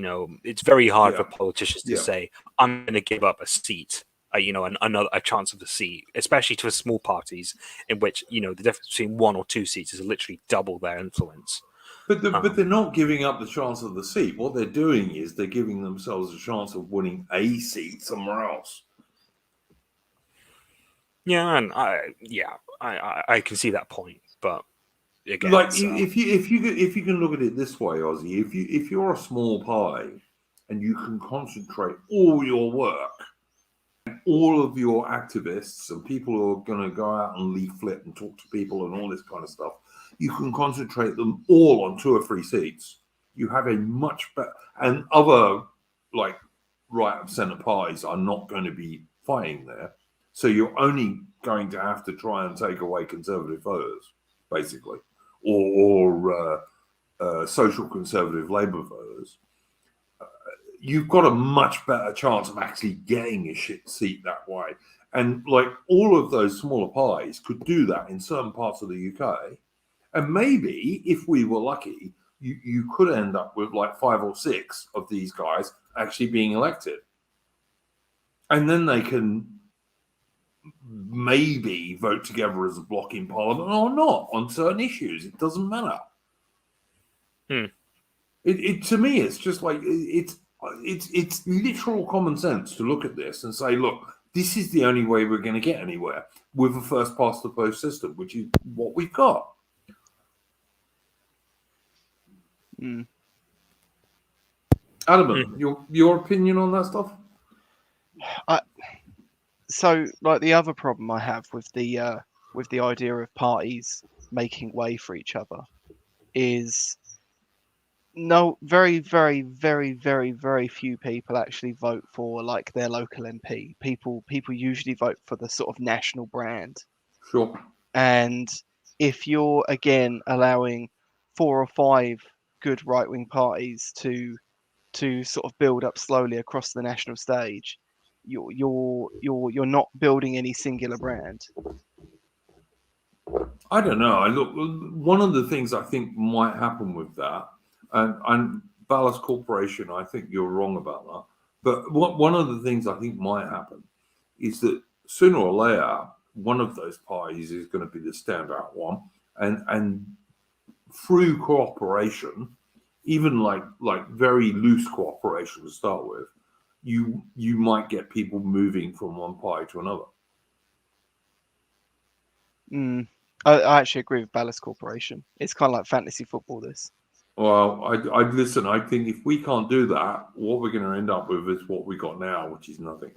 S2: It's very hard for politicians to say, I'm going to give up a seat, a chance of a seat, especially to small parties in which, the difference between 1 or 2 seats is literally double their influence.
S1: But they're not giving up the chance of the seat. What they're doing is they're giving themselves a chance of winning a seat somewhere else.
S2: Yeah, and I can see that point, but again,
S1: like if you can look at it this way, Ozzy, if you're a small party and you can concentrate all your work, and all of your activists and people who are going to go out and leaflet and talk to people and all this kind of stuff, you can concentrate them all on 2 or 3 seats. You have a much better, and other like right of centre parties are not going to be fighting there, so you're only going to have to try and take away Conservative voters, basically. Or social conservative Labour voters, you've got a much better chance of actually getting a shit seat that way. And like all of those smaller parties could do that in certain parts of the UK. And maybe if we were lucky, you could end up with like 5 or 6 of these guys actually being elected. And then they can maybe vote together as a bloc in Parliament or not on certain issues. It doesn't matter. It to me, it's just like it's literal common sense to look at this and say, look, this is the only way we're going to get anywhere with a first past the post system, which is what we've got. Adam, your opinion on that stuff?
S3: So, like the other problem I have with the idea of parties making way for each other is very, very, very, very, very few people actually vote for like their local MP. People usually vote for the sort of national brand.
S1: Sure.
S3: And if you're again allowing 4 or 5 good right-wing parties to sort of build up slowly across the national stage, you're not building any singular brand.
S1: I don't know. Look, one of the things I think might happen with that, and Ballast Corporation, I think you're wrong about that. But one of the things I think might happen is that sooner or later, one of those parties is going to be the standout one, and through cooperation, even like very loose cooperation to start with, you might get people moving from one party to another.
S3: I actually agree with Ballast Corporation. It's kind of like fantasy football. This.
S1: Well, I listen. I think if we can't do that, what we're going to end up with is what we got now, which is nothing.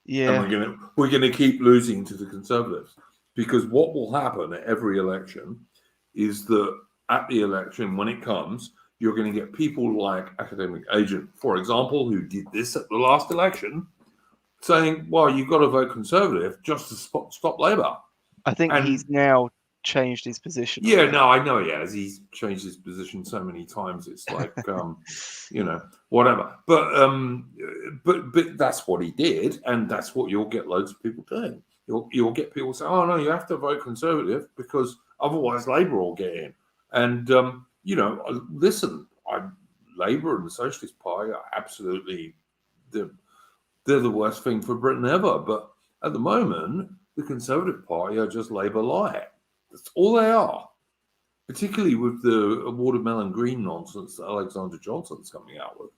S3: Yeah.
S1: And we're gonna keep losing to the Conservatives, because what will happen at every election is that at the election, when it comes, you're going to get people like Academic Agent, for example, who did this at the last election, saying, "Well, you've got to vote Conservative just to stop Labour."
S3: I think he's now changed his position.
S1: Yeah, no, I know he has. He's changed his position so many times. It's like, whatever. But that's what he did, and that's what you'll get loads of people doing. You'll get people saying, "Oh no, you have to vote Conservative because otherwise Labour will get in." And listen, Labour and the Socialist Party are absolutely they're the worst thing for Britain ever. But at the moment, the Conservative Party are just Labour light. That's all they are, particularly with the watermelon green nonsense that Alexander Johnson's coming out with.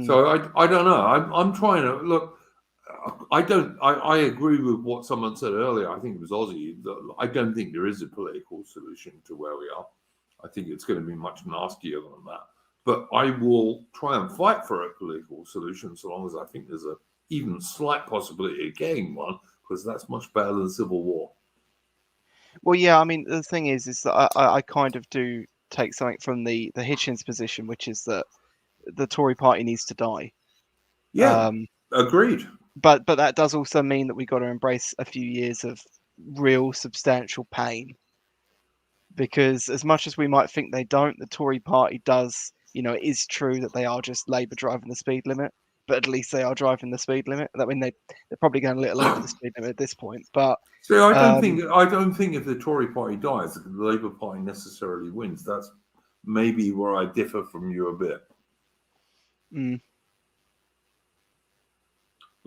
S1: So I don't know. I'm trying to look. I agree with what someone said earlier. I think it was Ozzy. I don't think there is a political solution to where we are. I think it's going to be much nastier than that. But I will try and fight for a political solution so long as I think there's a even slight possibility of getting one, because that's much better than civil war.
S3: Well, yeah, I mean, the thing is that I kind of do take something from the Hitchens position, which is that the Tory party needs to die.
S1: Yeah, agreed.
S3: But that does also mean that we've got to embrace a few years of real substantial pain. Because as much as we might think they don't, the Tory party does, it is true that they are just Labour driving the speed limit, but at least they are driving the speed limit. I mean, they're probably going a little over the speed limit at this point. But
S1: see, I don't think if the Tory party dies, the Labour Party necessarily wins. That's maybe where I differ from you a bit.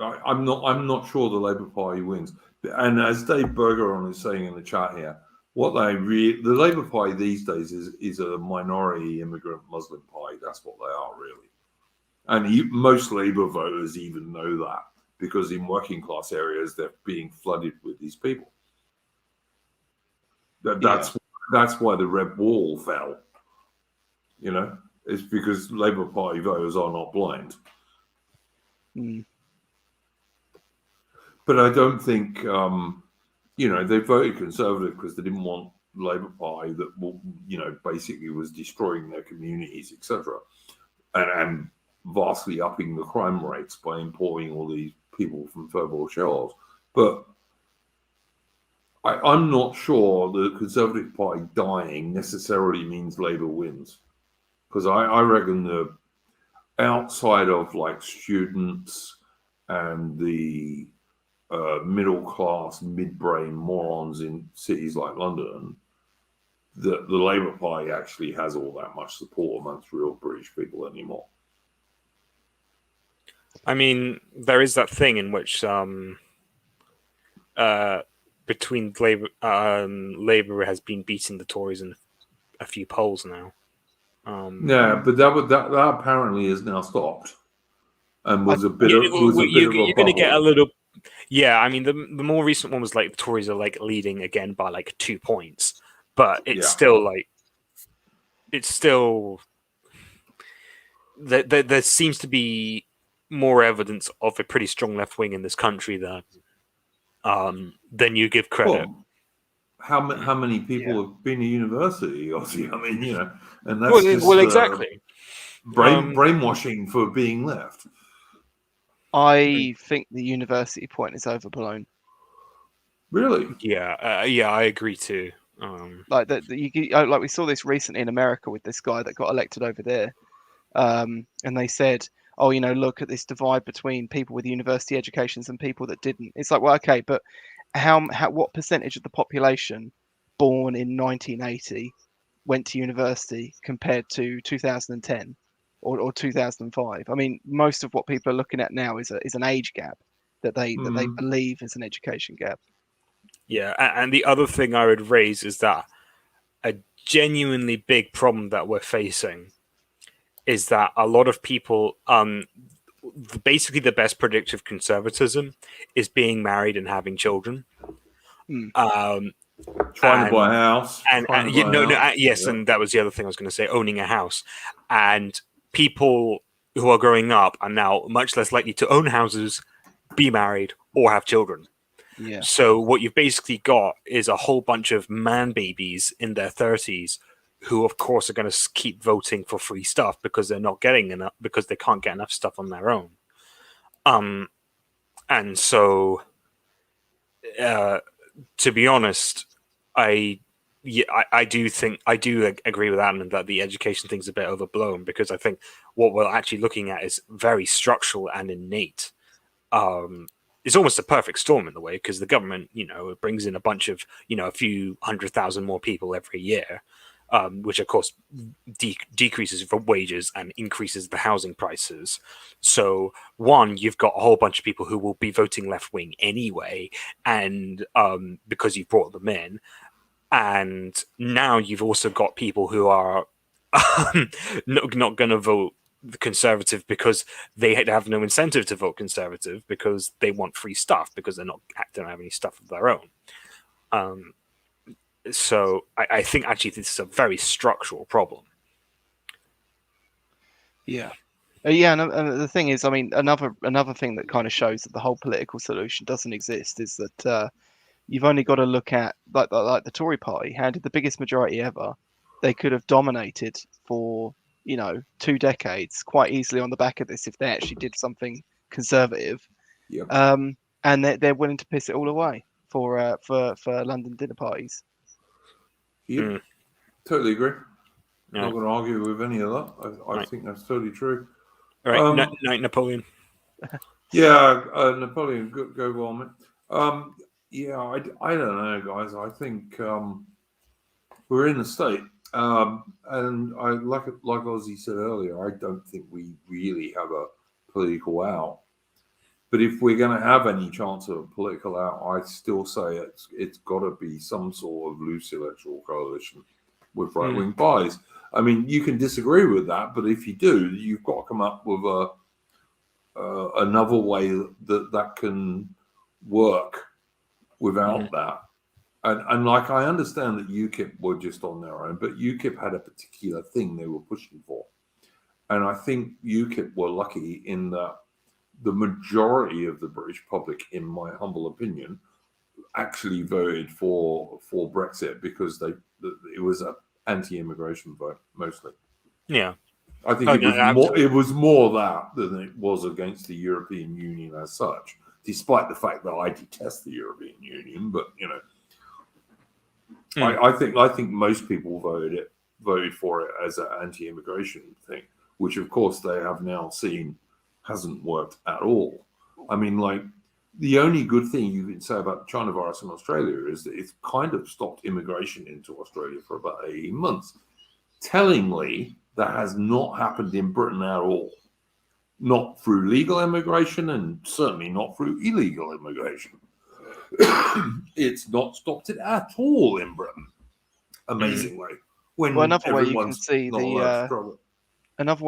S1: I'm not sure the Labour Party wins. And as Dave Bergeron is saying in the chat here, the Labour Party these days is a minority immigrant Muslim party. That's what they are, really. And most Labour voters even know that, because in working class areas they're being flooded with these people. That's why the Red Wall fell. It's because Labour Party voters are not blind. But I don't think they voted Conservative because they didn't want Labour Party that basically was destroying their communities, etc., and vastly upping the crime rates by importing all these people from third world shells. But I'm not sure the Conservative Party dying necessarily means Labour wins, because I reckon the outside of like students and the middle class, mid-brain morons in cities like London, the Labour Party actually has all that much support amongst real British people anymore.
S2: I mean, there is that thing in which between Labour has been beating the Tories in a few polls now.
S1: But that apparently is now stopped, and was a bit of a bubble.
S2: You're going to get a little. Yeah, I mean, the more recent one was like the Tories are like leading again by like 2 points, but it's still like there seems to be more evidence of a pretty strong left wing in this country than you give credit.
S1: Well, how many people have been to university, Ozzy? I mean, and that's
S2: exactly
S1: brainwashing for being left.
S3: I think the university point is overblown.
S1: Really?
S2: Yeah, I agree too.
S3: Like we saw this recently in America with this guy that got elected over there, and they said, "Oh, look at this divide between people with university educations and people that didn't." It's like, well, okay, but what percentage of the population born in 1980 went to university compared to 2010 or 2005? I mean, most of what people are looking at now is an age gap that they believe is an education gap.
S2: Yeah, and the other thing I would raise is that a genuinely big problem that we're facing is that a lot of people, basically the best predictive conservatism is being married and having children.
S3: Mm.
S1: Trying to buy a house.
S2: And yes,
S1: Yeah.
S2: and that was the other thing I was going to say, owning a house. And people who are growing up are now much less likely to own houses, be married, or have children.
S3: Yeah.
S2: So what you've basically got is a whole bunch of man babies in their 30s who, of course, are going to keep voting for free stuff because they're not getting enough, because they can't get enough stuff on their own. And so, to be honest, I do agree with Adam that the education thing's a bit overblown, because I think what we're actually looking at is very structural and innate. It's almost a perfect storm in the way, because the government, it brings in a bunch of, a few 100,000 more people every year, which of course decreases for wages and increases the housing prices. So one, you've got a whole bunch of people who will be voting left wing anyway, and because you brought them in. And now you've also got people who are not going to vote Conservative because they have no incentive to vote Conservative, because they want free stuff, because they don't have any stuff of their own. So I think actually this is a very structural problem.
S3: Yeah. Yeah, and the thing is, I mean, another thing that kind of shows that the whole political solution doesn't exist is that you've only got to look at like the Tory party handed the biggest majority ever. They could have dominated for 2 decades quite easily on the back of this if they actually did something conservative.
S1: Yep.
S3: And they're willing to piss it all away for London dinner parties.
S1: Yep. Totally agree.
S2: Yeah.
S1: Not going to argue with any of that. I think that's totally true.
S2: All right, Napoleon.
S1: Yeah, Napoleon, go well, yeah, I don't know, guys. I think we're in a state, and I like Ozzy said earlier, I don't think we really have a political out. But if we're going to have any chance of a political out, I still say it's got to be some sort of loose electoral coalition with right-wing parties. I mean, you can disagree with that, but if you do, you've got to come up with another way that can work without that. And like, I understand that UKIP were just on their own, but UKIP had a particular thing they were pushing for. And I think UKIP were lucky in that the majority of the British public, in my humble opinion, actually voted for Brexit because it was an anti-immigration vote mostly.
S2: Yeah,
S1: I think it was more that than it was against the European Union as such. Despite the fact that I detest the European Union, but I think most people voted for it as an anti-immigration thing, which of course they have now seen hasn't worked at all. I mean, like, the only good thing you can say about China virus in Australia is that it's kind of stopped immigration into Australia for about 18 months. Tellingly, that has not happened in Britain at all. Not through legal immigration, and certainly not through illegal immigration. It's not stopped it at all in Britain, amazingly.
S3: Another way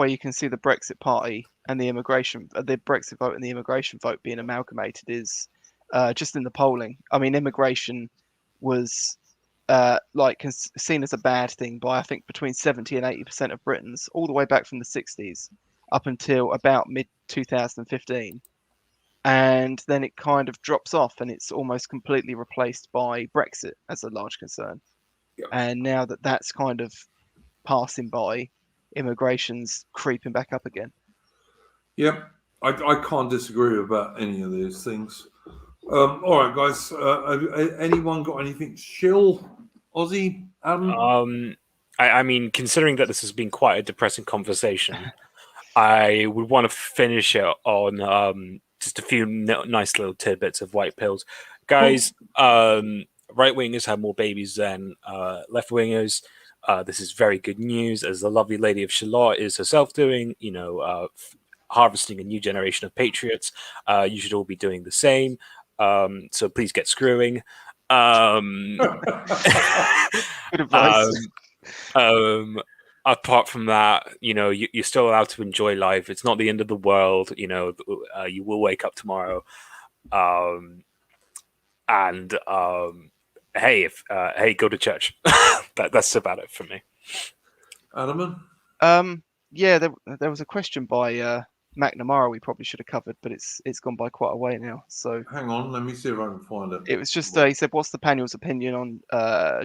S3: you can see the Brexit party and the Brexit vote and the immigration vote being amalgamated is just in the polling. I mean, immigration was seen as a bad thing by, I think, between 70 and 80% of Britons, all the way back from the 60s up until about mid-2015. And then it kind of drops off, and it's almost completely replaced by Brexit as a large concern.
S1: Yep.
S3: And now that that's kind of passing by, immigration's creeping back up again.
S1: Yep, I can't disagree about any of these things. All right, guys. Anyone got anything chill? Ozzy, Adam?
S2: I mean, considering that this has been quite a depressing conversation, I would want to finish it on just a few nice little tidbits of white pills. Guys, right wingers have more babies than left wingers. This is very good news, as the lovely lady of Shalott is herself doing, harvesting a new generation of patriots. You should all be doing the same. So please get screwing.
S3: Good advice.
S2: Apart from that, you're still allowed to enjoy life. It's not the end of the world. You will wake up tomorrow. And hey, go to church. That's about it for me.
S1: Adaman?
S3: Yeah, there was a question by McNamara we probably should have covered, but it's gone by quite a way now. So
S1: Hang on, let me see if I can find it.
S3: it was just he said, "What's the panel's opinion on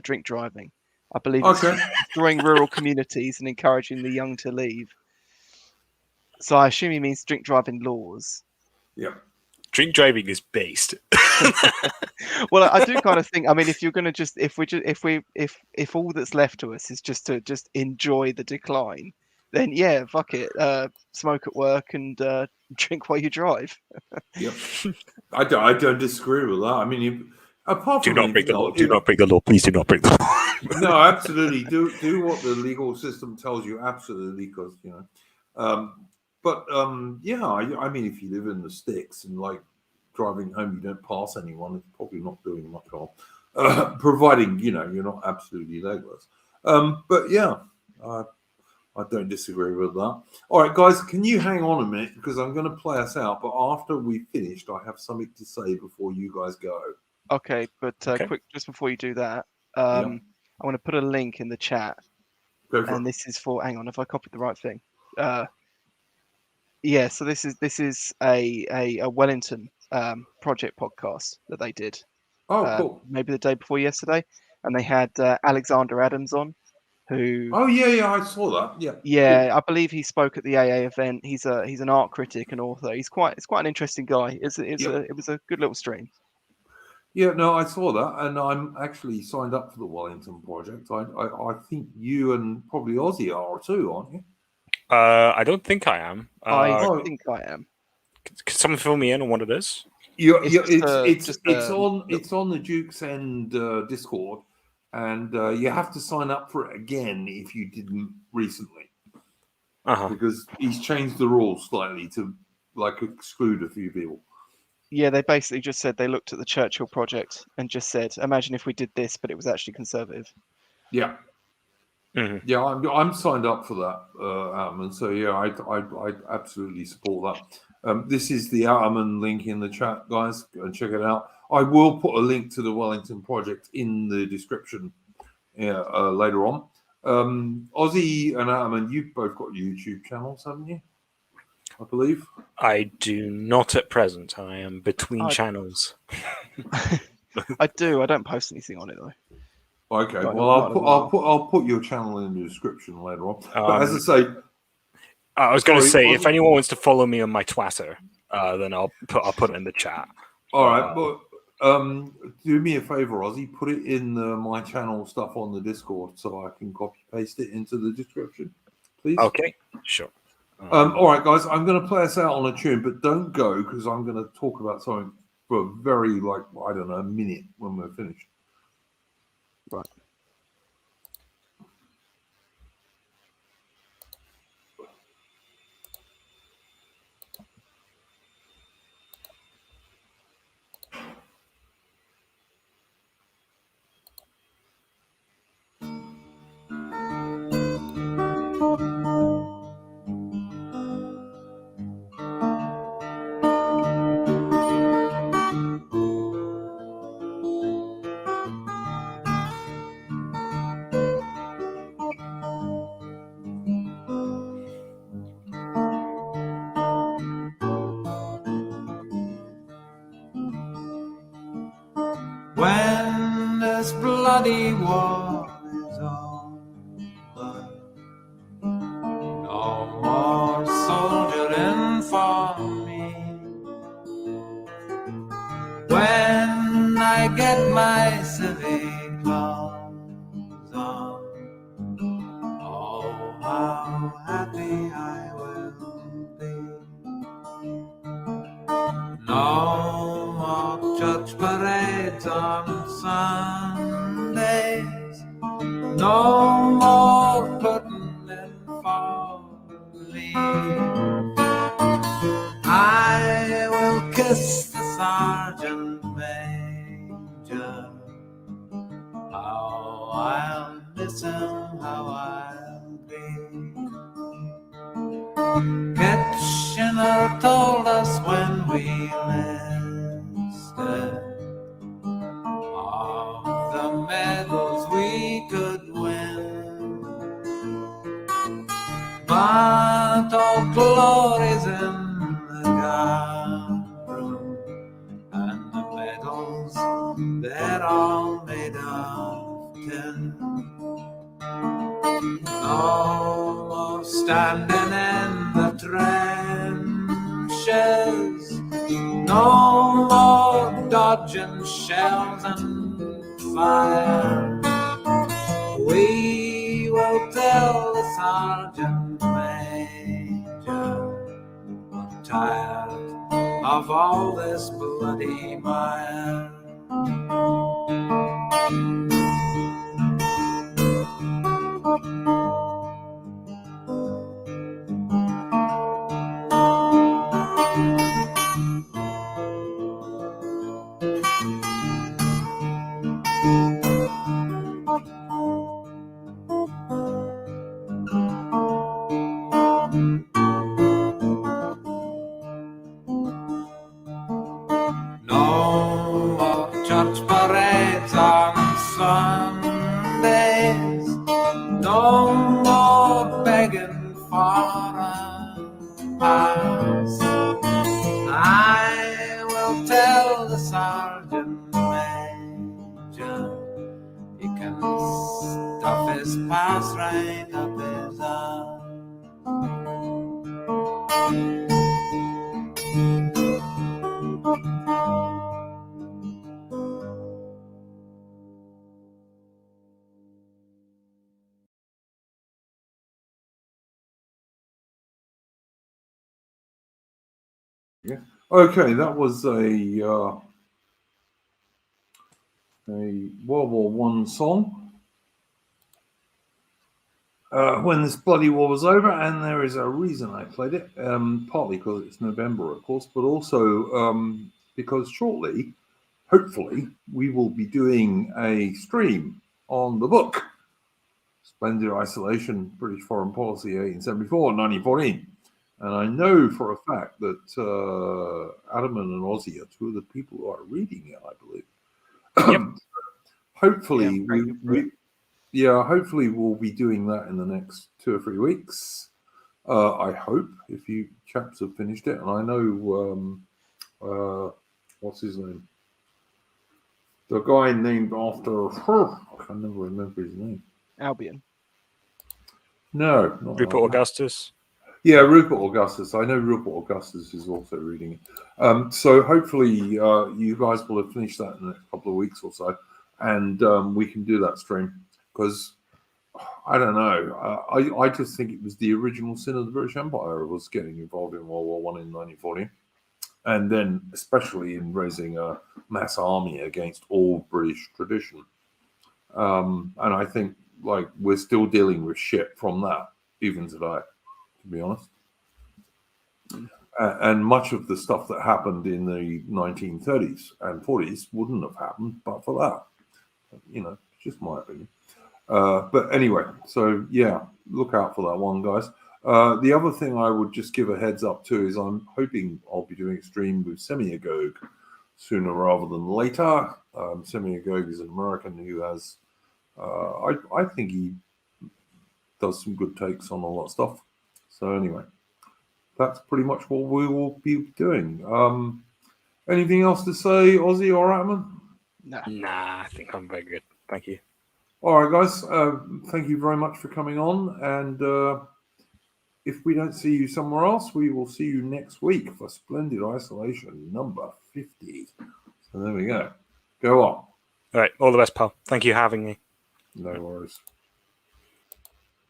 S3: drink driving?" I believe it's
S1: Okay.
S3: destroying rural communities and encouraging the young to leave. So I assume he means drink driving laws.
S1: Yeah.
S2: Drink driving is based.
S3: Well, I do kind of think. I mean, if you're gonna if all that's left to us is just to enjoy the decline, then yeah, fuck it. Smoke at work and drink while you drive.
S1: Yep. I don't disagree with that. I mean, apart
S2: Do
S1: from
S2: not break the
S1: anything
S2: law.
S1: else,
S2: Do not break the law. Please do not break the law.
S1: no, absolutely. Do what the legal system tells you. Absolutely, because yeah. I mean, if you live in the sticks and like driving home, you don't pass anyone. It's probably not doing much harm, providing you're not absolutely legless. But yeah, I don't disagree with that. All right, guys, can you hang on a minute because I'm going to play us out. But after we've finished, I have something to say before you guys go.
S3: Okay, but
S2: Okay.
S3: quick, just before you do that,
S1: Yeah.
S3: I want to put a link in the chat,
S1: Go for
S3: and
S1: it.
S3: this is for. Hang on, if I copied the right thing. Yeah, so this is a Wellington project podcast that they did.
S1: Cool.
S3: Maybe the day before yesterday, and they had Alexander Adams on, who
S1: Oh yeah, I saw that. Yeah.
S3: yeah, I believe he spoke at the AA event. He's an art critic and author. It's quite an interesting guy. It was a good little stream.
S1: Yeah, no, I saw that, and I'm actually signed up for the Wellington project. I think you and probably Ozzy are too, aren't you?
S2: I don't think I am.
S3: I think I am.
S2: Can someone fill me in on what it is?
S1: It's on the Duke's End Discord, and you have to sign up for it again if you didn't recently, because he's changed the rules slightly to like exclude a few people.
S3: Yeah, they basically just said they looked at the Churchill project and just said, imagine if we did this, but it was actually conservative.
S1: Yeah.
S2: Mm-hmm.
S1: Yeah, I'm signed up for that, Atman. So yeah, I absolutely support that. This is the Atman link in the chat, guys. Go and check it out. I will put a link to the Wellington project in the description later on. Ozzy and Atman, you've both got YouTube channels, haven't you? I believe.
S2: I do not at present. I am between channels.
S3: I do. I don't post anything on it though.
S1: Okay, well, I'll put your channel in the description later on. But as I say,
S2: I was going to say, if anyone wants to follow me on my Twitter, then I'll put it in the chat.
S1: All right, but do me a favor, Ozzy. Put it in my channel stuff on the Discord so I can copy paste it into the description, please.
S2: Okay, sure.
S1: All right, guys, I'm going to play us out on a tune, but don't go because I'm going to talk about something for a very a minute when we're finished.
S3: Right.
S5: When this bloody war is over, no more soldiering for me. When I get my civic clothes on, oh, how happy I will be. No more church parades on Sundays, no more putting in for me. I will kiss the sergeant major. Oh, I'll miss him. Kitchener told us when we listed of the medals we could win, but all glory's in the guardroom, and the medals, they're all made of tin. No more standing in the trenches, no more dodging shells and fire. We will tell the sergeant major we're tired of all this bloody mire. No more church parades on Sundays, no more begging for a pass. I will tell the sergeant major he can stuff his pass right up his ass.
S1: Okay, that was a World War One song. When this bloody war was over, and there is a reason I played it, partly because it's November, of course, but also because shortly, hopefully, we will be doing a stream on the book, Splendid Isolation, British Foreign Policy, 1874-1914. And I know for a fact that Adam and Ozzy are two of the people who are reading it, I believe.
S2: Yep.
S1: Hopefully,
S3: Yeah,
S1: hopefully we'll be doing that in the next 2 or 3 weeks. I hope, if you chaps have finished it. And I know, what's his name? The guy named after, I can never remember his name.
S3: Albion.
S1: No, not
S2: Rupert
S1: Albion.
S2: Augustus.
S1: Yeah, Rupert Augustus. I know Rupert Augustus is also reading it. So hopefully you guys will have finished that in the next couple of weeks or so, and we can do that stream, because I don't know. I just think it was the original sin of the British Empire was getting involved in World War One in 1940, and then especially in raising a mass army against all British tradition. And I think like we're still dealing with shit from that even today, to be honest. And much of the stuff that happened in the 1930s and 40s wouldn't have happened but for that. You know, it's just my opinion. But anyway, so yeah, look out for that one, guys. The other thing I would just give a heads up to is I'm hoping I'll be doing a stream with Semiagog sooner rather than later. Semiagog is an American who has, I think he does some good takes on a lot of stuff. So anyway, that's pretty much what we will be doing. Anything else to say, Ozzy or Atman?
S3: No.
S2: Nah, I think I'm very good. Thank you.
S1: All right, guys. Thank you very much for coming on. And if we don't see you somewhere else, we will see you next week for Splendid Isolation number 50. So there we go. Go on.
S2: All right. All the best, pal. Thank you for having me.
S1: No worries.